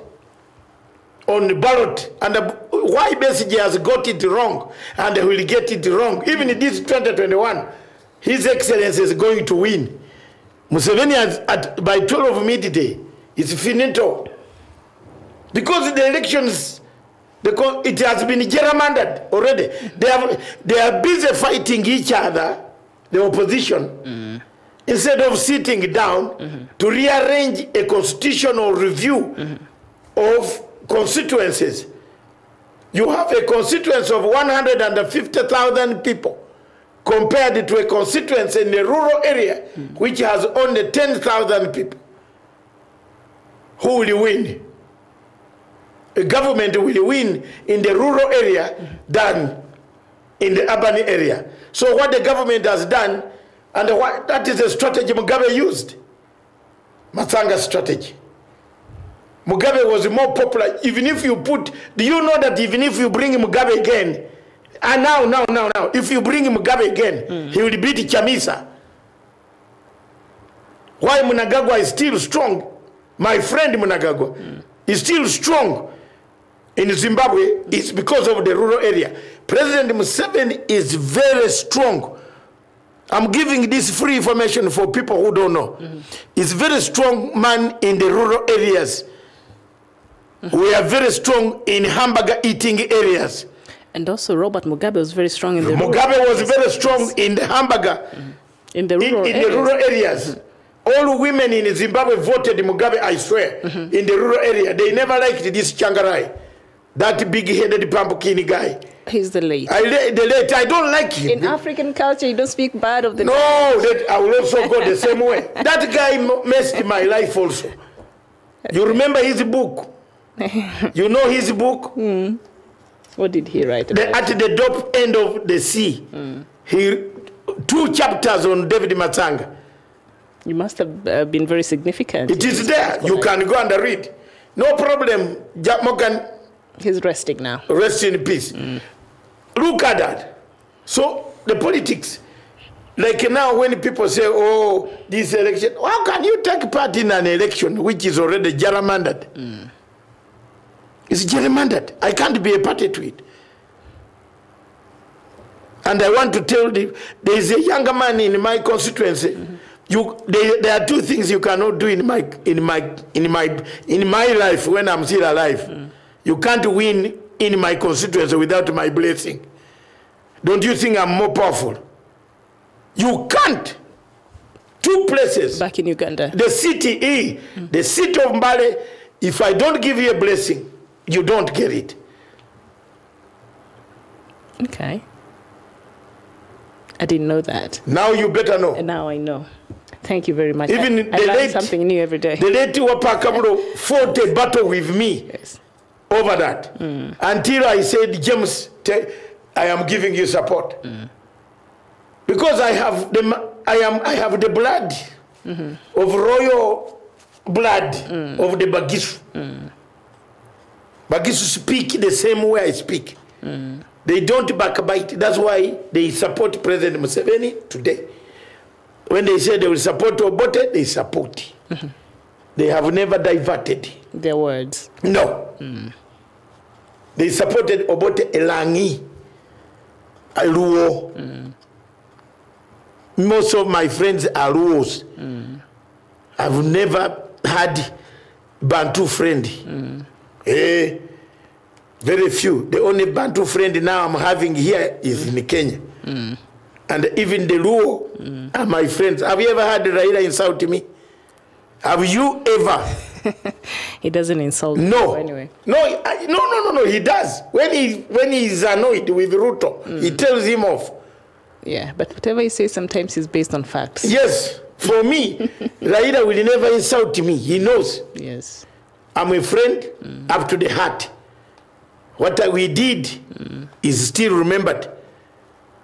on the ballot, and why Besigye has got it wrong, and they will get it wrong. Even in this 2021, His Excellency is going to win. Museveni has, by 12 midday, it's finito. Because the elections, it has been gerrymandered already. They are busy fighting each other, the opposition, instead of sitting down to rearrange a constitutional review of constituencies. You have a constituency of 150,000 people compared to a constituency in a rural area which has only 10,000 people. Who will win? A government will win in the rural area than in the urban area. So what the government has done, and that is a strategy Mugabe used. Matsanga's strategy. Mugabe was more popular. Even if you put, do you know that even if you bring Mugabe again, and now, if you bring Mugabe again, he will beat Chamisa. Why Mnangagwa is still strong? My friend Mnangagwa is still strong in Zimbabwe is because of the rural area. President Museveni is very strong. I'm giving this free information for people who don't know. He's a very strong man in the rural areas. We are very strong in hamburger eating areas. And also Robert Mugabe was very strong in the Mugabe was very strong in the hamburger. In the rural areas. The rural areas. All women in Zimbabwe voted Mugabe, I swear, in the rural area. They never liked this Changarai, that big-headed pumpkin guy. He's the late. I don't like him. In African culture, you don't speak bad of the... No, I will also go the same way. That guy messed my life also. You remember his book? You know his book? What did he write about? At the top end of the sea. He 2 chapters on David Matsanga. You must have been very significant. It is there. You can go and read. No problem. Jack Morgan. He's resting now. Rest in peace. Look at that. So the politics, like now when people say, oh, this election, how can you take part in an election which is already gerrymandered? It's gerrymandered. I can't be a party to it. And I want to tell you, there is a younger man in my constituency. There are 2 things you cannot do in my life when I'm still alive. You can't win in my constituency without my blessing. Don't you think I'm more powerful? You can't. 2 places. Back in Uganda. The city, the city of Mbale, if I don't give you a blessing, you don't get it. Okay. I didn't know that. Now you better know. And now I know. Thank you very much. Even I learn something new every day. The late Wapakabro fought a battle with me over that. Until I said, James, I am giving you support. Because I have the blood of royal blood of the Bagisu. Bagisu speak the same way I speak. They don't backbite. That's why they support President Museveni today. When they say they will support Obote, they support. They have never diverted their words. No. They supported Obote Elangi, Aluo. Most of my friends are Luos. I've never had Bantu friend. Very few. The only Bantu friend now I'm having here is in Kenya. And even the Luo are my friends. Have you ever had Raila insult me? Have you ever? He doesn't insult me anyway. No, he does. When he's annoyed with Ruto, he tells him off. Yeah, but whatever he says sometimes is based on facts. Yes. For me, Raila will never insult me. He knows. Yes. I'm a friend up to the heart. What we did is still remembered.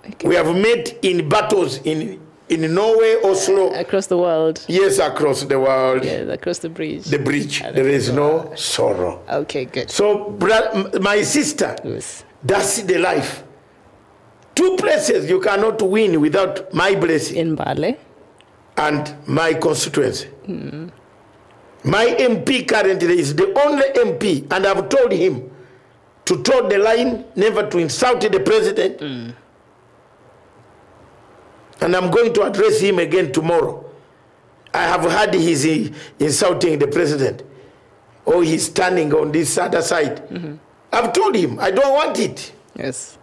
Okay. We have met in battles in Norway, Oslo. Across the world. Yes, across the world. Yeah, across the bridge. The bridge. There is no sorrow. Okay, good. So, my sister, that's the life. 2 places you cannot win without my blessing. In Mbale. And my constituency. My MP currently is the only MP, and I've told him to toe the line, never to insult the president. And I'm going to address him again tomorrow. I have heard he's insulting the president, or he's standing on this other side. I've told him, I don't want it. Yes.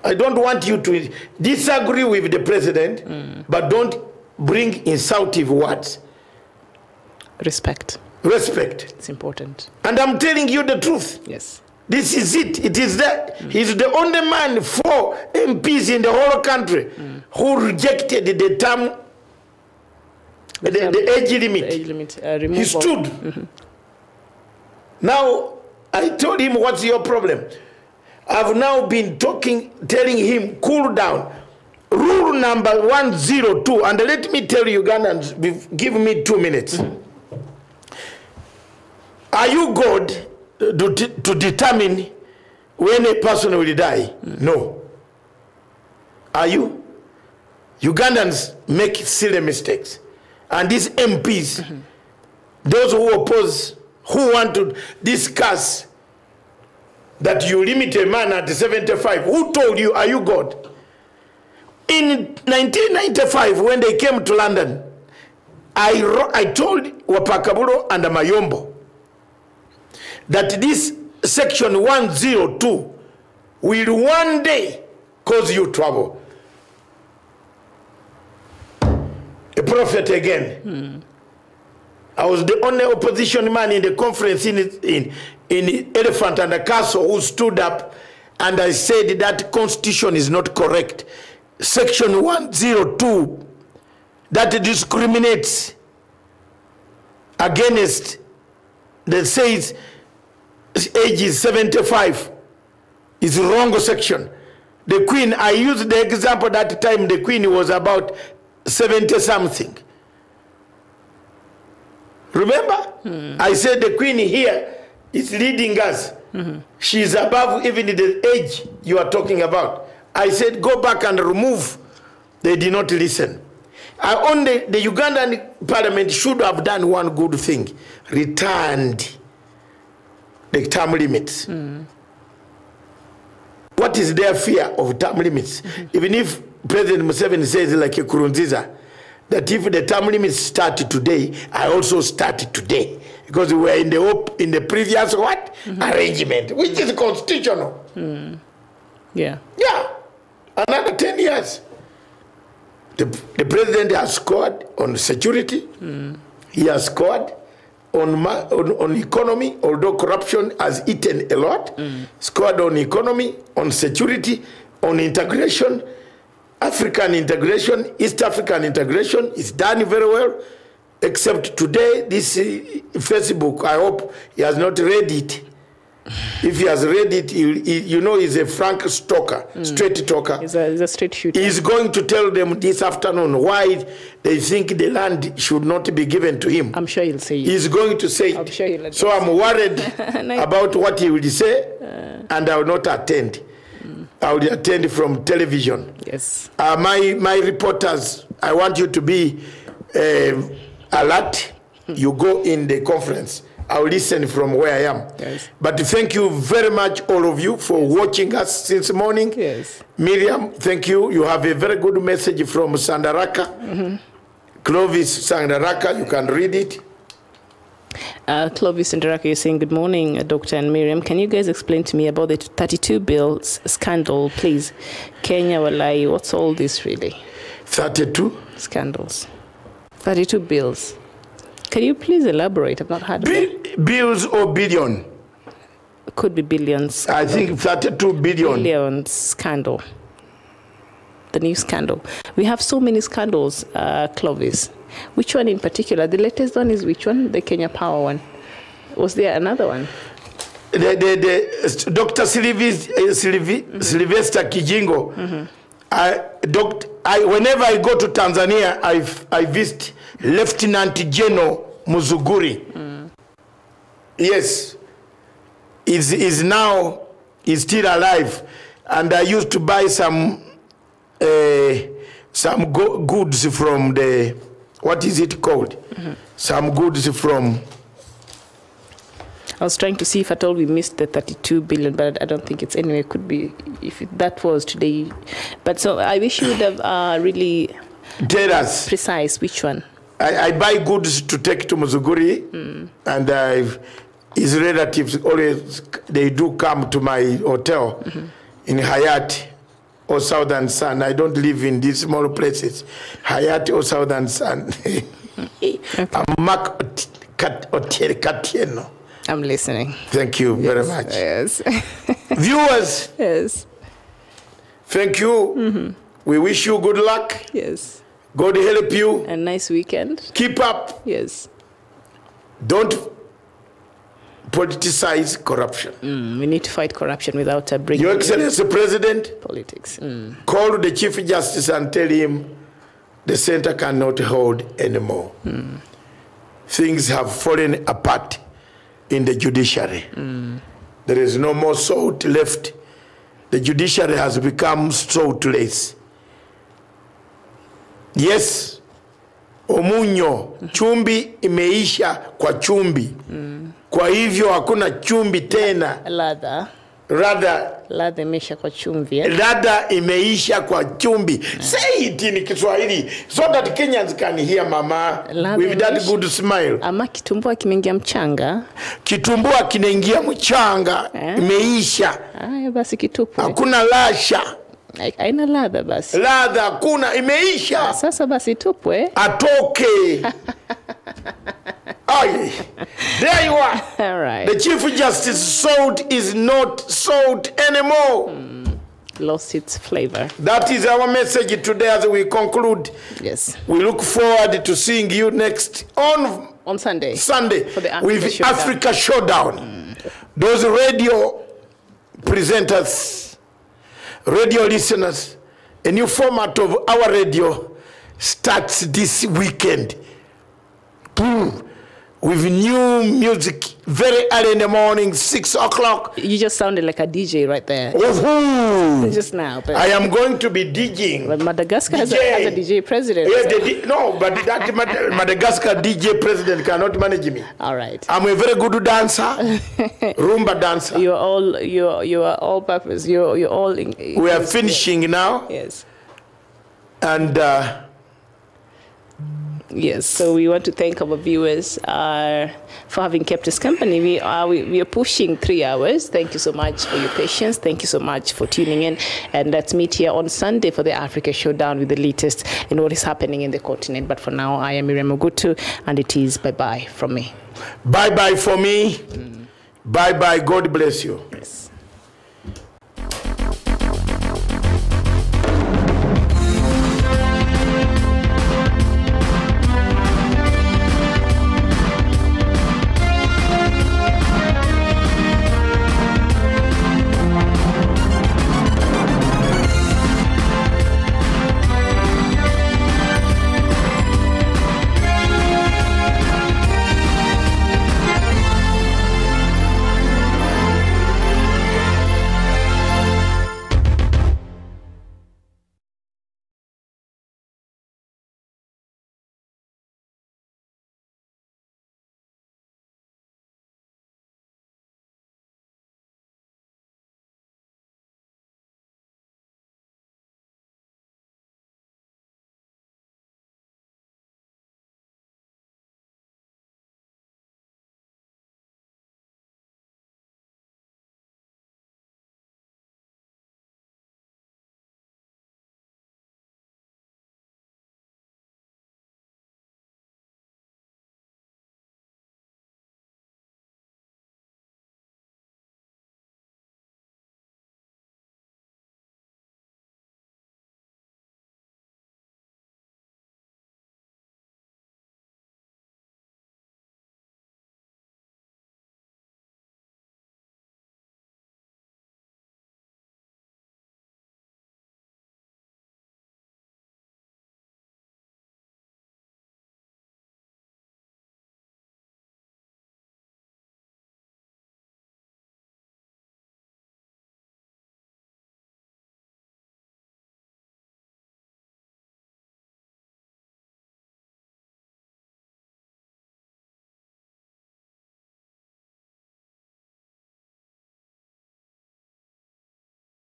I don't want you to disagree with the president, but don't bring insultive words. Respect. Respect. It's important. And I'm telling you the truth. Yes. This is it. It is that. He's the only man for MPs in the whole country who rejected the term, the age limit. The age limit removal. He stood. Now, I told him, what's your problem? I've now been telling him, cool down. Rule number 102, and let me tell Ugandans, give me 2 minutes. Are you God to determine when a person will die? No. Are you? Ugandans make silly mistakes. And these MPs, those who oppose, who want to discuss that you limit a man at 75, who told you, are you God? In 1995, when they came to London, I told Wapakaburo and Mayombo that this section 102 will one day cause you trouble. A prophet again. I was the only opposition man in the conference in Elephant and the Castle who stood up, and I said that constitution is not correct. Section 102 that discriminates against, that says age is 75 is wrong section. The Queen, I used the example that time, the Queen was about 70 something. Remember? I said the Queen here is leading us. She's above even the age you are talking about. I said go back and remove. They did not listen. The Ugandan parliament should have done one good thing. Returned the term limits. What is their fear of term limits? Even if President Museveni says like a Kurunziza, that if the term limits start today, I also start today. Because we were in the previous what? Arrangement, which is constitutional. Yeah. Yeah. Another 10 years. The president has scored on security. He has scored on economy, although corruption has eaten a lot. Scored on economy, on security, on integration, African integration, East African integration is done very well. Except today, this Facebook, I hope he has not read it. If he has read it, you know he's a frank stalker, straight talker. He's a straight shooter. He's going to tell them this afternoon why they think the land should not be given to him. I'm sure he'll say it. He's going to say it. I'm sure he'll so I'm worried about what he will say, and I will not attend. I will attend from television. Yes. My reporters, I want you to be alert. You go in the conference. I'll listen from where I am. Yes. But thank you very much, all of you, for watching us since morning. Yes. Miriam, thank you. You have a very good message from Sandaraka. Clovis Sandaraka, you can read it. Clovis Sandaraka, you're saying, good morning, Dr. and Miriam. Can you guys explain to me about the 32 bills scandal, please? Kenya Walai, what's all this really? 32? Scandals. 32 bills. Can you please elaborate? I've not heard of it. Bills or billion? Could be billions. I think 32 billion. Billions scandal. The new scandal. We have so many scandals, Clovis. Which one in particular? The latest one is which one? The Kenya Power one. Was there another one? Dr. Sylvester Kijingo. Whenever I go to Tanzania, I visit Lieutenant General Muzuguri. Yes, is still alive, and I used to buy some goods from the what is it called? Some goods from... I was trying to see if at all we missed the 32 billion, but I don't think it's anyway. It could be if that was today. But so I wish you would have really tell us precise which one. I buy goods to take to Muzuguri, and his relatives always, they do come to my hotel in Hayat or Southern Sun. I don't live in these small places. Hayat or Southern Sun. I'm listening. Thank you very much. Yes. Viewers. Yes. Thank you. We wish you good luck. Yes. God help you. A nice weekend. Keep up. Yes. Don't politicize corruption. We need to fight corruption without bringing Your Excellency President, politics. call the Chief Justice and tell him the center cannot hold anymore. Things have fallen apart in the judiciary. There is no more salt left. The judiciary has become saltless. Yes, omunyo, chumbi imeisha kwa chumbi. Kwa hivyo hakuna chumbi tena. Ladha imeisha kwa chumvi. Ladha imeisha kwa chumbi. Say it in Kiswahili so that Kenyans can hear, Mama, with that good smile. Ama kitumbua kimeingia mchanga. Kitumbua kinaingia mchanga. Imeisha. Basi kitupwe. Hakuna lasha. Haina ladha basi. Ladha hakuna, imeisha. Sasa basi tupwe. Atoke. Aye. There you are. All right. The Chief Justice salt is not salt anymore. Lost its flavor. That is our message today as we conclude. Yes. We look forward to seeing you next on Sunday. For the Africa Showdown. Those radio presenters, radio listeners, a new format of our radio starts this weekend. With new music very early in the morning, 6 o'clock. You just sounded like a DJ right there. Just now. But I am going to be DJing. But Madagascar has a DJ president. Yeah, no, but that Madagascar DJ president cannot manage me. All right. I'm a very good dancer, rumba dancer. You are all purpose. You're all. We are finishing now. Yes. And. Yes, so we want to thank our viewers for having kept us company. We are pushing 3 hours. Thank you so much for your patience. Thank you so much for tuning in. And let's meet here on Sunday for the Africa Showdown with the latest in what is happening in the continent. But for now, I am Miriam Ogutu, and it is bye-bye from me. Bye-bye for me. Bye-bye. God bless you. Yes.